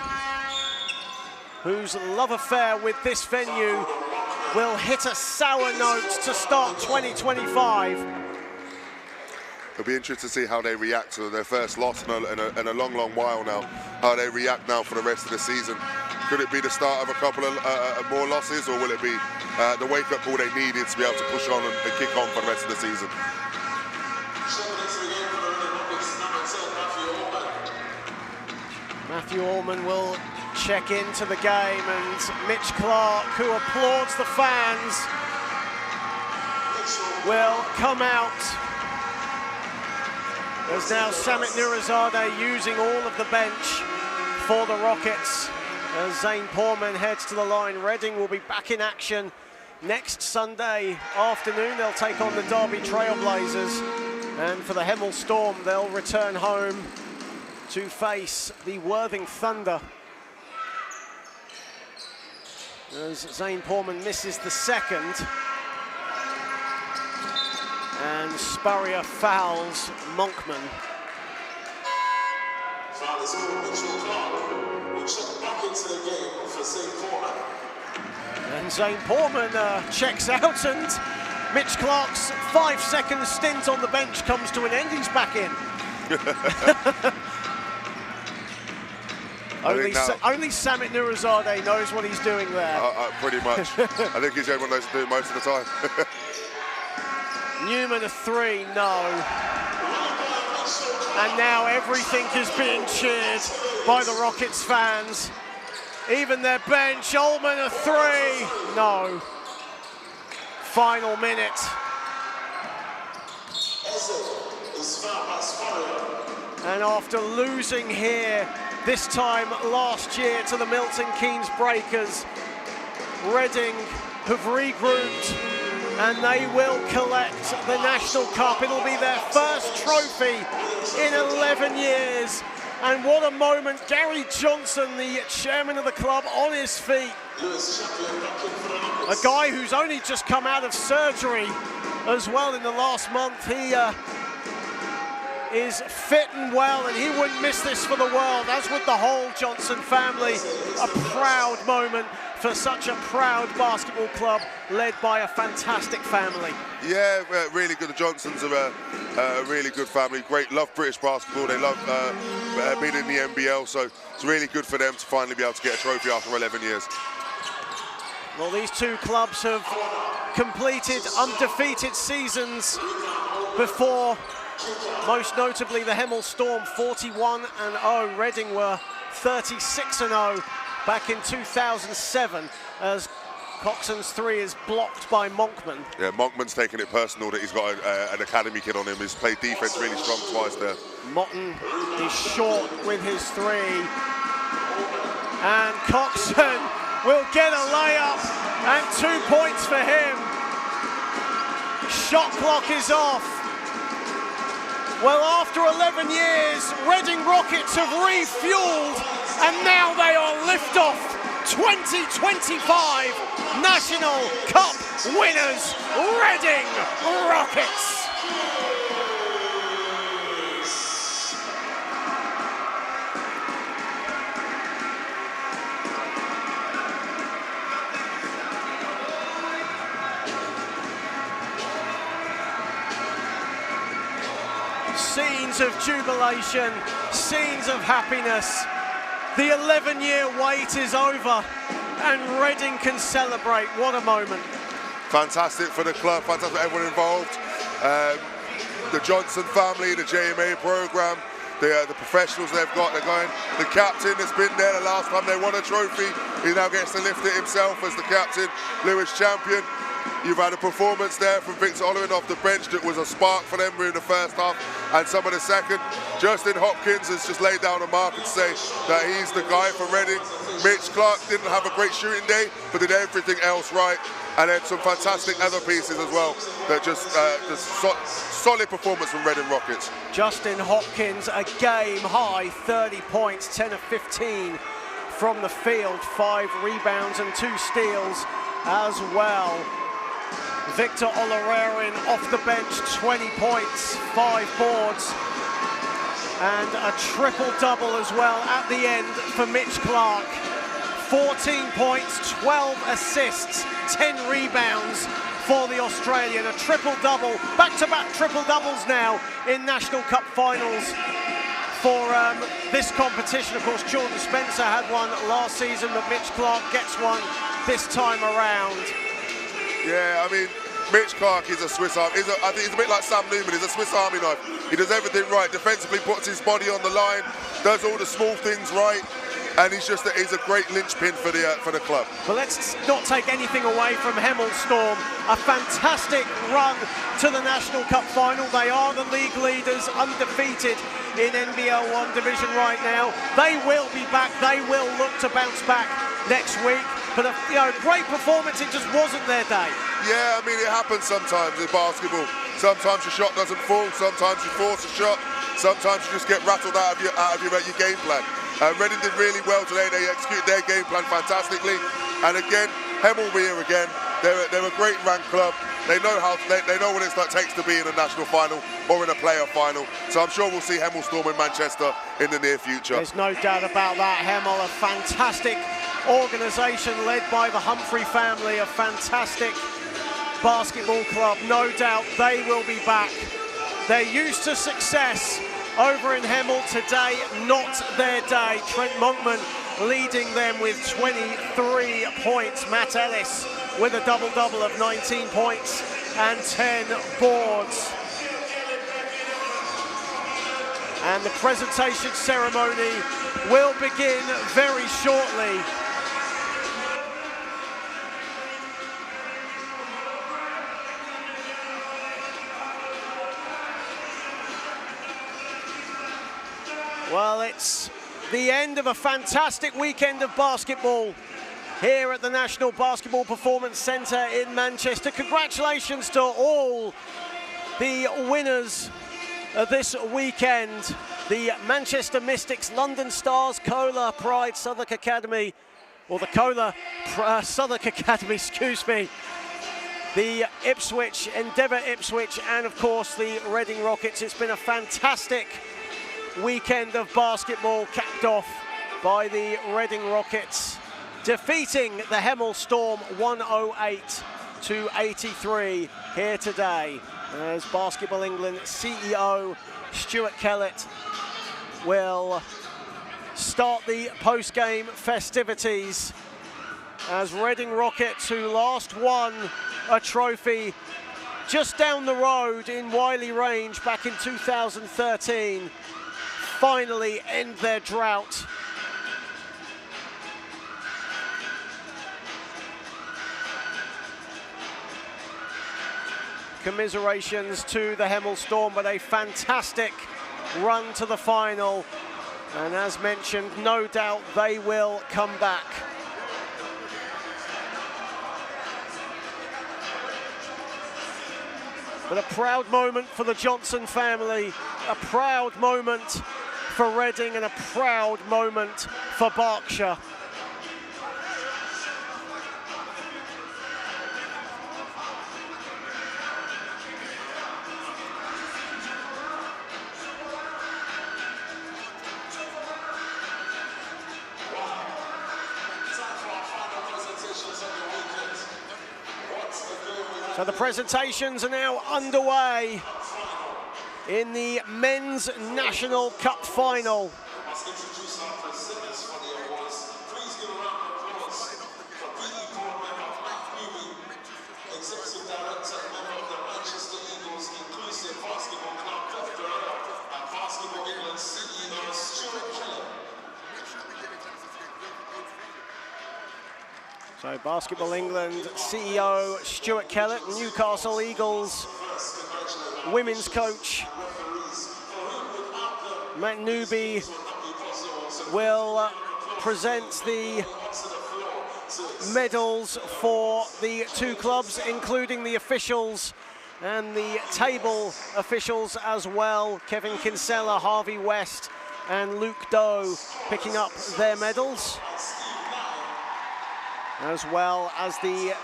whose love affair with this venue will hit a sour note to start 2025. it'll be interesting to see how they react to their first loss in a long, long while now, how they react now for the rest of the season. Could it be the start of a couple of more losses, or will it be the wake-up call they needed to be able to push on and kick on for the rest of the season? Matthew Allman will check into the game, and Mitch Clark, who applauds the fans, will come out. There's now Samit Nurizadeh using all of the bench for the Rockets. As Zane Porman heads to the line, Reading will be back in action next Sunday afternoon. They'll take on the Derby Trailblazers, and for the Hemel Storm, they'll return home to face the Worthing Thunder. As Zane Porman misses the second, and Spurrier fouls Monkman. And Zane Porman checks out, and Mitch Clark's 5-second stint on the bench comes to an end. He's back in. Only Samit Nurizadeh knows what he's doing there. Pretty much. I think he's the only one knows to do it most of the time. Newman a three, no. And now everything is being cheered by the Rockets fans. Even their bench. Ullman a three, no. Final minute. And after losing here this time last year to the Milton Keynes Breakers, Reading have regrouped and they will collect the National Cup. It'll be their first trophy in 11 years. And what a moment. Gary Johnson, the chairman of the club, on his feet. A guy who's only just come out of surgery as well in the last month. He is fit and well, and he wouldn't miss this for the world, as would the whole Johnson family. A proud moment for such a proud basketball club led by a fantastic family. Yeah, really good. The Johnsons are a really good family. Great, love British basketball. They love being in the NBL, so it's really good for them to finally be able to get a trophy after 11 years. Well, these two clubs have completed undefeated seasons before. Most notably the Hemel Storm 41-0. Reading were 36-0 back in 2007 as Coxon's three is blocked by Monkman. Yeah, Monkman's taking it personal that he's got an academy kid on him. He's played defense really strong twice there. Motton is short with his three. And Coxon will get a layup and 2 points for him. Shot clock is off. Well, after 11 years, Reading Rockets have refueled, and now they are liftoff. 2025 National Cup winners, Reading Rockets. Scenes of jubilation, scenes of happiness. The 11-year wait is over and Reading can celebrate. What a moment. Fantastic for the club, fantastic for everyone involved. The Johnson family, the JMA program, the professionals they've got, they're going. The captain has been there the last time they won a trophy. He now gets to lift it himself as the captain, Lewis champion. You've had a performance there from Victor Oliver off the bench that was a spark for them in the first half and some of the second. Justin Hopkins has just laid down a mark and say that he's the guy for Reading. Mitch Clark didn't have a great shooting day, but did everything else right. And then some fantastic other pieces as well. That just solid performance from Reading Rockets. Justin Hopkins, a game high 30 points, 10 of 15 from the field, 5 rebounds and 2 steals as well. Victor Olarerin off the bench, 20 points, 5 boards, and a triple-double as well at the end for Mitch Clark. 14 points, 12 assists, 10 rebounds, for the Australian. A triple-double, back-to-back triple-doubles now in National Cup finals for this competition. Of course, Jordan Spencer had one last season, but Mitch Clark gets one this time around. Yeah, I mean, Mitch Clark is a Swiss Army. I think he's a bit like Sam Newman. He's a Swiss Army knife. He does everything right. Defensively, puts his body on the line, does all the small things right, and he's a great linchpin for the club. But let's not take anything away from Hemel Storm. A fantastic run to the National Cup final. They are the league leaders, undefeated in NBL 1 division right now. They will be back. They will look to bounce back next week. But a great performance. It just wasn't their day. Yeah, I mean, it happens sometimes in basketball. Sometimes your shot doesn't fall. Sometimes you force a shot. Sometimes you just get rattled out of your game plan. Reading did really well today. They executed their game plan fantastically. And again, Hemel here again. They're a great ranked club. They know they know what it takes to be in a national final or in a playoff final. So I'm sure we'll see Hemel Storm in Manchester in the near future. There's no doubt about that. Hemel, a fantastic organisation led by the Humphrey family, a fantastic basketball club. No doubt they will be back. They're used to success over in Hemel. Today, not their day. Trent Monkman leading them with 23 points. Matt Ellis with a double-double of 19 points and 10 boards. And the presentation ceremony will begin very shortly. Well, it's the end of a fantastic weekend of basketball here at the National Basketball Performance Centre in Manchester. Congratulations to all the winners this weekend. The Manchester Mystics, London Stars, Kohler, Pride, Southwark Academy, or the Kohler, Southwark Academy, excuse me. The Ipswich, Endeavour Ipswich, and of course the Reading Rockets. It's been a fantastic weekend of basketball, capped off by the Reading Rockets, defeating the Hemel Storm 108-83 here today. As Basketball England CEO Stuart Kellett will start the post-game festivities as Reading Rockets, who last won a trophy just down the road in Wiley Range back in 2013, finally end their drought. Commiserations to the Hemel Storm, but a fantastic run to the final. And as mentioned, no doubt they will come back. But a proud moment for the Johnson family, a proud moment for Reading, and a proud moment for Berkshire. So the presentations are now underway in the Men's National Cup final. So Basketball England CEO Stuart Kellett, Newcastle Eagles women's coach Matt Newby will present the medals for the two clubs, including the officials and the table officials as well. Kevin Kinsella, Harvey West and Luke Doe picking up their medals, as well as the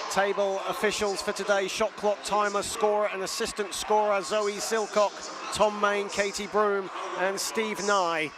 table officials for today: shot clock, timer, scorer and assistant scorer Zoe Silcock, Tom Main, Katie Broom and Steve Nye.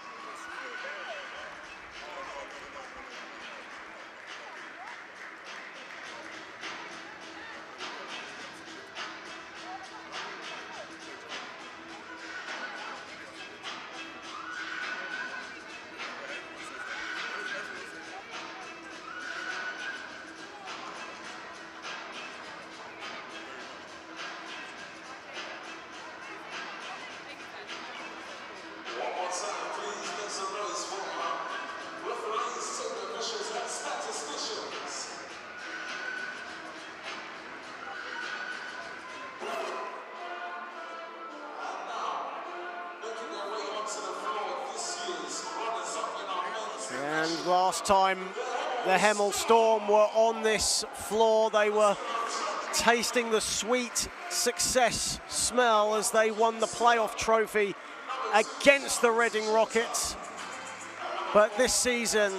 Last time the Hemel Storm were on this floor, they were tasting the sweet success smell as they won the playoff trophy against the Reading Rockets. But this season,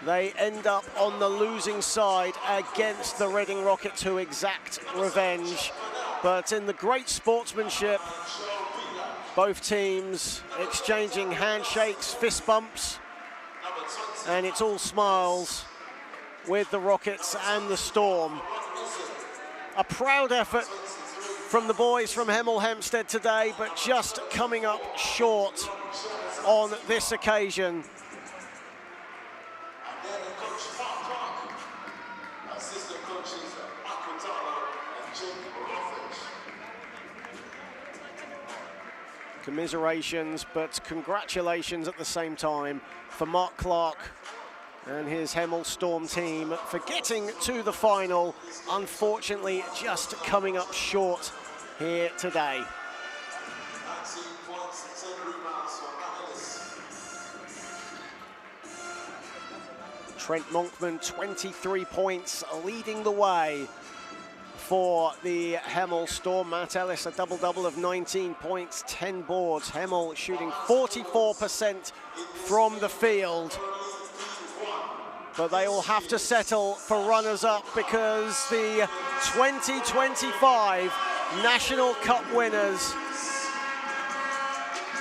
they end up on the losing side against the Reading Rockets, who exact revenge. But in the great sportsmanship, both teams exchanging handshakes, fist bumps, and it's all smiles with the Rockets and the Storm. A proud effort from the boys from Hemel Hempstead today, but just coming up short on this occasion. Commiserations, but congratulations at the same time for Mark Clark and his Hemel Storm team for getting to the final. Unfortunately, just coming up short here today. Trent Monkman, 23 points, leading the way for the Hemel Storm. Matt Ellis, a double-double of 19 points, 10 boards. Hemel shooting 44% from the field. But they will have to settle for runners-up because the 2025 National Cup winners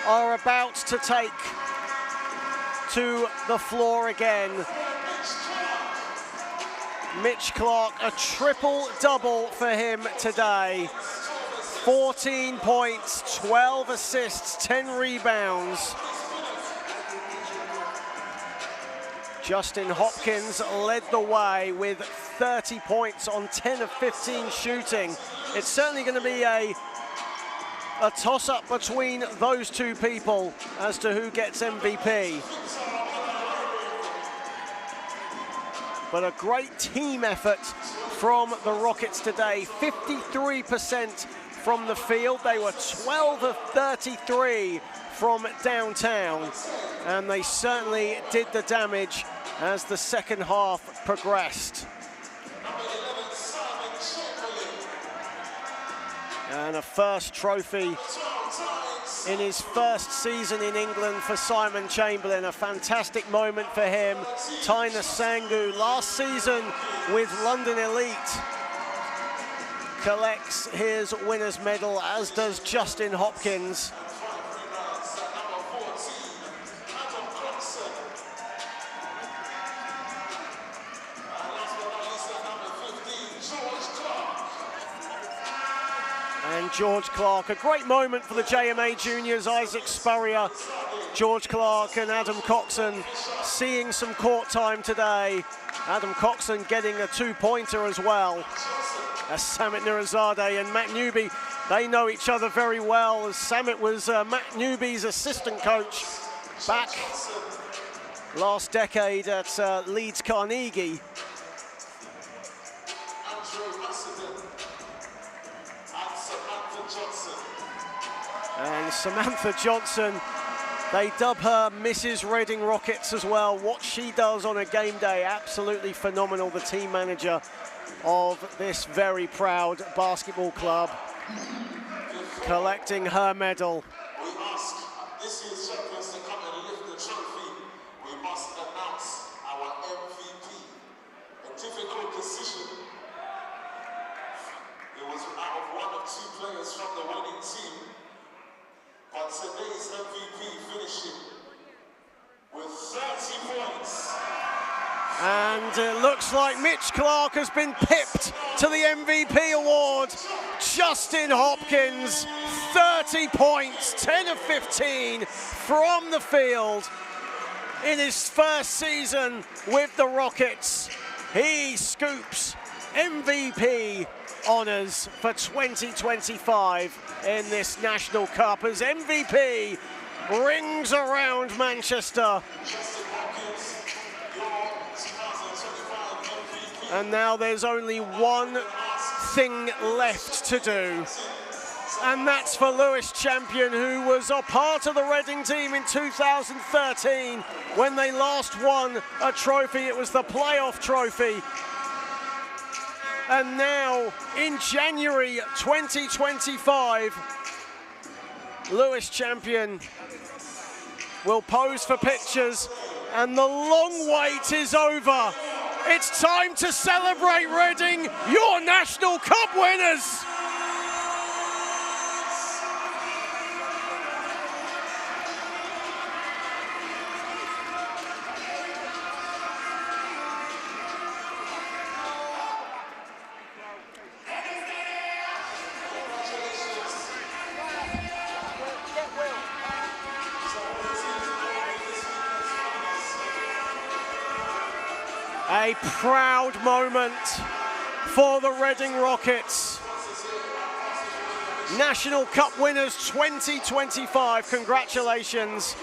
are about to take to the floor again. Mitch Clark, a triple-double for him today. 14 points, 12 assists, 10 rebounds. Justin Hopkins led the way with 30 points on 10 of 15 shooting. It's certainly going to be a toss-up between those two people as to who gets MVP. But a great team effort from the Rockets today. 53% from the field. They were 12 of 33 from downtown. And they certainly did the damage as the second half progressed. And a first trophy in his first season in England for Simon Chamberlain. A fantastic moment for him. Taina Sangu, last season with London Elite, collects his winner's medal, as does Justin Hopkins. And George Clark, a great moment for the JMA juniors. Isaac Spurrier, George Clark and Adam Coxon seeing some court time today. Adam Coxon getting a two-pointer as well. As Samit Nurizadeh and Matt Newby, they know each other very well, as Samit was Matt Newby's assistant coach back last decade at Leeds Carnegie. And Samantha Johnson, they dub her Mrs. Reading Rockets as well. What she does on a game day, absolutely phenomenal. The team manager of this very proud basketball club, collecting her medal. We ask this year's champions to come and lift the trophy. We must announce our MVP. A difficult decision. It was out of one of two players from the winning team. But today's MVP finishing with 30 points. And it looks like Mitch Clark has been pipped to the MVP award. Justin Hopkins, 30 points, 10 of 15 from the field in his first season with the Rockets. He scoops MVP honors for 2025 in this National Cup as MVP rings around Manchester. And now there's only one thing left to do. And that's for Lewis Champion, who was a part of the Reading team in 2013 when they last won a trophy. It was the playoff trophy. And now, in January 2025, Lewis Champion will pose for pictures, and the long wait is over. It's time to celebrate, Reading, your National Cup winners. A proud moment for the Reading Rockets. National Cup winners 2025. Congratulations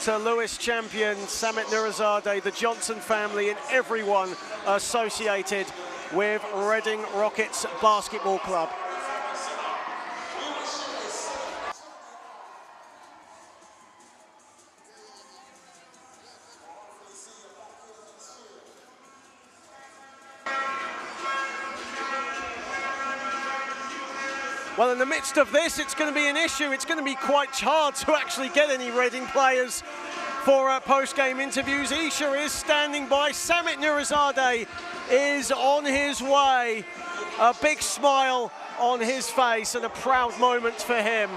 to Lewis Champion, Samit Nurizadeh, the Johnson family, and everyone associated with Reading Rockets Basketball Club. Well, in the midst of this, it's going to be an issue. It's going to be quite hard to actually get any Reading players for post-game interviews. Isha is standing by. Samit Nurizadeh is on his way. A big smile on his face and a proud moment for him.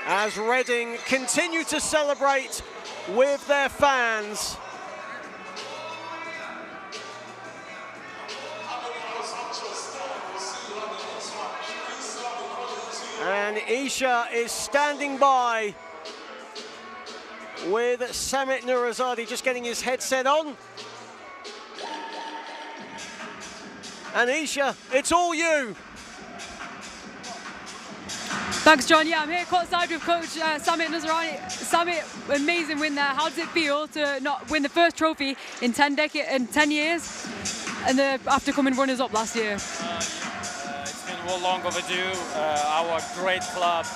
As Reading continue to celebrate with their fans. And Isha is standing by with Samit Nurizadeh, just getting his headset on. And Isha, it's all you. Thanks, John. Yeah, I'm here courtside with Coach Samit Nurizadeh. Samit, amazing win there. How does it feel to not win the first trophy in 10 years, and after coming runners-up last year? It's been well long overdue. Our great club,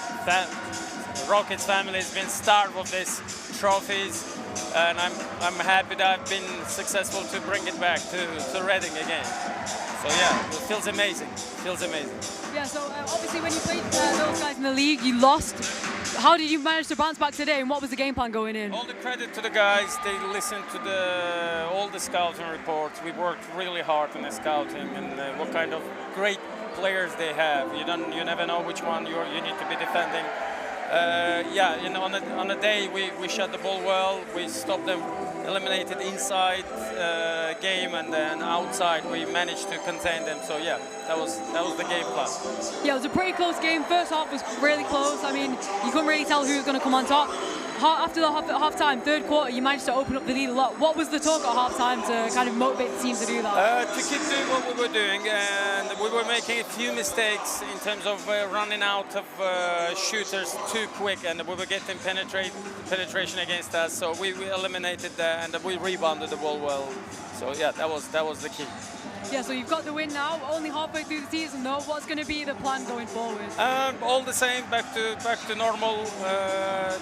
Rockets family, has been starved of these trophies, and I'm happy that I've been successful to bring it back to Reading again. So yeah, it feels amazing. Feels amazing. Yeah, so obviously when you played those guys in the league, you lost. How did you manage to bounce back today, and what was the game plan going in? All the credit to the guys. They listened to all the scouting reports. We worked really hard on the scouting and what kind of great players they have. You never know which one you need to be defending. On a day we shot the ball well. We stopped them, eliminated inside game, and then outside we managed to contain them. So yeah, that was the game plan. Yeah, it was a pretty close game. First half was really close. I mean, you couldn't really tell who was going to come on top. After the half-time, third quarter, you managed to open up the lead a lot. What was the talk at half-time to kind of motivate the team to do that? To keep doing what we were doing, and we were making a few mistakes in terms of running out of shooters too quick, and we were getting penetration against us. So we eliminated that, and we rebounded the ball well. So yeah, that was the key. Yeah, so you've got the win now. Only halfway through the season, though. What's going to be the plan going forward? All the same, back to normal.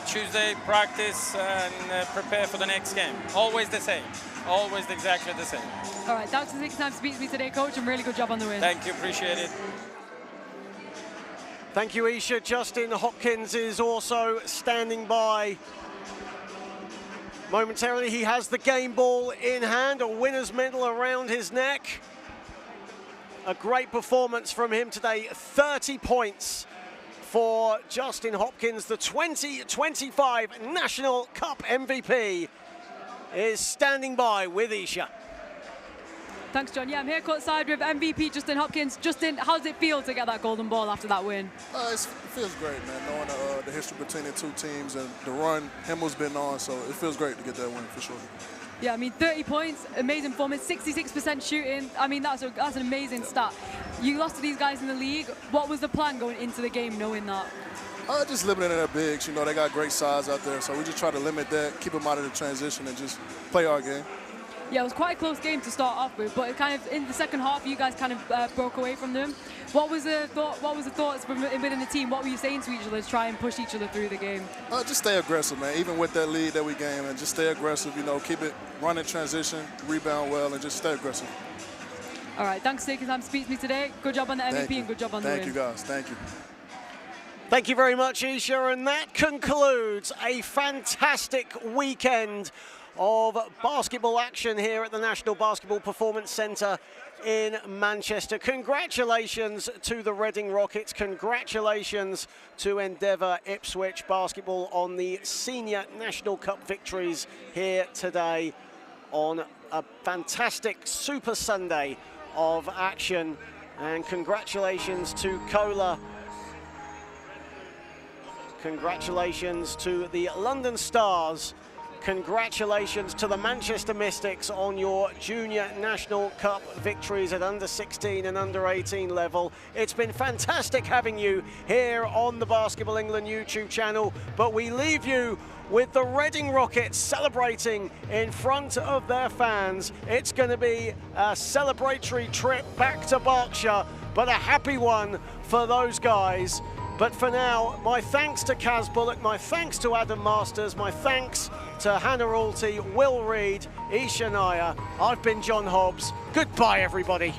Tuesday practice and prepare for the next game. Always the same. Always exactly the same. All right, thanks for taking time to speak to me today, Coach, and really good job on the win. Thank you, appreciate it. Thank you, Isha. Justin Hopkins is also standing by. Momentarily, he has the game ball in hand, a winner's medal around his neck. A great performance from him today, 30 points for Justin Hopkins. The 2025 National Cup MVP is standing by with Isha. Thanks, John. Yeah, I'm here courtside with MVP Justin Hopkins. Justin, how does it feel to get that golden ball after that win? It feels great, man, knowing the history between the two teams and the run Hemel's been on, so it feels great to get that win for sure. Yeah, I mean, 30 points, amazing performance, 66% shooting. I mean, that's an amazing stat. You lost to these guys in the league. What was the plan going into the game knowing that? Just limiting their bigs. You know, they got great size out there, so we just try to limit that, keep them out of the transition, and just play our game. Yeah, it was quite a close game to start off with, but kind of in the second half, you guys kind of broke away from them. What was the thoughts from within the team? What were you saying to each other to try and push each other through the game? Just stay aggressive, man. Even with that lead that we gained, and just stay aggressive. You know, keep it running transition, rebound well, and just stay aggressive. All right, thanks for taking time to speak to me today. Good job on the MVP and good job on the win. Thank you, guys. Thank you. Thank you very much, Isha, and that concludes a fantastic weekend of basketball action here at the National Basketball Performance Centre in Manchester. Congratulations to the Reading Rockets. Congratulations to Endeavour Ipswich Basketball on the Senior National Cup victories here today on a fantastic Super Sunday of action. And congratulations to Cola. Congratulations to the London Stars. Congratulations to the Manchester Mystics on your Junior National Cup victories at under 16 and under 18 level. It's been fantastic having you here on the Basketball England YouTube channel, but we leave you with the Reading Rockets celebrating in front of their fans. It's going to be a celebratory trip back to Berkshire, but a happy one for those guys. But for now, my thanks to Kaz Bullock, my thanks to Adam Masters, my thanks to Hannah Alty, Will Reed, Isha Nair. I've been John Hobbs. Goodbye, everybody.